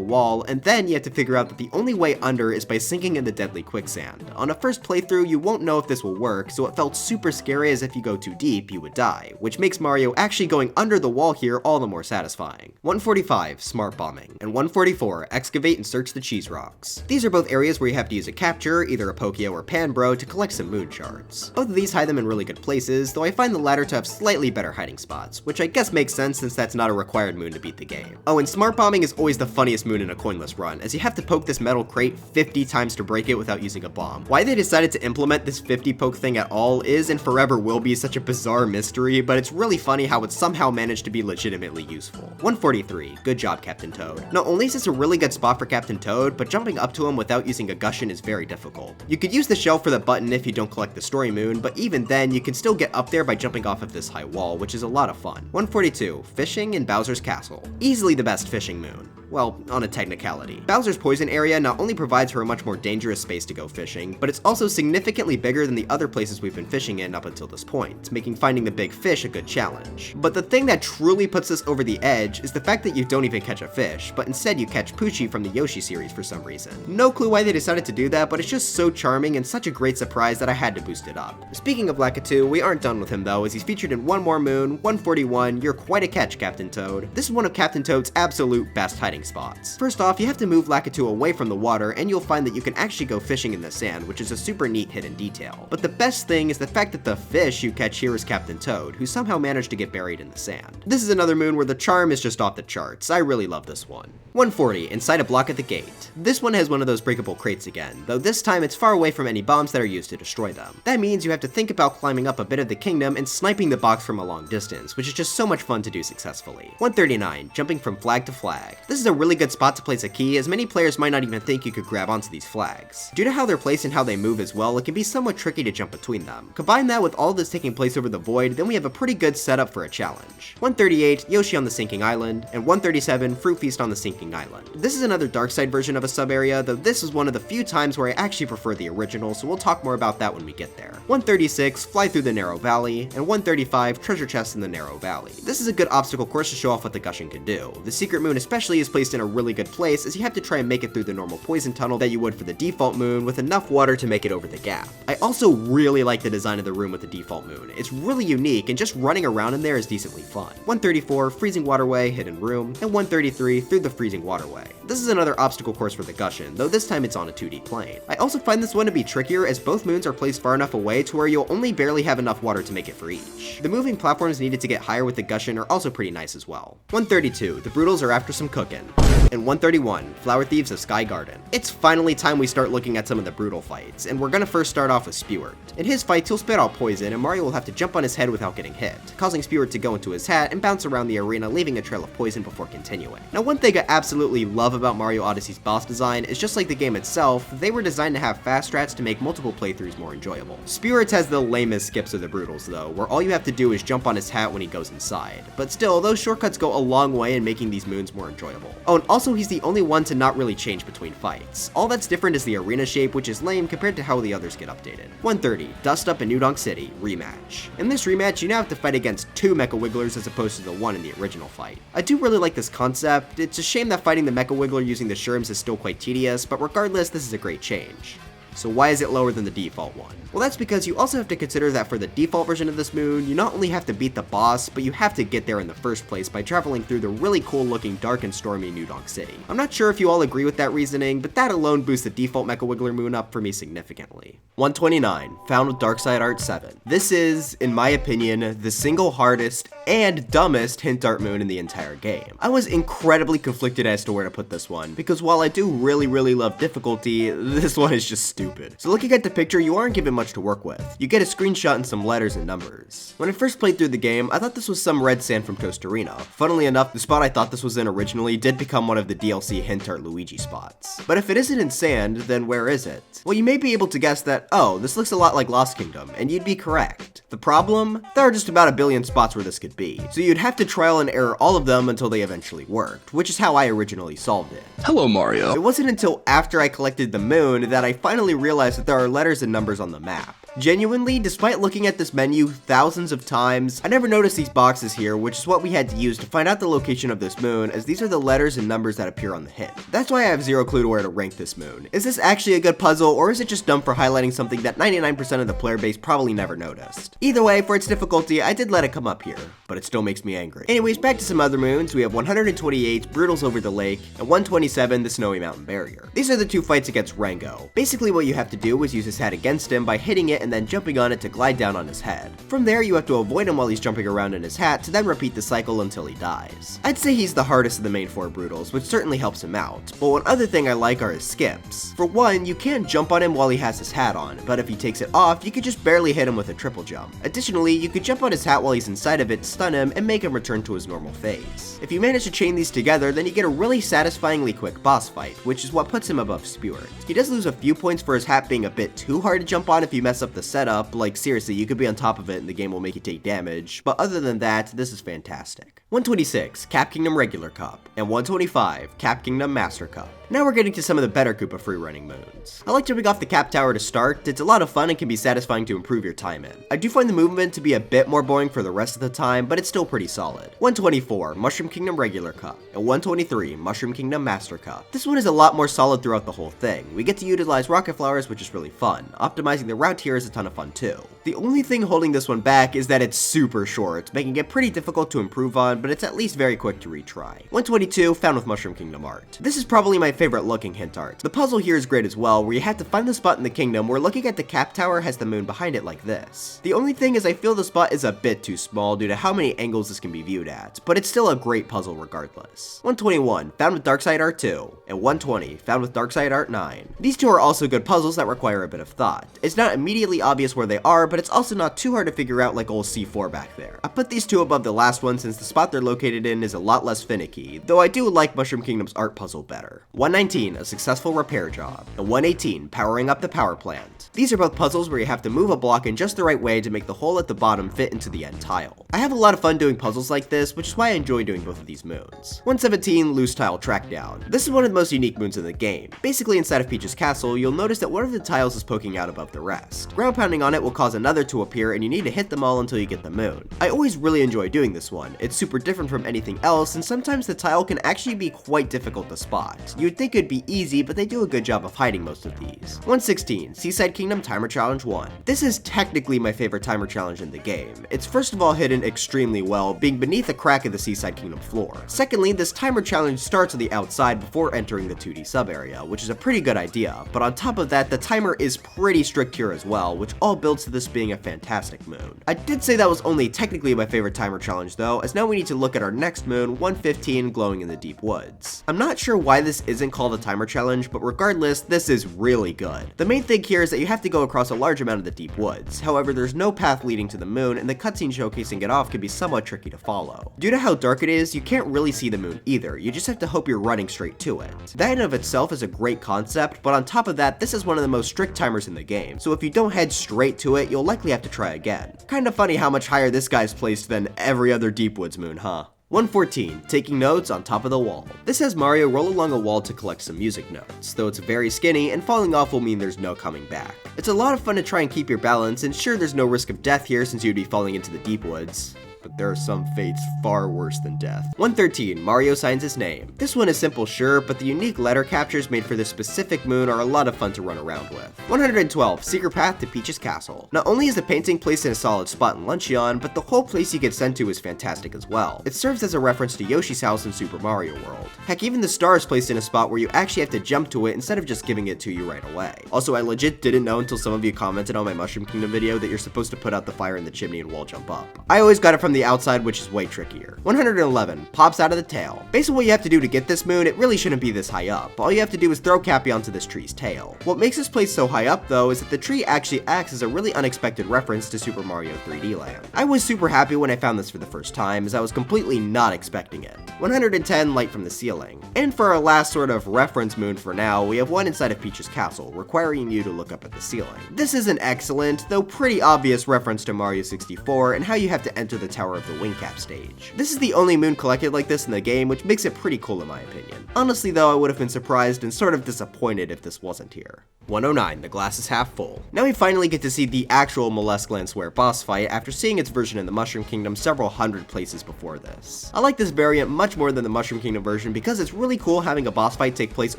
wall, and then you have to figure out that the only way under is by sinking in the deadly quicksand. On a first playthrough, you won't know if this will work, so it felt super scary as if you go too deep, you would die, which makes Mario actually going under the wall here all the more satisfying. 145, Smart Bombing, and 144, Excavate and Search the Cheese Rocks. These are both areas where you have to use a capture, either a Pokio or Panbro, to collect some moon shards. Both of these hide them in really good places, though I find the latter to have slightly better hiding spots, which I guess makes sense since that's not a required moon to beat the game. Oh, and Smart Bombing is always the funniest moon in a coinless run, as you have to poke this metal crate 50 times to break it without using a bomb. Why they decided to implement this 50 poke thing at all is and forever will be such a bizarre mystery, but it's really funny how it somehow managed to be legitimately useful. 143, Good job, Captain Toad. Not only is this a really good spot for Captain Toad, but jumping up to him without using a Gushin is very difficult. You could use the shell for the button if you don't collect the story moon, but even then, you can still get up there by jumping off of this high wall, which is a lot of fun. 142, Fishing in Bowser's Castle. Easily the best fishing moon. Well, on a technicality. Bowser's poison area not only provides for a much more dangerous space to go fishing, but it's also significantly bigger than the other places we've been fishing in up until this point, making finding the big fish a good challenge. But the thing that truly puts this over the edge is the fact that you don't even catch a fish, but instead you catch Poochie from the Yoshi series for some reason. No clue why they decided to do that, but it's just so charming and such a great surprise that I had to boost it up. Speaking of Lakitu, we aren't done with him though, as he's featured in one more moon, 141, You're Quite a Catch, Captain Toad. This is one of Captain Toad's absolute best hiding spots. First off, you have to move Lakitu away from the water, and you'll find that you can actually go fishing in the sand, which is a super neat hidden detail. But the best thing is the fact that the fish you catch here is Captain Toad, who somehow managed to get buried in the sand. This is another moon where the charm is just off the charts. I really love this one. 140, Inside a Block at the Gate. This one has one of those breakable crates again, though this time it's far away from any bombs that are used to destroy them. That means you have to think about climbing up a bit of the kingdom and sniping the box from a long distance, which is just so much fun to do successfully. 139, Jumping from Flag to Flag. This is a really good spot to place a key, as many players might not even think you could grab onto these flags. Due to how they're placed and how they move as well, it can be somewhat tricky to jump between them. Combine that with all this taking place over the void, then we have a pretty good setup for a challenge. 138, Yoshi on the Sinking Island, and 137, Fruit Feast on the Sinking Island. This is another dark side version of a sub-area, though this is one of the few times where I actually prefer the original, so we'll talk more about that when we get there. 136, Fly Through the Narrow Valley, and 135, Treasure Chest in the Narrow Valley. This is a good obstacle course to show off what the Gushin can do. The secret moon especially is placed in a really good place, as you have to try and make it through the normal poison tunnel that you would for the default moon with enough water to make it over the gap. I also really like the design of the room with the default moon. It's really unique, and just running around in there is decently fun. 134, Freezing Waterway, Hidden Room, and 133, Through the Freezing Waterway. This is another obstacle course for the Gushin, though this time it's on a 2D plane. I also find this one to be trickier, as both moons are placed far enough away to where you'll only barely have enough water to make it for each. The moving platforms needed to get higher with the Gushin are also pretty nice as well. 132, The Brutals are after some cooking. And 131, Flower Thieves of Sky Garden. It's finally time we start looking at some of the brutal fights, and we're gonna first start off with Spewart. In his fights, he'll spit out poison, and Mario will have to jump on his head without getting hit, causing Spewart to go into his hat and bounce around the arena, leaving a trail of poison before continuing. Now, one thing I absolutely love about Mario Odyssey's boss design is just like the game itself, they were designed to have fast strats to make multiple playthroughs more enjoyable. Spewart has the lamest skips of the brutals though, where all you have to do is jump on his hat when he goes inside. But still, those shortcuts go a long way in making these moons more enjoyable. Oh, and also he's the only one to not really change between fights. All that's different is the arena shape, which is lame compared to how the others get updated. 130, Dust Up in New Donk City, Rematch. In this rematch, you now have to fight against 2 Mecha Wigglers as opposed to the one in the original fight. I do really like this concept. It's a shame that fighting the Mecha Wiggler using the Sherms is still quite tedious, but regardless, this is a great change. So why is it lower than the default one? Well, that's because you also have to consider that for the default version of this moon, you not only have to beat the boss, but you have to get there in the first place by traveling through the really cool looking dark and stormy New Donk City. I'm not sure if you all agree with that reasoning, but that alone boosts the default Mecha Wiggler moon up for me significantly. 129, found with Darkside Art 7. This is, in my opinion, the single hardest and dumbest hint art moon in the entire game. I was incredibly conflicted as to where to put this one, because while I do really love difficulty, this one is just stupid. So looking at the picture, you aren't given much to work with. You get a screenshot and some letters and numbers. When I first played through the game, I thought this was some red sand from Tostarena. Funnily enough, the spot I thought this was in originally did become one of the DLC hint art Luigi spots. But if it isn't in sand, then where is it? Well, you may be able to guess that, oh, this looks a lot like Lost Kingdom, and you'd be correct. The problem? There are just about a billion spots where this could be, so you'd have to trial and error all of them until they eventually worked, which is how I originally solved it. Hello, Mario. It wasn't until after I collected the moon that I finally realized that there are letters and numbers on the map. Genuinely, despite looking at this menu thousands of times, I never noticed these boxes here, which is what we had to use to find out the location of this moon, as these are the letters and numbers that appear on the hint. That's why I have zero clue to where to rank this moon. Is this actually a good puzzle, or is it just dumb for highlighting something that 99% of the player base probably never noticed? Either way, for its difficulty, I did let it come up here, but it still makes me angry. Anyways, back to some other moons. We have 128, Brutals over the lake, and 127, the Snowy Mountain Barrier. These are the two fights against Rango. Basically what you have to do is use his hat against him by hitting it and then jumping on it to glide down on his head. From there, you have to avoid him while he's jumping around in his hat to then repeat the cycle until he dies. I'd say he's the hardest of the main four Brutals, which certainly helps him out, but one other thing I like are his skips. For one, you can't jump on him while he has his hat on, but if he takes it off, you could just barely hit him with a triple jump. Additionally, you could jump on his hat while he's inside of it, stun him, and make him return to his normal phase. If you manage to chain these together, then you get a really satisfyingly quick boss fight, which is what puts him above Spewart. He does lose a few points for his hat being a bit too hard to jump on if you mess up the setup, like seriously, you could be on top of it and the game will make you take damage, but other than that, this is fantastic. 126, Cap Kingdom Regular Cup, and 125, Cap Kingdom Master Cup. Now we're getting to some of the better Koopa freerunning moons. I like jumping off the cap tower to start. It's a lot of fun and can be satisfying to improve your time in. I do find the movement to be a bit more boring for the rest of the time, but it's still pretty solid. 124, Mushroom Kingdom Regular Cup, and 123, Mushroom Kingdom Master Cup. This one is a lot more solid throughout the whole thing. We get to utilize rocket flowers, which is really fun. Optimizing the route here is a ton of fun too. The only thing holding this one back is that it's super short, making it pretty difficult to improve on, but it's at least very quick to retry. 122, Found with Mushroom Kingdom art. This is probably my favorite looking hint art. The puzzle here is great as well, where you have to find the spot in the kingdom where looking at the cap tower has the moon behind it like this. The only thing is I feel the spot is a bit too small due to how many angles this can be viewed at, but it's still a great puzzle regardless. 121, Found with Darkside Art 2, and 120, Found with Darkside Art 9. These two are also good puzzles that require a bit of thought. It's not immediately obvious where they are, but it's also not too hard to figure out like old C4 back there. I put these two above the last one since the spot they're located in is a lot less finicky, though I do like Mushroom Kingdom's art puzzle better. 119, A Successful Repair Job, and 118, Powering Up the Power Plant. These are both puzzles where you have to move a block in just the right way to make the hole at the bottom fit into the end tile. I have a lot of fun doing puzzles like this, which is why I enjoy doing both of these moons. 117, Loose Tile Trackdown. This is one of the most unique moons in the game. Basically inside of Peach's castle, you'll notice that one of the tiles is poking out above the rest. Ground pounding on it will cause another to appear and you need to hit them all until you get the moon. I always really enjoy doing this one. It's super different from anything else, and sometimes the tile can actually be quite difficult to spot. You'd think it'd be easy, but they do a good job of hiding most of these. 116, Seaside Kingdom Timer Challenge 1. This is technically my favorite timer challenge in the game. It's first of all hidden extremely well, being beneath a crack of the Seaside Kingdom floor. Secondly, this timer challenge starts on the outside before entering the 2D sub area, which is a pretty good idea, but on top of that, the timer is pretty strict here as well, which all builds to this being a fantastic moon. I did say that was only technically my favorite timer challenge though, as now we need to look at our next moon, 115, Glowing in the Deep Woods. I'm not sure why this isn't called a timer challenge, but regardless, this is really good. The main thing here is that you have to go across a large amount of the deep woods. However, there's no path leading to the moon, and the cutscene showcasing it off can be somewhat tricky to follow. Due to how dark it is, you can't really see the moon either. You just have to hope you're running straight to it. That in of itself is a great concept, but on top of that, this is one of the most strict timers in the game, so if you don't head straight to it, you'll likely have to try again. Kinda funny how much higher this guy's placed than every other Deep Woods moon, huh? 114, Taking Notes on Top of the Wall. This has Mario roll along a wall to collect some music notes, though it's very skinny and falling off will mean there's no coming back. It's a lot of fun to try and keep your balance, and sure there's no risk of death here since you'd be falling into the deep woods. but there are some fates far worse than death. 113, Mario signs his name. This one is simple, sure, but the unique letter captures made for this specific moon are a lot of fun to run around with. 112, Secret Path to Peach's Castle. Not only is the painting placed in a solid spot in Luncheon, but the whole place you get sent to is fantastic as well. It serves as a reference to Yoshi's house in Super Mario World. Heck, even the star is placed in a spot where you actually have to jump to it instead of just giving it to you right away. Also, I legit didn't know until some of you commented on my Mushroom Kingdom video that you're supposed to put out the fire in the chimney and wall jump up. I always got it from the outside, which is way trickier. 111, pops out of the tail. Based on what you have to do to get this moon, it really shouldn't be this high up. All you have to do is throw Cappy onto this tree's tail. What makes this place so high up though is that the tree actually acts as a really unexpected reference to Super Mario 3D Land. I was super happy when I found this for the first time, as I was completely not expecting it. 110, light from the ceiling. And for our last sort of reference moon for now, we have one inside of Peach's castle, requiring you to look up at the ceiling. This is an excellent, though pretty obvious reference to Mario 64 and how you have to enter the Tower of the Wing Cap stage. This is the only moon collected like this in the game, which makes it pretty cool in my opinion. Honestly though, I would have been surprised and sort of disappointed if this wasn't here. 109, the glass is half full. Now we finally get to see the actual Mollusk Glanceware boss fight after seeing its version in the Mushroom Kingdom several hundred places before this. I like this variant much more than the Mushroom Kingdom version because it's really cool having a boss fight take place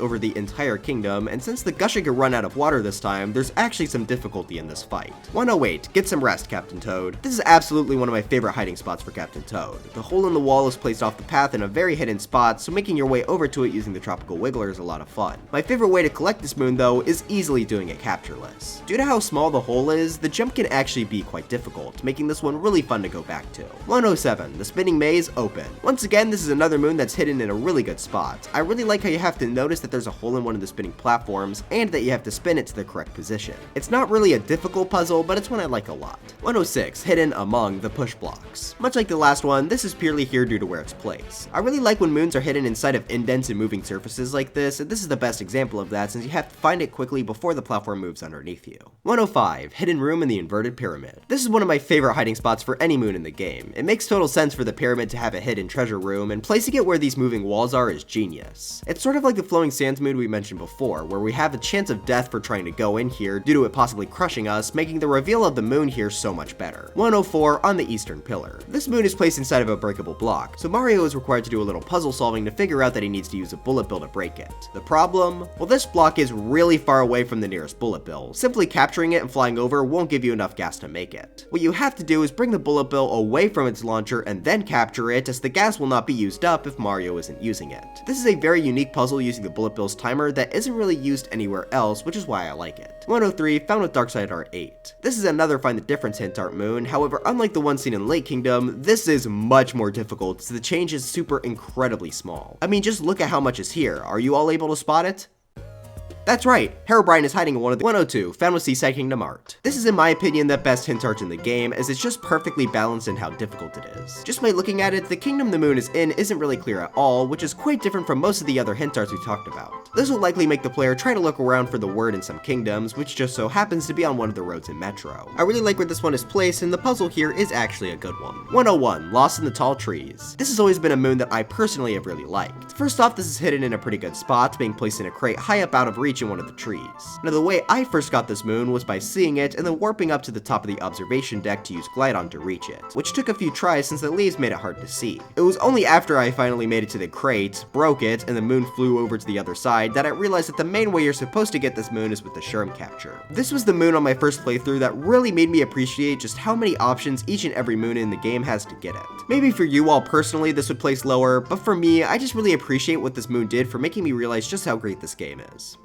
over the entire kingdom, and since the gushing could run out of water this time, there's actually some difficulty in this fight. 108, get some rest, Captain Toad. This is absolutely one of my favorite hiding spots for Captain Toad. The hole in the wall is placed off the path in a very hidden spot, so making your way over to it using the Tropical Wiggler is a lot of fun. My favorite way to collect this moon though is easily doing it captureless. Due to how small the hole is, the jump can actually be quite difficult, making this one really fun to go back to. 107, the spinning maze open. Once again, this is another moon that's hidden in a really good spot. I really like how you have to notice that there's a hole in one of the spinning platforms, and that you have to spin it to the correct position. It's not really a difficult puzzle, but it's one I like a lot. 106, hidden among the push blocks. Much like the last one, this is purely here due to where it's placed. I really like when moons are hidden inside of indents and moving surfaces like this, and this is the best example of that since you have to find it quickly before the platform moves underneath you. 105, hidden room in the inverted pyramid. This is one of my favorite hiding spots for any moon in the game. It makes total sense for the pyramid to have a hidden treasure room, and placing it where these moving walls are is genius. It's sort of like the flowing sands moon we mentioned before, where we have a chance of death for trying to go in here due to it possibly crushing us, making the reveal of the moon here so much better. 104, on the eastern pillar. This moon is placed inside of a breakable block, so Mario is required to do a little puzzle solving to figure out that he needs to use a bullet bill to break it. The problem? Well, this block is really far away from the nearest bullet bill. Simply capturing it and flying over won't give you enough gas to make it. What you have to do is bring the bullet bill away from its launcher and then capture it, as the gas will not be used up if Mario isn't using it. This is a very unique puzzle using the bullet bill's timer that isn't really used anywhere else, which is why I like it. 103, found with Darkside Art 8. This is another Find the Difference hint art moon, however unlike the one seen in Lake Kingdom, this is much more difficult as the change is super incredibly small. I mean, just look at how much is here. Are you all able to spot it? That's right, Herobrine is hiding in one of the 102, found with Seaside Kingdom art. This is in my opinion the best hint art in the game, as it's just perfectly balanced in how difficult it is. Just by looking at it, the kingdom the moon is in isn't really clear at all, which is quite different from most of the other hint arts we talked about. This will likely make the player try to look around for the word in some kingdoms, which just so happens to be on one of the roads in Metro. I really like where this one is placed, and the puzzle here is actually a good one. 101, lost in the tall trees. This has always been a moon that I personally have really liked. First off, this is hidden in a pretty good spot, being placed in a crate high up out of reach in one of the trees. Now the way I first got this moon was by seeing it and then warping up to the top of the observation deck to use Glidon to reach it, which took a few tries since the leaves made it hard to see. It was only after I finally made it to the crate, broke it, and the moon flew over to the other side that I realized that the main way you're supposed to get this moon is with the Sherm capture. This was the moon on my first playthrough that really made me appreciate just how many options each and every moon in the game has to get it. Maybe for you all personally this would place lower, but for me, I just really appreciate what this moon did for making me realize just how great this game is.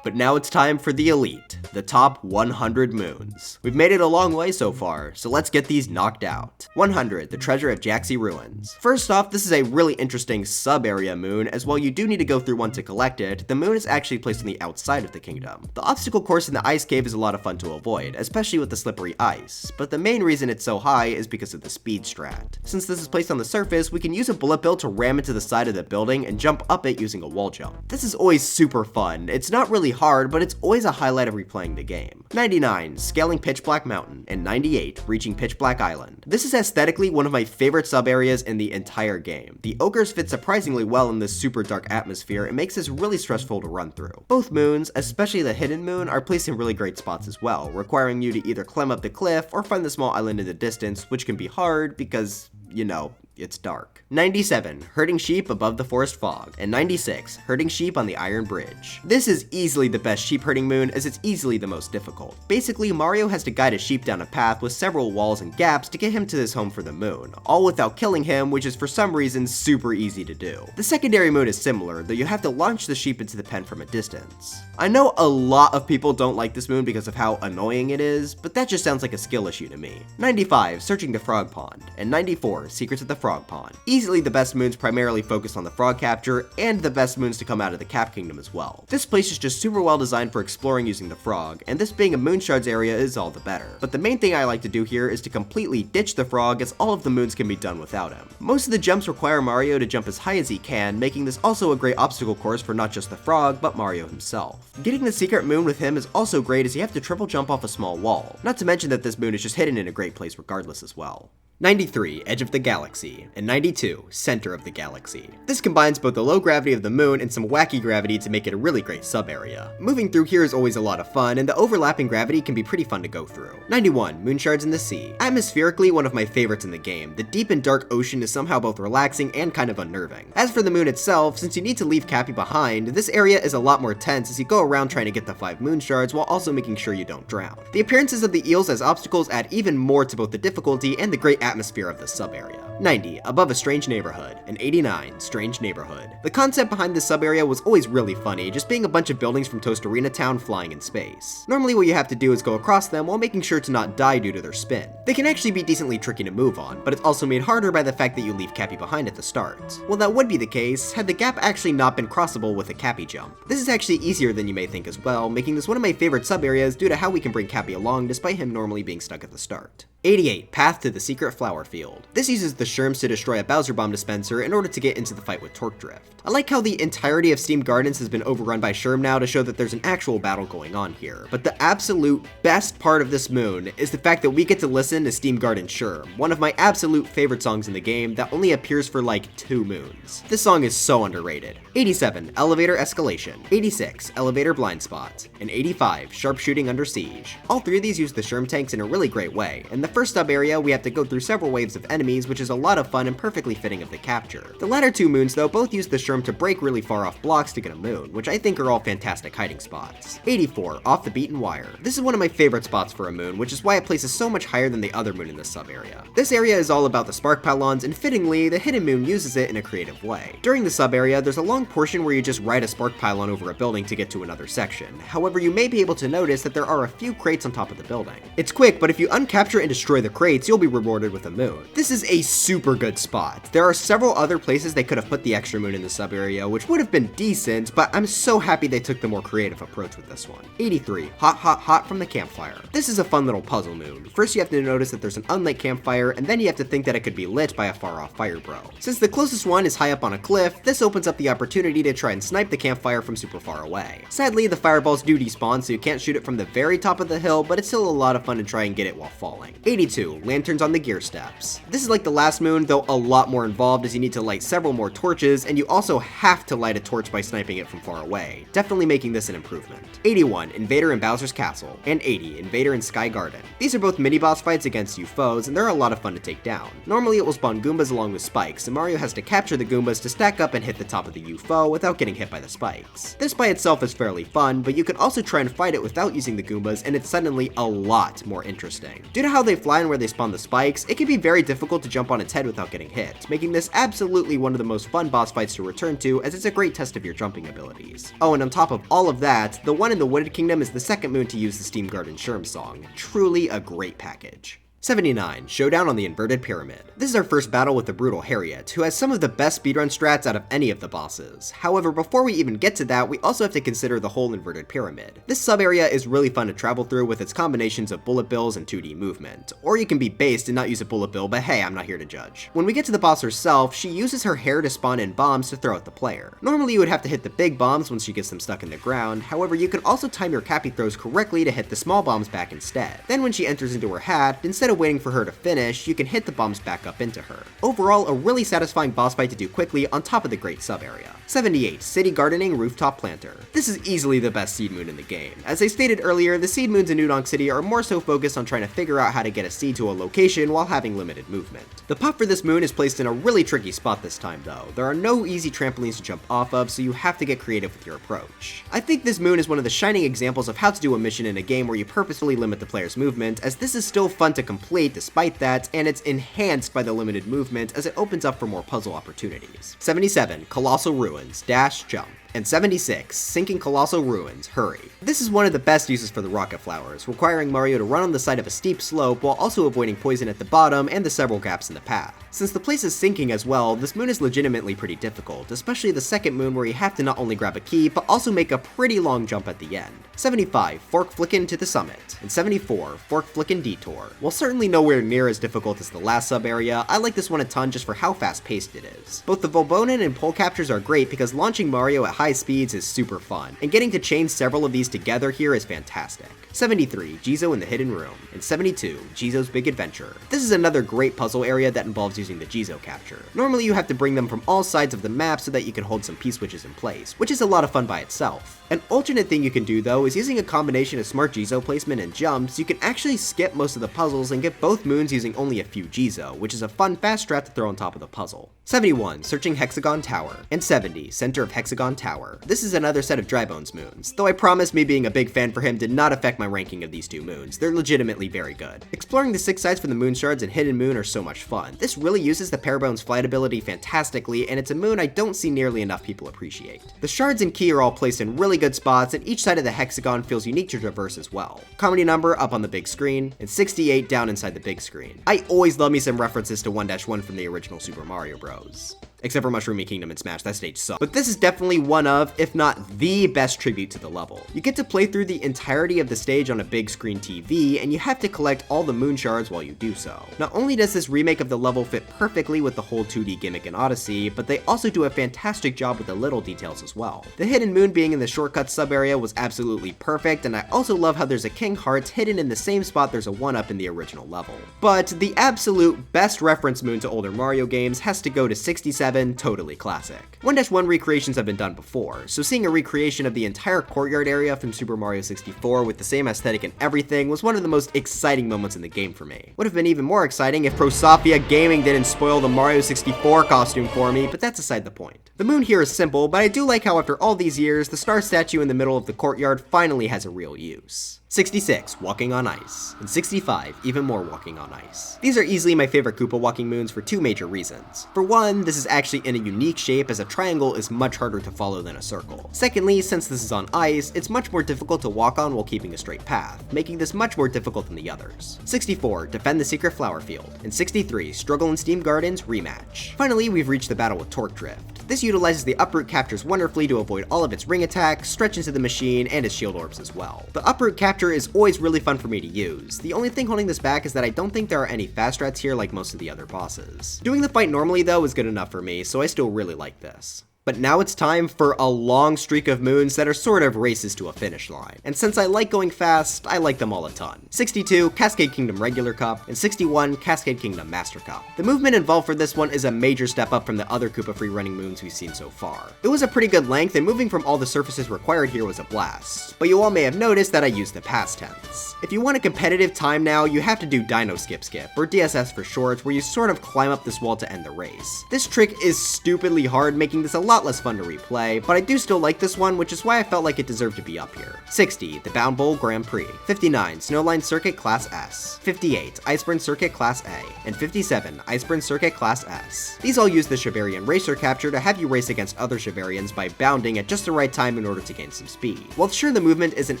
But now it's time for the elite, the top 100 moons. We've made it a long way so far, so let's get these knocked out. 100, the treasure of Jaxi Ruins. First off, this is a really interesting sub-area moon, as while you do need to go through one to collect it, the moon is actually placed on the outside of the kingdom. The obstacle course in the ice cave is a lot of fun to avoid, especially with the slippery ice, but the main reason it's so high is because of the speed strat. Since this is placed on the surface, we can use a bullet bill to ram into the side of the building and jump up it using a wall jump. This is always super fun. It's not really really hard, but it's always a highlight of replaying the game. 99, scaling Pitch Black Mountain, and 98, reaching Pitch Black Island. This is aesthetically one of my favorite sub-areas in the entire game. The ogres fit surprisingly well in this super dark atmosphere and makes this really stressful to run through. Both moons, especially the hidden moon, are placed in really great spots as well, requiring you to either climb up the cliff or find the small island in the distance, which can be hard because, you know, it's dark. 97, herding sheep above the forest fog, and 96, herding sheep on the iron bridge. This is easily the best sheep herding moon as it's easily the most difficult. Basically, Mario has to guide a sheep down a path with several walls and gaps to get him to his home for the moon, all without killing him, which is for some reason super easy to do. The secondary moon is similar, though you have to launch the sheep into the pen from a distance. I know a lot of people don't like this moon because of how annoying it is, but that just sounds like a skill issue to me. 95, searching the frog pond, and 94, secrets of the frog pond. Easily the best moons primarily focused on the frog capture, and the best moons to come out of the Cap Kingdom as well. This place is just super well designed for exploring using the frog, and this being a moon shards area is all the better. But the main thing I like to do here is to completely ditch the frog, as all of the moons can be done without him. Most of the jumps require Mario to jump as high as he can, making this also a great obstacle course for not just the frog, but Mario himself. Getting the secret moon with him is also great as you have to triple jump off a small wall, not to mention that this moon is just hidden in a great place regardless as well. 93, Edge of the Galaxy, and 92, Center of the Galaxy. This combines both the low gravity of the moon and some wacky gravity to make it a really great sub-area. Moving through here is always a lot of fun, and the overlapping gravity can be pretty fun to go through. 91, Moon Shards in the Sea. Atmospherically, one of my favorites in the game. The deep and dark ocean is somehow both relaxing and kind of unnerving. As for the moon itself, since you need to leave Cappy behind, this area is a lot more tense as you go around trying to get the 5 moon shards while also making sure you don't drown. The appearances of the eels as obstacles add even more to both the difficulty and the great atmosphere of the sub-area. 90, Above a Strange Neighborhood, and 89, Strange Neighborhood. The concept behind this sub-area was always really funny, just being a bunch of buildings from Toast Arena Town flying in space. Normally what you have to do is go across them while making sure to not die due to their spin. They can actually be decently tricky to move on, but it's also made harder by the fact that you leave Cappy behind at the start. Well, that would be the case had the gap actually not been crossable with a Cappy jump. This is actually easier than you may think as well, making this one of my favorite sub-areas due to how we can bring Cappy along despite him normally being stuck at the start. 88, Path to the Secret Flower Field. This uses the Sherms to destroy a Bowser Bomb dispenser in order to get into the fight with Torque Drift. I like how the entirety of Steam Gardens has been overrun by Sherm now to show that there's an actual battle going on here. But the absolute best part of this moon is the fact that we get to listen to Steam Garden Sherm, one of my absolute favorite songs in the game that only appears for like 2 moons. This song is so underrated. 87, Elevator Escalation. 86, Elevator Blind Spot. And 85, Sharpshooting Under Siege. All 3 of these use the Sherm tanks in a really great way, and the first sub area we have to go through several waves of enemies, which is a lot of fun and perfectly fitting of the capture. The latter 2 moons though both use the Sherm to break really far off blocks to get a moon, which I think are all fantastic hiding spots. 84, Off the Beaten Wire. This is one of my favorite spots for a moon, which is why it places so much higher than the other moon in this sub area. This area is all about the spark pylons, and fittingly, the hidden moon uses it in a creative way. During the sub area, there's a long portion where you just ride a spark pylon over a building to get to another section. However, you may be able to notice that there are a few crates on top of the building. It's quick, but if you uncapture and destroy the crates, you'll be rewarded with a moon. This is a super good spot. There are several other places they could have put the extra moon in the sub area, which would have been decent, but I'm so happy they took the more creative approach with this one. 83, Hot Hot Hot from the Campfire. This is a fun little puzzle moon. First you have to notice that there's an unlit campfire, and then you have to think that it could be lit by a far off fire bro. Since the closest one is high up on a cliff, this opens up the opportunity to try and snipe the campfire from super far away. Sadly, the fireballs do despawn, so you can't shoot it from the very top of the hill, but it's still a lot of fun to try and get it while falling. 82, Lanterns on the Gear Steps. This is like the last moon, though a lot more involved as you need to light several more torches, and you also have to light a torch by sniping it from far away, definitely making this an improvement. 81, Invader in Bowser's Castle, and 80, Invader in Sky Garden. These are both mini-boss fights against UFOs, and they're a lot of fun to take down. Normally it will spawn Goombas along with spikes, and Mario has to capture the Goombas to stack up and hit the top of the UFO without getting hit by the spikes. This by itself is fairly fun, but you can also try and fight it without using the Goombas, and it's suddenly a lot more interesting. Due to how they fly and where they spawn the spikes, it can be very difficult to jump on its head without getting hit, making this absolutely one of the most fun boss fights to return to, as it's a great test of your jumping abilities. Oh, and on top of all of that, the one in the Wooded Kingdom is the second moon to use the Steam Garden Sherm song. Truly a great package. 79. Showdown on the Inverted Pyramid. This is our first battle with the brutal Harriet, who has some of the best speedrun strats out of any of the bosses. However, before we even get to that, we also have to consider the whole Inverted Pyramid. This sub-area is really fun to travel through with its combinations of bullet bills and 2D movement. Or you can be based and not use a bullet bill, but hey, I'm not here to judge. When we get to the boss herself, she uses her hair to spawn in bombs to throw at the player. Normally you would have to hit the big bombs once she gets them stuck in the ground, however you can also time your cappy throws correctly to hit the small bombs back instead. Then when she enters into her hat, instead of waiting for her to finish, you can hit the bombs back up into her. Overall, a really satisfying boss fight to do quickly on top of the great sub-area. 78. City Gardening Rooftop Planter. This is easily the best seed moon in the game. As I stated earlier, the seed moons in New Donk City are more so focused on trying to figure out how to get a seed to a location while having limited movement. The pop for this moon is placed in a really tricky spot this time though. There are no easy trampolines to jump off of, so you have to get creative with your approach. I think this moon is one of the shining examples of how to do a mission in a game where you purposefully limit the player's movement, as this is still fun to complete despite that, and it's enhanced by the limited movement as it opens up for more puzzle opportunities. 77. Colossal Ruins Dash Jump. And 76. Sinking Colossal Ruins, Hurry. This is one of the best uses for the rocket flowers, requiring Mario to run on the side of a steep slope while also avoiding poison at the bottom and the several gaps in the path. Since the place is sinking as well, this moon is legitimately pretty difficult, especially the second moon where you have to not only grab a key, but also make a pretty long jump at the end. 75. Fork Flickin' to the Summit. And 74. Fork Flickin' Detour. While certainly nowhere near as difficult as the last sub-area, I like this one a ton just for how fast-paced it is. Both the Volbonin and pole captures are great because launching Mario at high speeds is super fun, and getting to chain several of these together here is fantastic. 73. Jizo in the Hidden Room. And 72. Jizo's Big Adventure. This is another great puzzle area that involves using the Jizo capture. Normally you have to bring them from all sides of the map so that you can hold some P-switches in place, which is a lot of fun by itself. An alternate thing you can do though is using a combination of smart Jizo placement and jumps, you can actually skip most of the puzzles and get both moons using only a few Jizo, which is a fun fast strat to throw on top of the puzzle. 71. Searching Hexagon Tower. And 70. Center of Hexagon Tower. This is another set of Drybones moons, though I promise me being a big fan for him did not affect my ranking of these two moons. They're legitimately very good. Exploring the 6 sides for the moon shards and Hidden Moon are so much fun. This really uses the Parabone's flight ability fantastically, and it's a moon I don't see nearly enough people appreciate. The shards and key are all placed in really good spots, and each side of the hexagon feels unique to traverse as well. Comedy number up on the big screen, and 68 down inside the big screen. I always love me some references to 1-1 from the original Super Mario Bros. Except for Mushroom Kingdom and Smash, that stage sucks. But this is definitely one of, if not the best tribute to the level. You get to play through the entirety of the stage on a big screen TV, and you have to collect all the moon shards while you do so. Not only does this remake of the level fit perfectly with the whole 2D gimmick in Odyssey, but they also do a fantastic job with the little details as well. The Hidden Moon being in the shortcut sub-area was absolutely perfect, and I also love how there's a King Hearts hidden in the same spot there's a 1-up in the original level. But the absolute best reference moon to older Mario games has to go to 67, totally classic. 1-1 recreations have been done before, so seeing a recreation of the entire courtyard area from Super Mario 64 with the same aesthetic and everything was one of the most exciting moments in the game for me. Would have been even more exciting if Prosopia Gaming didn't spoil the Mario 64 costume for me, but that's aside the point. The moon here is simple, but I do like how after all these years, the star statue in the middle of the courtyard finally has a real use. 66. Walking on Ice. And 65. Even more Walking on Ice. These are easily my favorite Koopa walking moons for two major reasons. For one, this is actually in a unique shape as a triangle is much harder to follow than a circle. Secondly, since this is on ice, it's much more difficult to walk on while keeping a straight path, making this much more difficult than the others. 64. Defend the Secret Flower Field. And 63. Struggle in Steam Gardens Rematch. Finally, we've reached the battle with Torque Drift. This utilizes the uproot captures wonderfully to avoid all of its ring attacks, stretch into the machine, and its shield orbs as well. The uproot capture is always really fun for me to use. The only thing holding this back is that I don't think there are any fast strats here like most of the other bosses. Doing the fight normally though is good enough for me, so I still really like this. But now it's time for a long streak of moons that are sort of races to a finish line. And since I like going fast, I like them all a ton. 62, Cascade Kingdom Regular Cup, and 61, Cascade Kingdom Master Cup. The movement involved for this one is a major step up from the other Koopa freerunning moons we've seen so far. It was a pretty good length, and moving from all the surfaces required here was a blast. But you all may have noticed that I used the past tense. If you want a competitive time now, you have to do Dino Skip Skip, or DSS for short, where you sort of climb up this wall to end the race. This trick is stupidly hard, making this a lot lot less fun to replay, but I do still like this one, which is why I felt like it deserved to be up here. 60, the Bound Bowl Grand Prix. 59, Snowline Circuit Class S. 58, Iceburn Circuit Class A. And 57, Iceburn Circuit Class S. These all use the Chivarian Racer capture to have you race against other Chivarians by bounding at just the right time in order to gain some speed. While sure the movement isn't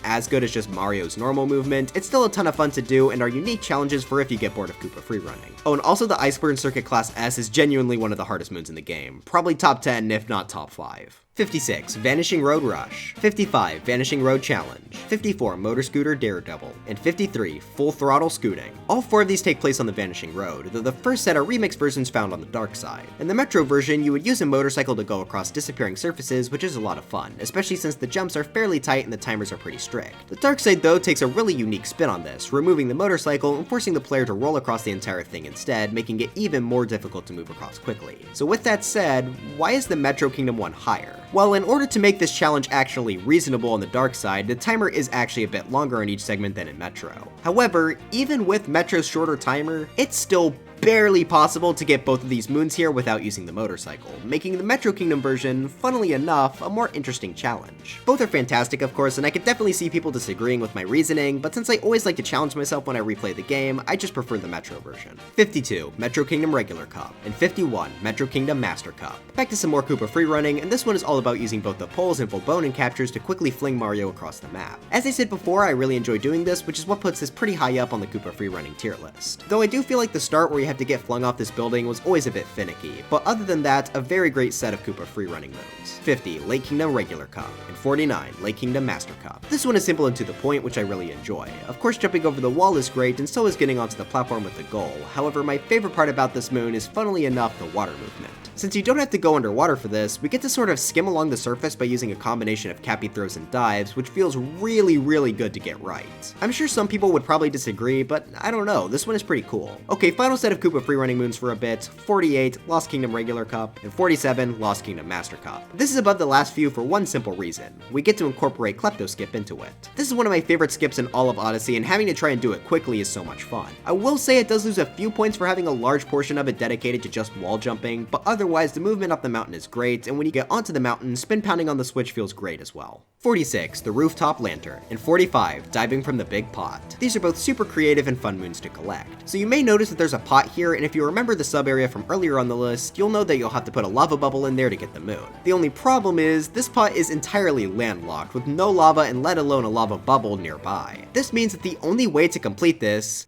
as good as just Mario's normal movement, it's still a ton of fun to do and are unique challenges for if you get bored of Koopa freerunning. Oh, and also the Iceburn Circuit Class S is genuinely one of the hardest moons in the game, probably top 10 if not top 5. 56, Vanishing Road Rush. 55, Vanishing Road Challenge. 54, Motor Scooter Daredevil. And 53, Full Throttle Scooting. All 4 of these take place on the Vanishing Road, though the first set are remix versions found on the dark side. In the Metro version, you would use a motorcycle to go across disappearing surfaces, which is a lot of fun, especially since the jumps are fairly tight and the timers are pretty strict. The dark side though takes a really unique spin on this, removing the motorcycle and forcing the player to roll across the entire thing instead, making it even more difficult to move across quickly. So with that said, why is the Metro Kingdom one higher? Well, in order to make this challenge actually reasonable on the dark side, the timer is actually a bit longer on each segment than in Metro. However, even with Metro's shorter timer, it's still barely possible to get both of these moons here without using the motorcycle, making the Metro Kingdom version, funnily enough, a more interesting challenge. Both are fantastic, of course, and I could definitely see people disagreeing with my reasoning, but since I always like to challenge myself when I replay the game, I just prefer the Metro version. 52, Metro Kingdom Regular Cup, and 51, Metro Kingdom Master Cup. Back to some more Koopa freerunning, and this one is all about using both the poles and full bonus captures to quickly fling Mario across the map. As I said before, I really enjoy doing this, which is what puts this pretty high up on the Koopa freerunning tier list. Though I do feel like the start where you have to get flung off this building was always a bit finicky, but other than that, a very great set of Koopa freerunning moves. 50, Lake Kingdom Regular Cup, and 49, Lake Kingdom Master Cup. This one is simple and to the point, which I really enjoy. Of course, jumping over the wall is great, and so is getting onto the platform with the goal. However, my favorite part about this moon is, funnily enough, the water movement. Since you don't have to go underwater for this, we get to sort of skim along the surface by using a combination of cappy throws and dives, which feels really good to get right. I'm sure some people would probably disagree, but I don't know, this one is pretty cool. Okay, final set of Koopa freerunning moons for a bit, 48, Lost Kingdom Regular Cup, and 47, Lost Kingdom Master Cup. This is above the last few for one simple reason. We get to incorporate Klepto Skip into it. This is one of my favorite skips in all of Odyssey, and having to try and do it quickly is so much fun. I will say it does lose a few points for having a large portion of it dedicated to just wall jumping, but otherwise the movement up the mountain is great, and when you get onto the mountain, spin pounding on the switch feels great as well. 46, the Rooftop Lantern, and 45, Diving from the Big Pot. These are both super creative and fun moons to collect. So you may notice that there's a pot here, and if you remember the sub area from earlier on the list, you'll know that you'll have to put a lava bubble in there to get the moon. The only problem is, this pot is entirely landlocked, with no lava and let alone a lava bubble nearby. This means that the only way to complete this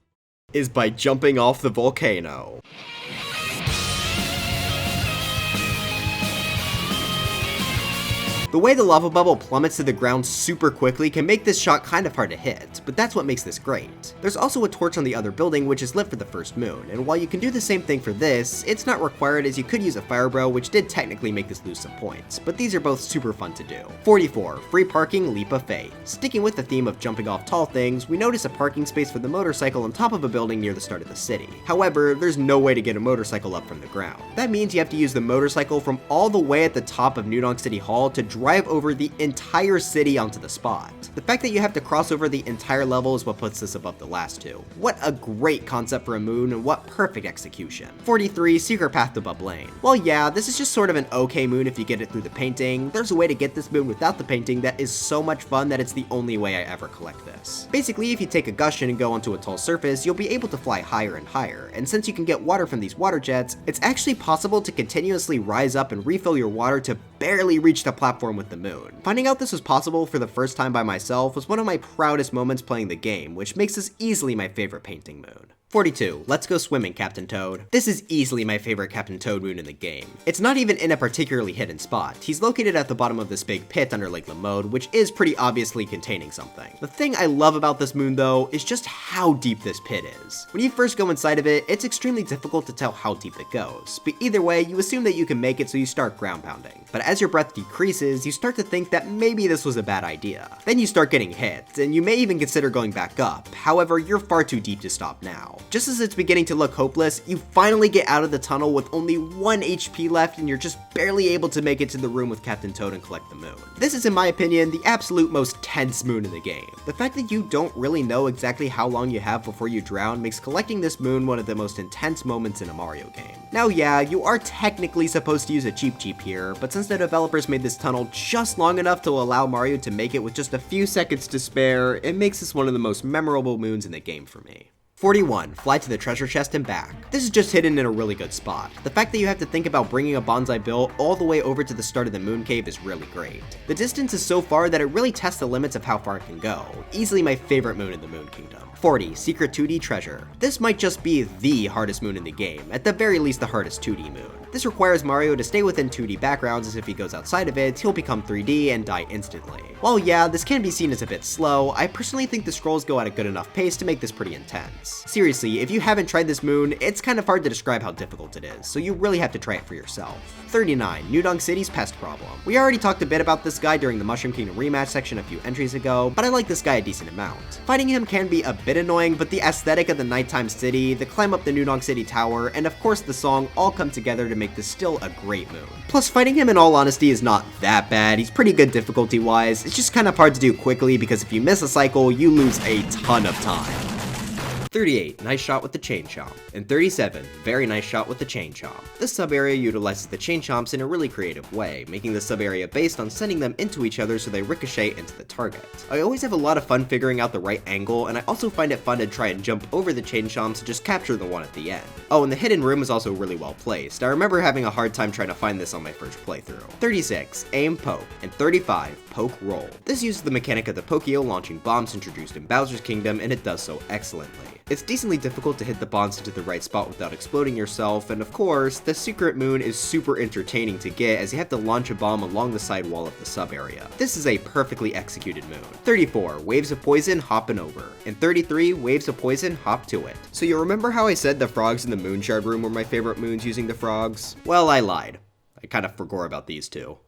is by jumping off the volcano. The way the lava bubble plummets to the ground super quickly can make this shot kind of hard to hit, but that's what makes this great. There's also a torch on the other building which is lit for the first moon, and while you can do the same thing for this, it's not required as you could use a fire bro, which did technically make this lose some points, but these are both super fun to do. 44, Free Parking Leap of Faith. Sticking with the theme of jumping off tall things, we notice a parking space for the motorcycle on top of a building near the start of the city. However, there's no way to get a motorcycle up from the ground. That means you have to use the motorcycle from all the way at the top of New Donk City Hall to drive over the entire city onto the spot. The fact that you have to cross over the entire level is what puts this above the last two. What a great concept for a moon, and what perfect execution. 43, Secret Path to Bub Lane. Well yeah, this is just sort of an okay moon if you get it through the painting. There's a way to get this moon without the painting that is so much fun that it's the only way I ever collect this. Basically, if you take a Gushin and go onto a tall surface, you'll be able to fly higher and higher, and since you can get water from these water jets, it's actually possible to continuously rise up and refill your water to barely reach the platform with the moon. Finding out this was possible for the first time by myself was one of my proudest moments playing the game, which makes this easily my favorite painting moon. 42, Let's Go Swimming, Captain Toad. This is easily my favorite Captain Toad moon in the game. It's not even in a particularly hidden spot. He's located at the bottom of this big pit under Lake Lamode, which is pretty obviously containing something. The thing I love about this moon though is just how deep this pit is. When you first go inside of it, it's extremely difficult to tell how deep it goes, but either way, you assume that you can make it so you start ground pounding. But as your breath decreases, you start to think that maybe this was a bad idea. Then you start getting hit, and you may even consider going back up. However, you're far too deep to stop now. Just as it's beginning to look hopeless, you finally get out of the tunnel with only 1 HP left, and you're just barely able to make it to the room with Captain Toad and collect the moon. This is, in my opinion, the absolute most tense moon in the game. The fact that you don't really know exactly how long you have before you drown makes collecting this moon one of the most intense moments in a Mario game. Now yeah, you are technically supposed to use a Cheep Cheep here, but since the developers made this tunnel just long enough to allow Mario to make it with just a few seconds to spare, it makes this one of the most memorable moons in the game for me. 41. Fly to the treasure chest and back. This is just hidden in a really good spot. The fact that you have to think about bringing a bonsai bill all the way over to the start of the moon cave is really great. The distance is so far that it really tests the limits of how far it can go. Easily my favorite moon in the Moon Kingdom. 40. Secret 2D treasure. This might just be the hardest moon in the game, at the very least the hardest 2D moon. This requires Mario to stay within 2D backgrounds, as if he goes outside of it, he'll become 3D and die instantly. While yeah, this can be seen as a bit slow, I personally think the scrolls go at a good enough pace to make this pretty intense. Seriously, if you haven't tried this moon, it's kind of hard to describe how difficult it is, so you really have to try it for yourself. 39. New Donk City's pest problem. We already talked a bit about this guy during the Mushroom Kingdom rematch section a few entries ago, but I like this guy a decent amount. Fighting him can be a bit annoying, but the aesthetic of the nighttime city, the climb up the New Donk City tower, and of course the song all come together to make this still a great moon. Plus, fighting him in all honesty is not that bad. He's pretty good difficulty wise. It's just kind of hard to do quickly because if you miss a cycle, you lose a ton of time. 38. Nice shot with the chain chomp. And 37. Very nice shot with the chain chomp. This sub-area utilizes the chain chomps in a really creative way, making the sub-area based on sending them into each other so they ricochet into the target. I always have a lot of fun figuring out the right angle, and I also find it fun to try and jump over the chain chomps to just capture the one at the end. Oh, and the hidden room is also really well placed. I remember having a hard time trying to find this on my first playthrough. 36. Aim poke. And 35. Poke roll. This uses the mechanic of the Pokeo launching bombs introduced in Bowser's Kingdom, and it does so excellently. It's decently difficult to hit the bombs into the right spot without exploding yourself, and of course, the secret moon is super entertaining to get as you have to launch a bomb along the side wall of the sub area. This is a perfectly executed moon. 34. Waves of poison, hopping over. And 33. Waves of poison, hop to it. So you remember how I said the frogs in the moon shard room were my favorite moons using the frogs? Well, I lied. I kind of forgot about these two.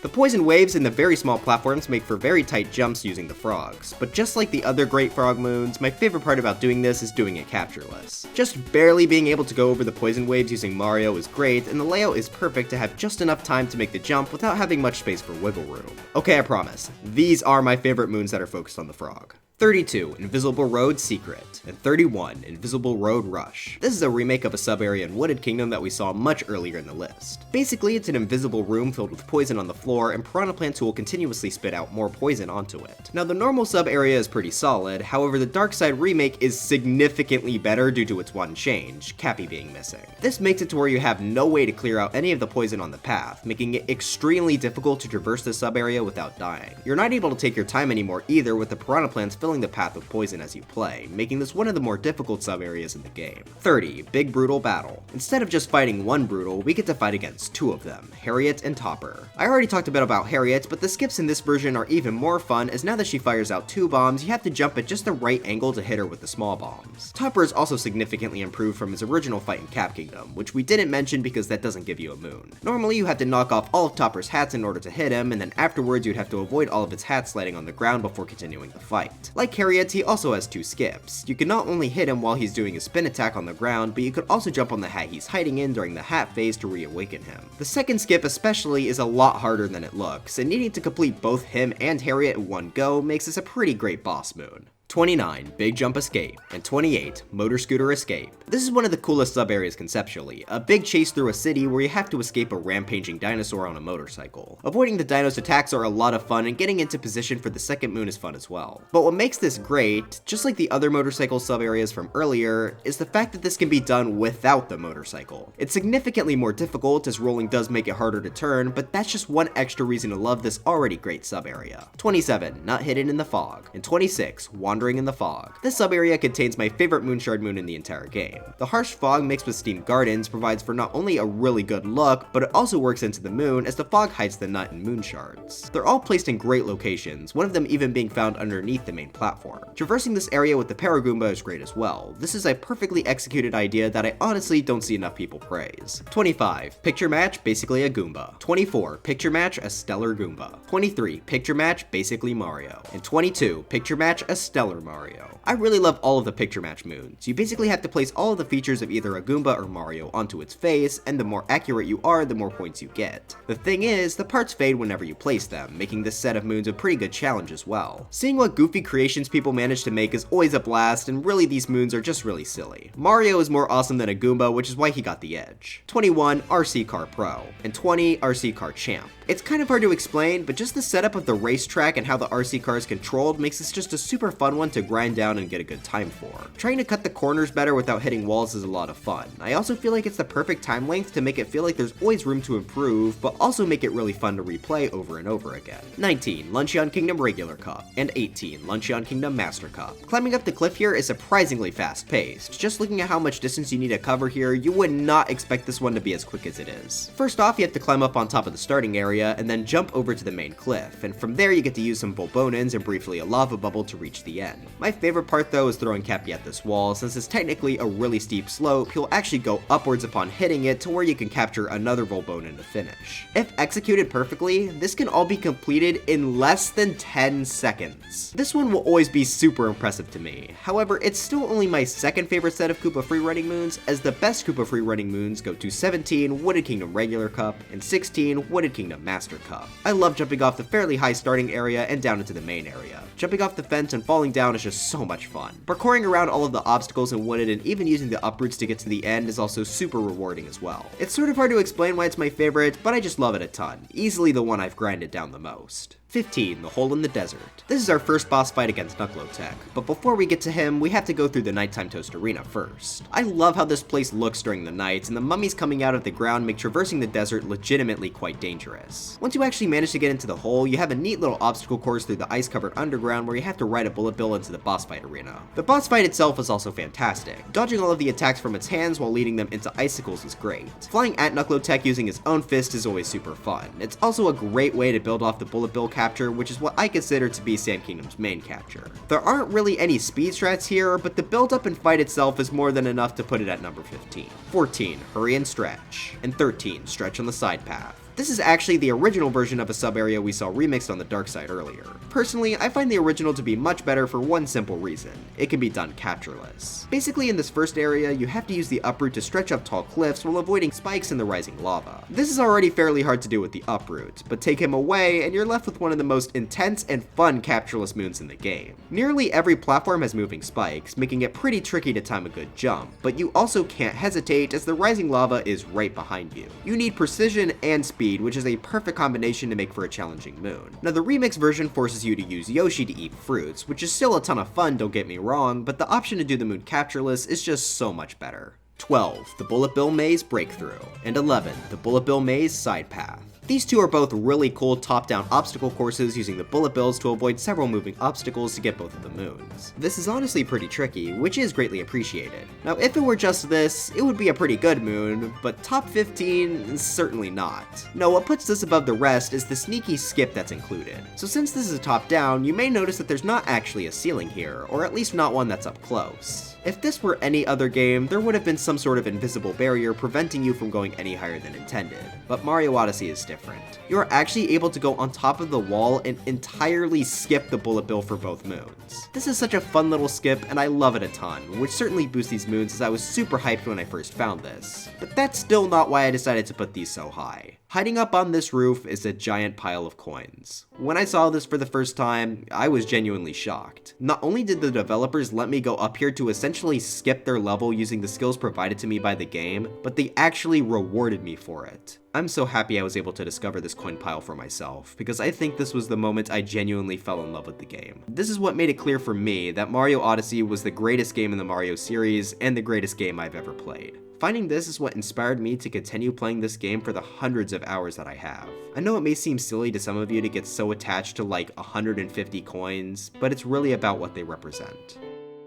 The poison waves and the very small platforms make for very tight jumps using the frogs, but just like the other great frog moons, my favorite part about doing this is doing it captureless. Just barely being able to go over the poison waves using Mario is great, and the layout is perfect to have just enough time to make the jump without having much space for wiggle room. Okay, I promise, these are my favorite moons that are focused on the frog. 32. Invisible Road Secret. And 31. Invisible Road Rush. This is a remake of a sub-area in Wooded Kingdom that we saw much earlier in the list. Basically, it's an invisible room filled with poison on the floor, and piranha plants will continuously spit out more poison onto it. Now, the normal sub-area is pretty solid, however the Dark Side remake is significantly better due to its one change, Cappy being missing. This makes it to where you have no way to clear out any of the poison on the path, making it extremely difficult to traverse the sub-area without dying. You're not able to take your time anymore either, with the piranha plants filling the path with poison as you play, making this one of the more difficult sub-areas in the game. 30. Big Brutal Battle. Instead of just fighting one Brutal, we get to fight against two of them, Harriet and Topper. I already talked a bit about Harriet, but the skips in this version are even more fun, as now that she fires out two bombs, you have to jump at just the right angle to hit her with the small bombs. Topper is also significantly improved from his original fight in Cap Kingdom, which we didn't mention because that doesn't give you a moon. Normally you have to knock off all of Topper's hats in order to hit him, and then afterwards you'd have to avoid all of its hats sliding on the ground before continuing the fight. Like Harriet, he also has two skips. You can not only hit him while he's doing a spin attack on the ground, but you could also jump on the hat he's hiding in during the hat phase to reawaken him. The second skip especially is a lot harder than it looks, and needing to complete both him and Harriet in one go makes this a pretty great boss moon. 29. Big Jump Escape. And 28. Motor Scooter Escape. This is one of the coolest sub-areas conceptually, a big chase through a city where you have to escape a rampaging dinosaur on a motorcycle. Avoiding the dino's attacks are a lot of fun, and getting into position for the second moon is fun as well. But what makes this great, just like the other motorcycle sub-areas from earlier, is the fact that this can be done without the motorcycle. It's significantly more difficult as rolling does make it harder to turn, but that's just one extra reason to love this already great sub-area. 27. Not Hidden in the Fog. And 26. Wandering in the Fog. This sub-area contains my favorite Moonshard moon in the entire game. The harsh fog mixed with steamed gardens provides for not only a really good look, but it also works into the moon as the fog hides the nut and moon shards. They're all placed in great locations, one of them even being found underneath the main platform. Traversing this area with the Paragoomba is great as well. This is a perfectly executed idea that I honestly don't see enough people praise. 25. Picture Match, basically a Goomba. 24. Picture Match, a stellar Goomba. 23. Picture Match, basically Mario. And 22. Picture Match, a stellar Stellar Mario. I really love all of the picture match moons. You basically have to place all of the features of either a Goomba or Mario onto its face, and the more accurate you are, the more points you get. The thing is, the parts fade whenever you place them, making this set of moons a pretty good challenge as well. Seeing what goofy creations people manage to make is always a blast, and really these moons are just really silly. Mario is more awesome than a Goomba, which is why he got the edge. 21, RC Car Pro, and 20, RC Car Champ. It's kind of hard to explain, but just the setup of the racetrack and how the RC car is controlled makes this just a super fun one to grind down and get a good time for. Trying to cut the corners better without hitting walls is a lot of fun. I also feel like it's the perfect time length to make it feel like there's always room to improve, but also make it really fun to replay over and over again. 19, Luncheon Kingdom Regular Cup, and 18, Luncheon Kingdom Master Cup. Climbing up the cliff here is surprisingly fast paced. Just looking at how much distance you need to cover here, you would not expect this one to be as quick as it is. First off, you have to climb up on top of the starting area, and then jump over to the main cliff, and from there you get to use some Bolbonans and briefly a lava bubble to reach the end. My favorite part though is throwing Cappy at this wall. Since it's technically a really steep slope, he'll actually go upwards upon hitting it to where you can capture another Volbonan to finish. If executed perfectly, this can all be completed in less than 10 seconds. This one will always be super impressive to me. However, it's still only my second favorite set of Koopa freerunning moons, as the best Koopa freerunning moons go to 17, Wooded Kingdom Regular Cup, and 16, Wooded Kingdom Master Cup. I love jumping off the fairly high starting area and down into the main area. Jumping off the fence and falling down is just so much fun. Parkouring around all of the obstacles in Wooded and even using the uproots to get to the end is also super rewarding as well. It's sort of hard to explain why it's my favorite, but I just love it a ton. Easily the one I've grinded down the most. 15, The Hole in the Desert. This is our first boss fight against Knuckle-Tech, but before we get to him, we have to go through the Nighttime Toast Arena first. I love how this place looks during the night, and the mummies coming out of the ground make traversing the desert legitimately quite dangerous. Once you actually manage to get into the hole, you have a neat little obstacle course through the ice-covered underground where you have to ride a bullet bill into the boss fight arena. The boss fight itself is also fantastic. Dodging all of the attacks from its hands while leading them into icicles is great. Flying at Knuckle-Tech using his own fist is always super fun. It's also a great way to build off the bullet bill capture, which is what I consider to be Sand Kingdom's main capture. There aren't really any speed strats here, but the build up and fight itself is more than enough to put it at number 15. 14, Hurry and Stretch, and 13, Stretch on the Side Path. This is actually the original version of a sub-area we saw remixed on the dark side earlier. Personally, I find the original to be much better for one simple reason. It can be done captureless. Basically, in this first area, you have to use the uproot to stretch up tall cliffs while avoiding spikes in the rising lava. This is already fairly hard to do with the uproot, but take him away and you're left with one of the most intense and fun captureless moons in the game. Nearly every platform has moving spikes, making it pretty tricky to time a good jump, but you also can't hesitate as the rising lava is right behind you. You need precision and speed, which is a perfect combination to make for a challenging moon. Now the remix version forces you to use Yoshi to eat fruits, which is still a ton of fun, don't get me wrong, but the option to do the moon captureless is just so much better. 12, The Bullet Bill Maze Breakthrough, and 11, The Bullet Bill Maze Side Path. These two are both really cool top-down obstacle courses using the bullet bills to avoid several moving obstacles to get both of the moons. This is honestly pretty tricky, which is greatly appreciated. Now if it were just this, it would be a pretty good moon, but top 15, certainly not. No, what puts this above the rest is the sneaky skip that's included. So since this is top-down, you may notice that there's not actually a ceiling here, or at least not one that's up close. If this were any other game, there would have been some sort of invisible barrier preventing you from going any higher than intended, but Mario Odyssey is different. You are actually able to go on top of the wall and entirely skip the bullet bill for both moons. This is such a fun little skip and I love it a ton, which certainly boosts these moons as I was super hyped when I first found this. But that's still not why I decided to put these so high. Hiding up on this roof is a giant pile of coins. When I saw this for the first time, I was genuinely shocked. Not only did the developers let me go up here to essentially skip their level using the skills provided to me by the game, but they actually rewarded me for it. I'm so happy I was able to discover this coin pile for myself, because I think this was the moment I genuinely fell in love with the game. This is what made it clear for me that Mario Odyssey was the greatest game in the Mario series and the greatest game I've ever played. Finding this is what inspired me to continue playing this game for the hundreds of hours that I have. I know it may seem silly to some of you to get so attached to like 150 coins, but it's really about what they represent.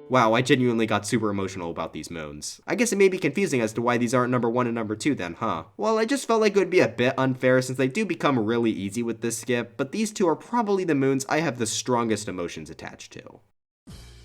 Wow, I genuinely got super emotional about these moons. I guess it may be confusing as to why these aren't number 1 and number 2 then, huh? Well, I just felt like it would be a bit unfair since they do become really easy with this skip, but these two are probably the moons I have the strongest emotions attached to.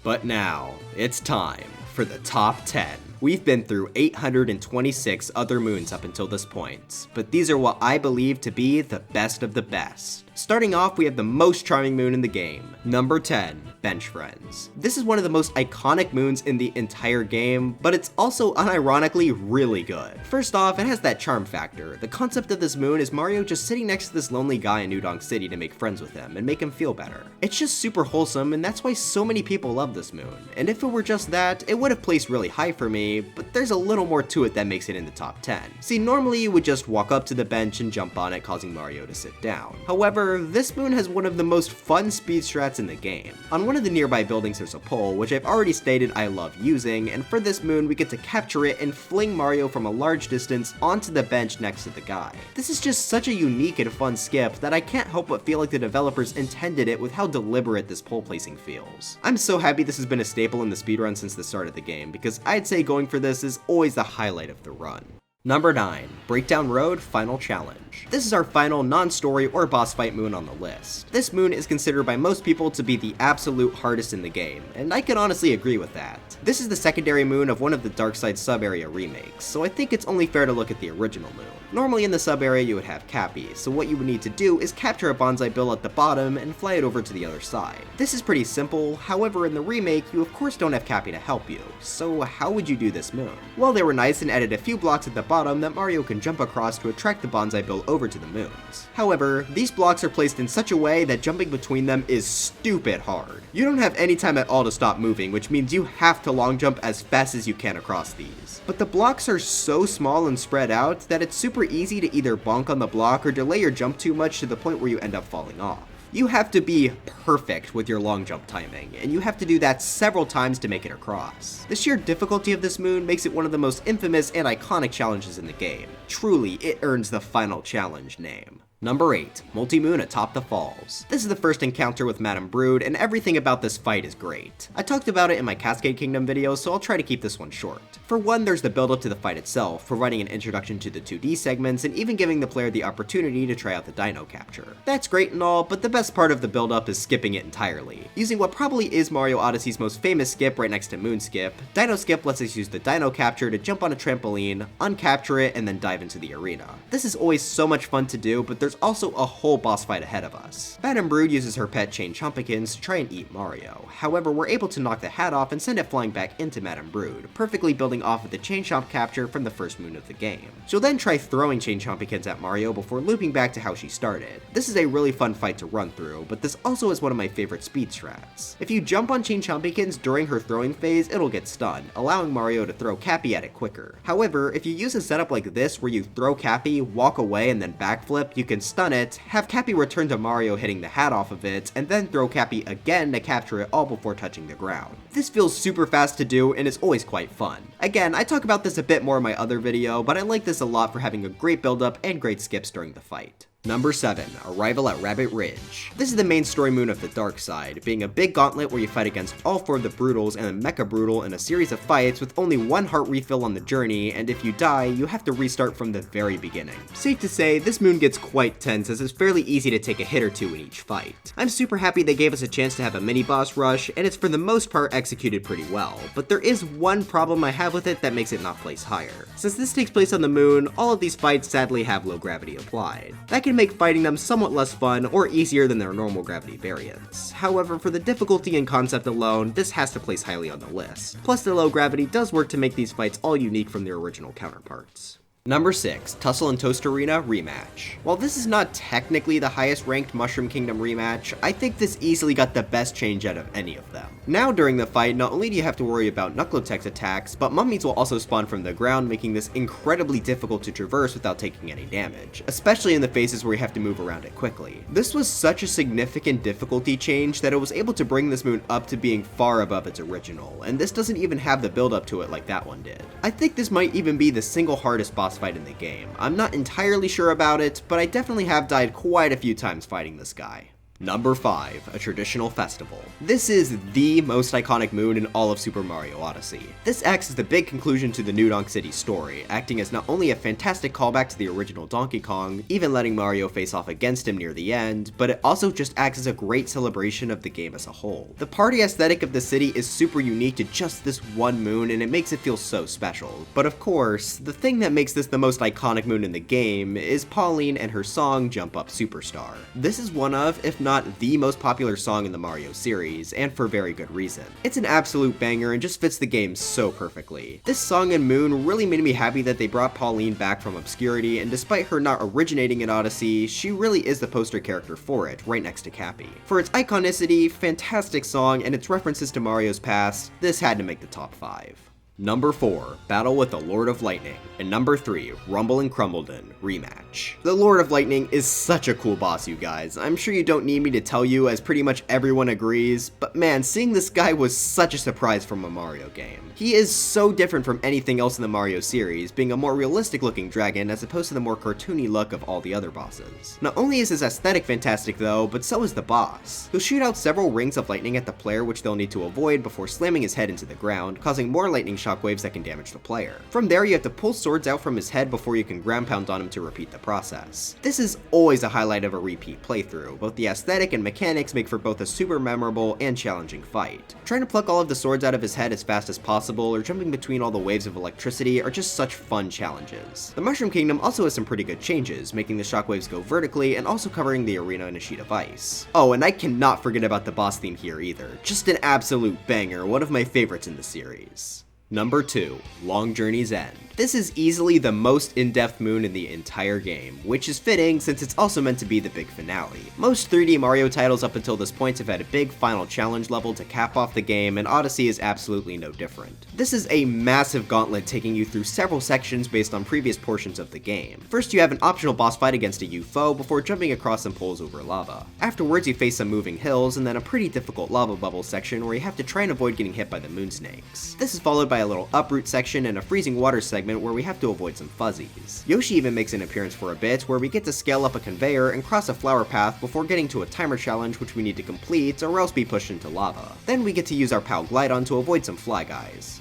But now, it's time for the top 10. We've been through 826 other moons up until this point, but these are what I believe to be the best of the best. Starting off, we have the most charming moon in the game. Number 10, Bench Friends. This is one of the most iconic moons in the entire game, but it's also unironically really good. First off, it has that charm factor. The concept of this moon is Mario just sitting next to this lonely guy in New Donk City to make friends with him and make him feel better. It's just super wholesome, and that's why so many people love this moon. And if it were just that, it would have placed really high for me, but there's a little more to it that makes it in the top 10. See, normally you would just walk up to the bench and jump on it, causing Mario to sit down. However, this moon has one of the most fun speed strats in the game. On one of the nearby buildings there's a pole, which I've already stated I love using, and for this moon we get to capture it and fling Mario from a large distance onto the bench next to the guy. This is just such a unique and fun skip that I can't help but feel like the developers intended it with how deliberate this pole placing feels. I'm so happy this has been a staple in the speedrun since the start of the game, because I'd say going for this is always the highlight of the run. Number 9, Breakdown Road Final Challenge. This is our final non-story or boss fight moon on the list. This moon is considered by most people to be the absolute hardest in the game, and I can honestly agree with that. This is the secondary moon of one of the Darkside sub-area remakes, so I think it's only fair to look at the original moon. Normally in the sub-area you would have Cappy, so what you would need to do is capture a bonsai bill at the bottom and fly it over to the other side. This is pretty simple, however in the remake you of course don't have Cappy to help you, so how would you do this moon? Well, they were nice and added a few blocks at the bottom that Mario can jump across to attract the bonsai bill over to the moons. However, these blocks are placed in such a way that jumping between them is stupid hard. You don't have any time at all to stop moving, which means you have to long jump as fast as you can across these. But the blocks are so small and spread out that it's super easy to either bonk on the block or delay your jump too much to the point where you end up falling off. You have to be perfect with your long jump timing, and you have to do that several times to make it across. The sheer difficulty of this moon makes it one of the most infamous and iconic challenges in the game. Truly, it earns the Final Challenge name. Number 8, Multi-Moon atop the falls. This is the first encounter with Madame Brood, and everything about this fight is great. I talked about it in my Cascade Kingdom video, so I'll try to keep this one short. For one, there's the build-up to the fight itself, providing an introduction to the 2D segments, and even giving the player the opportunity to try out the dino capture. That's great and all, but the best part of the build-up is skipping it entirely. Using what probably is Mario Odyssey's most famous skip right next to Moon Skip, Dino Skip lets us use the dino capture to jump on a trampoline, uncapture it, and then dive into the arena. This is always so much fun to do, but there's also a whole boss fight ahead of us. Madame Brood uses her pet chain Chompikins to try and eat Mario. However, we're able to knock the hat off and send it flying back into Madame Brood, perfectly building off of the chain chomp capture from the first moon of the game. She'll then try throwing chain Chompikins at Mario before looping back to how she started. This is a really fun fight to run through, but this also is one of my favorite speed strats. If you jump on chain Chompikins during her throwing phase, it'll get stunned, allowing Mario to throw Cappy at it quicker. However, if you use a setup like this where you throw Cappy, walk away, and then backflip, you can stun it, have Cappy return to Mario hitting the hat off of it, and then throw Cappy again to capture it all before touching the ground. This feels super fast to do and is always quite fun. Again, I talk about this a bit more in my other video, but I like this a lot for having a great build-up and great skips during the fight. Number 7, Arrival at Rabbit Ridge. This is the main story moon of the dark side, being a big gauntlet where you fight against all 4 of the Broodals and a Mecha Broodal in a series of fights with only 1 heart refill on the journey, and if you die, you have to restart from the very beginning. Safe to say, this moon gets quite tense as it's fairly easy to take a hit or 2 in each fight. I'm super happy they gave us a chance to have a mini boss rush, and it's for the most part executed pretty well, but there is one problem I have with it that makes it not place higher. Since this takes place on the moon, all of these fights sadly have low gravity applied. That can make fighting them somewhat less fun or easier than their normal gravity variants. However, for the difficulty and concept alone, this has to place highly on the list. Plus the low gravity does work to make these fights all unique from their original counterparts. Number 6, Tussle and Toast Arena Rematch. While this is not technically the highest ranked Mushroom Kingdom rematch, I think this easily got the best change out of any of them. Now during the fight, not only do you have to worry about Knuckle-Tech's attacks, but mummies will also spawn from the ground, making this incredibly difficult to traverse without taking any damage, especially in the phases where you have to move around it quickly. This was such a significant difficulty change that it was able to bring this moon up to being far above its original, and this doesn't even have the build up to it like that one did. I think this might even be the single hardest boss fight in the game. I'm not entirely sure about it, but I definitely have died quite a few times fighting this guy. Number 5, a traditional festival. This is the most iconic moon in all of Super Mario Odyssey. This acts as the big conclusion to the New Donk City story, acting as not only a fantastic callback to the original Donkey Kong, even letting Mario face off against him near the end, but it also just acts as a great celebration of the game as a whole. The party aesthetic of the city is super unique to just this one moon, and it makes it feel so special. But of course, the thing that makes this the most iconic moon in the game is Pauline and her song Jump Up Superstar. This is one of, if not the most popular song in the Mario series, and for very good reason. It's an absolute banger and just fits the game so perfectly. This song and moon really made me happy that they brought Pauline back from obscurity, and despite her not originating in Odyssey, she really is the poster character for it, right next to Cappy. For its iconicity, fantastic song, and its references to Mario's past, this had to make the top 5. Number 4, Battle with the Lord of Lightning. And number 3, Rumble and Crumbledon, Rematch. The Lord of Lightning is such a cool boss, you guys. I'm sure you don't need me to tell you, as pretty much everyone agrees, but man, seeing this guy was such a surprise from a Mario game. He is so different from anything else in the Mario series, being a more realistic looking dragon as opposed to the more cartoony look of all the other bosses. Not only is his aesthetic fantastic though, but so is the boss. He'll shoot out several rings of lightning at the player which they'll need to avoid before slamming his head into the ground, causing more lightning shockwaves that can damage the player. From there, you have to pull swords out from his head before you can ground pound on him to repeat the process. This is always a highlight of a repeat playthrough. Both the aesthetic and mechanics make for both a super memorable and challenging fight. Trying to pluck all of the swords out of his head as fast as possible, or jumping between all the waves of electricity are just such fun challenges. The Mushroom Kingdom also has some pretty good changes, making the shockwaves go vertically and also covering the arena in a sheet of ice. Oh, and I cannot forget about the boss theme here either. Just an absolute banger, one of my favorites in the series. Number 2, Long Journey's End. This is easily the most in-depth moon in the entire game, which is fitting since it's also meant to be the big finale. Most 3D Mario titles up until this point have had a big final challenge level to cap off the game, and Odyssey is absolutely no different. This is a massive gauntlet taking you through several sections based on previous portions of the game. First, you have an optional boss fight against a UFO before jumping across some poles over lava. Afterwards, you face some moving hills, and then a pretty difficult lava bubble section where you have to try and avoid getting hit by the moon snakes. This is followed by a little uproot section and a freezing water segment where we have to avoid some fuzzies. Yoshi even makes an appearance for a bit where we get to scale up a conveyor and cross a flower path before getting to a timer challenge which we need to complete or else be pushed into lava. Then we get to use our POW Glide-On to avoid some fly guys.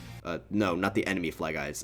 No, not the enemy fly guys.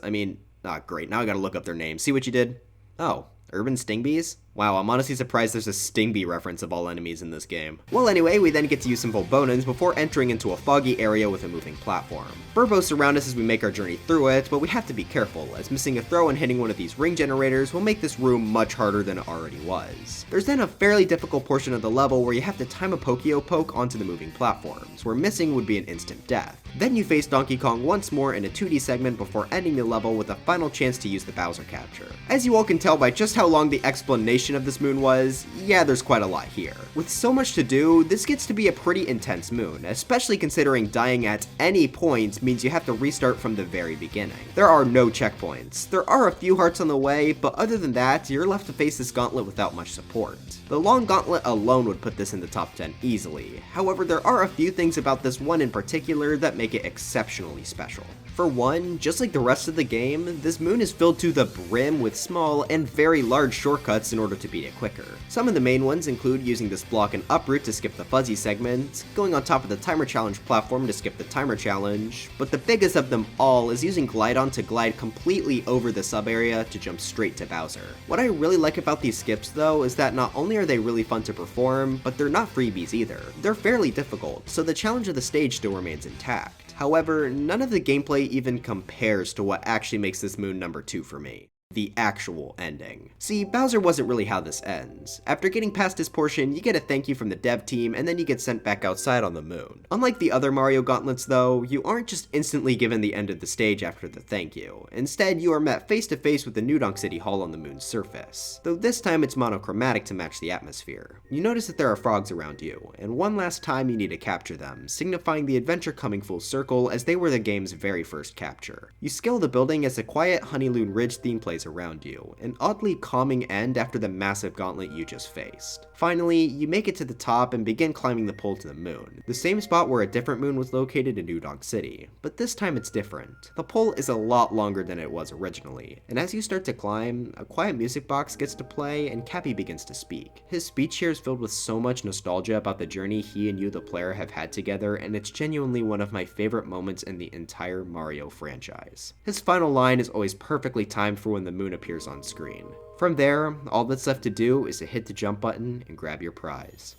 Great, now I gotta look up their names. See what you did? Oh, Urban Stingbees? Wow, I'm honestly surprised there's a Stingbee reference of all enemies in this game. Well anyway, we then get to use some Volbonans before entering into a foggy area with a moving platform. Burbos surround us as we make our journey through it, but we have to be careful, as missing a throw and hitting one of these ring generators will make this room much harder than it already was. There's then a fairly difficult portion of the level where you have to time a Pokeo Poke onto the moving platforms, where missing would be an instant death. Then you face Donkey Kong once more in a 2D segment before ending the level with a final chance to use the Bowser capture. As you all can tell by just how long the explanation of this moon was, yeah, there's quite a lot here. With so much to do, this gets to be a pretty intense moon, especially considering dying at any point means you have to restart from the very beginning. There are no checkpoints. There are a few hearts on the way, but other than that, you're left to face this gauntlet without much support. The long gauntlet alone would put this in the top 10 easily. However, there are a few things about this one in particular that make it exceptionally special. For one, just like the rest of the game, this moon is filled to the brim with small and very large shortcuts in order to beat it quicker. Some of the main ones include using this block and uproot to skip the fuzzy segment, going on top of the timer challenge platform to skip the timer challenge, but the biggest of them all is using Glide-On to glide completely over the sub area to jump straight to Bowser. What I really like about these skips though is that not only are they really fun to perform, but they're not freebies either. They're fairly difficult, so the challenge of the stage still remains intact. However, none of the gameplay even compares to what actually makes this moon number 2 for me. The actual ending. See, Bowser wasn't really how this ends. After getting past his portion, you get a thank you from the dev team, and then you get sent back outside on the moon. Unlike the other Mario gauntlets though, you aren't just instantly given the end of the stage after the thank you. Instead, you are met face to face with the New Donk City Hall on the moon's surface. Though this time it's monochromatic to match the atmosphere. You notice that there are frogs around you, and one last time you need to capture them, signifying the adventure coming full circle as they were the game's very first capture. You scale the building as the quiet Honeyloon Ridge theme plays plays around you, an oddly calming end after the massive gauntlet you just faced. Finally, you make it to the top and begin climbing the pole to the moon, the same spot where a different moon was located in New Donk City, but this time it's different. The pole is a lot longer than it was originally, and as you start to climb, a quiet music box gets to play and Cappy begins to speak. His speech here is filled with so much nostalgia about the journey he and you the player have had together, and it's genuinely one of my favorite moments in the entire Mario franchise. His final line is always perfectly timed for when the moon appears on screen. From there, all that's left to do is to hit the jump button and grab your prize.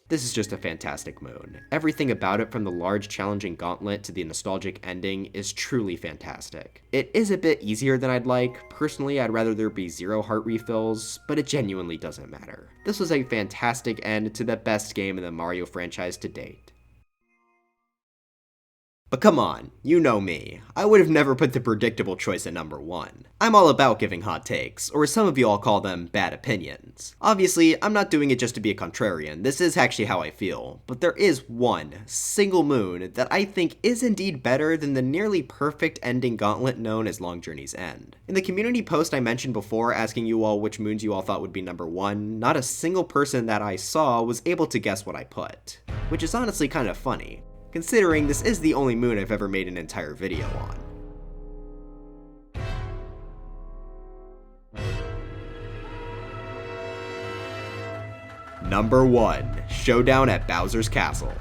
This is just a fantastic moon. Everything about it, from the large challenging gauntlet to the nostalgic ending, is truly fantastic. It is a bit easier than I'd like. Personally, I'd rather there be 0 heart refills, but it genuinely doesn't matter. This was a fantastic end to the best game in the Mario franchise to date. But come on, you know me. I would have never put the predictable choice at number 1. I'm all about giving hot takes, or as some of you all call them, bad opinions. Obviously, I'm not doing it just to be a contrarian, this is actually how I feel, but there is one single moon that I think is indeed better than the nearly perfect ending gauntlet known as Long Journey's End. In the community post I mentioned before asking you all which moons you all thought would be number 1, not a single person that I saw was able to guess what I put, which is honestly kind of funny, considering this is the only moon I've ever made an entire video on. Number 1. Showdown at Bowser's Castle.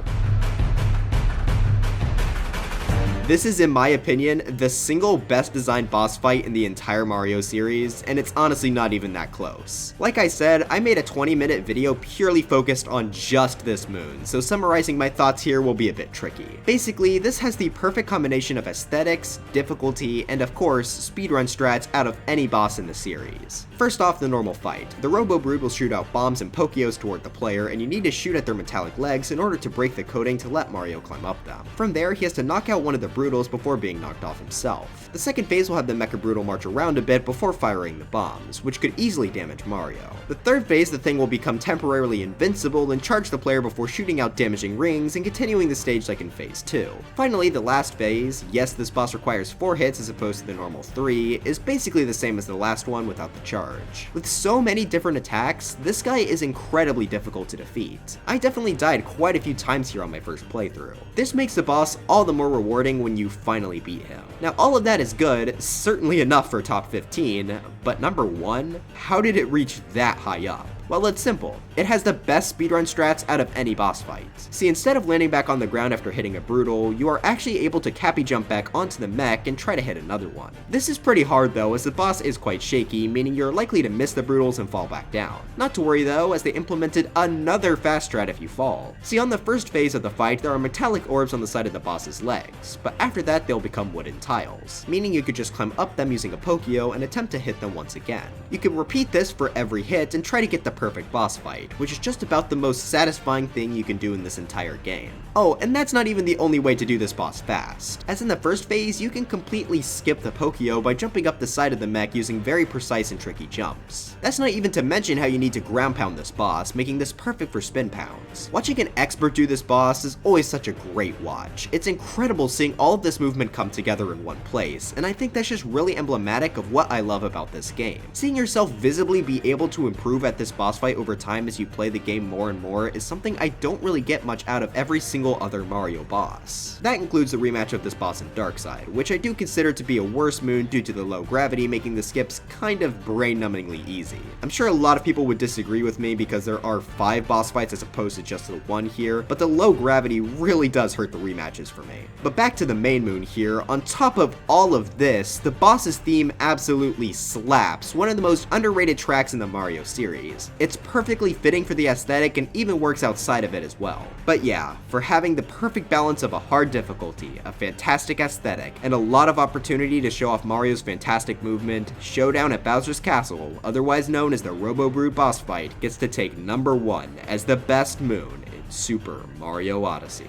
This is, in my opinion, the single best designed boss fight in the entire Mario series, and it's honestly not even that close. Like I said, I made a 20-minute video purely focused on just this moon, so summarizing my thoughts here will be a bit tricky. Basically, this has the perfect combination of aesthetics, difficulty, and of course, speedrun strats out of any boss in the series. First off, the normal fight. The Robo Brood will shoot out bombs and Pokios toward the player, and you need to shoot at their metallic legs in order to break the coating to let Mario climb up them. From there, he has to knock out one of the Broodals before being knocked off himself. The second phase will have the Mecha Broodal march around a bit before firing the bombs, which could easily damage Mario. The third phase, the thing will become temporarily invincible and charge the player before shooting out damaging rings and continuing the stage like in phase 2. Finally, the last phase, yes, this boss requires 4 hits as opposed to the normal 3, is basically the same as the last one without the charge. With so many different attacks, this guy is incredibly difficult to defeat. I definitely died quite a few times here on my first playthrough. This makes the boss all the more rewarding when you finally beat him. Now, all of that is good, certainly enough for top 15, but number 1? How did it reach that high up? Well, it's simple. It has the best speedrun strats out of any boss fight. See, instead of landing back on the ground after hitting a Broodal, you are actually able to Cappy jump back onto the mech and try to hit another one. This is pretty hard though, as the boss is quite shaky, meaning you're likely to miss the Broodals and fall back down. Not to worry though, as they implemented another fast strat if you fall. See, on the first phase of the fight, there are metallic orbs on the side of the boss's legs, but after that they'll become wooden tiles, meaning you could just climb up them using a Pokio and attempt to hit them once again. You can repeat this for every hit and try to get the perfect boss fight, which is just about the most satisfying thing you can do in this entire game. Oh, and that's not even the only way to do this boss fast. As in the first phase, you can completely skip the Pokio by jumping up the side of the mech using very precise and tricky jumps. That's not even to mention how you need to ground pound this boss, making this perfect for spin pounds. Watching an expert do this boss is always such a great watch. It's incredible seeing all of this movement come together in one place, and I think that's just really emblematic of what I love about this game. Seeing yourself visibly be able to improve at this boss fight over time as you play the game more and more is something I don't really get much out of every single other Mario boss. That includes the rematch of this boss in Darkside, which I do consider to be a worse moon due to the low gravity, making the skips kind of brain-numbingly easy. I'm sure a lot of people would disagree with me because there are 5 boss fights as opposed to just the 1 here, but the low gravity really does hurt the rematches for me. But back to the main moon here, on top of all of this, the boss's theme absolutely slaps, one of the most underrated tracks in the Mario series. It's perfectly fitting for the aesthetic and even works outside of it as well. But yeah, for having the perfect balance of a hard difficulty, a fantastic aesthetic, and a lot of opportunity to show off Mario's fantastic movement, Showdown at Bowser's Castle, otherwise known as the Robo Brood boss fight, gets to take number 1 as the best moon in Super Mario Odyssey.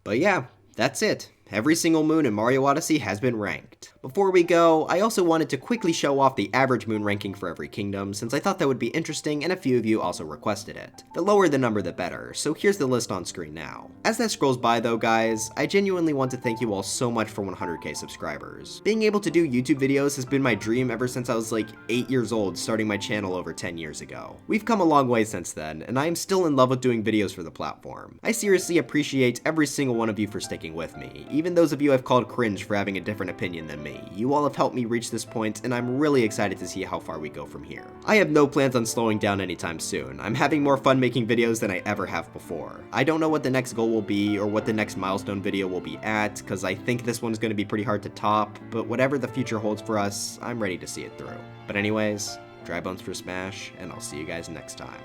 But yeah, that's it. Every single moon in Mario Odyssey has been ranked. Before we go, I also wanted to quickly show off the average moon ranking for every kingdom, since I thought that would be interesting and a few of you also requested it. The lower the number the better, so here's the list on screen now. As that scrolls by though guys, I genuinely want to thank you all so much for 100k subscribers. Being able to do YouTube videos has been my dream ever since I was like 8 years old, starting my channel over 10 years ago. We've come a long way since then, and I am still in love with doing videos for the platform. I seriously appreciate every single one of you for sticking with me, even those of you I've called cringe for having a different opinion than me. You all have helped me reach this point, and I'm really excited to see how far we go from here. I have no plans on slowing down anytime soon. I'm having more fun making videos than I ever have before. I don't know what the next goal will be, or what the next milestone video will be at, because I think this one's going to be pretty hard to top, but whatever the future holds for us, I'm ready to see it through. But anyways, dry bones for Smash, and I'll see you guys next time.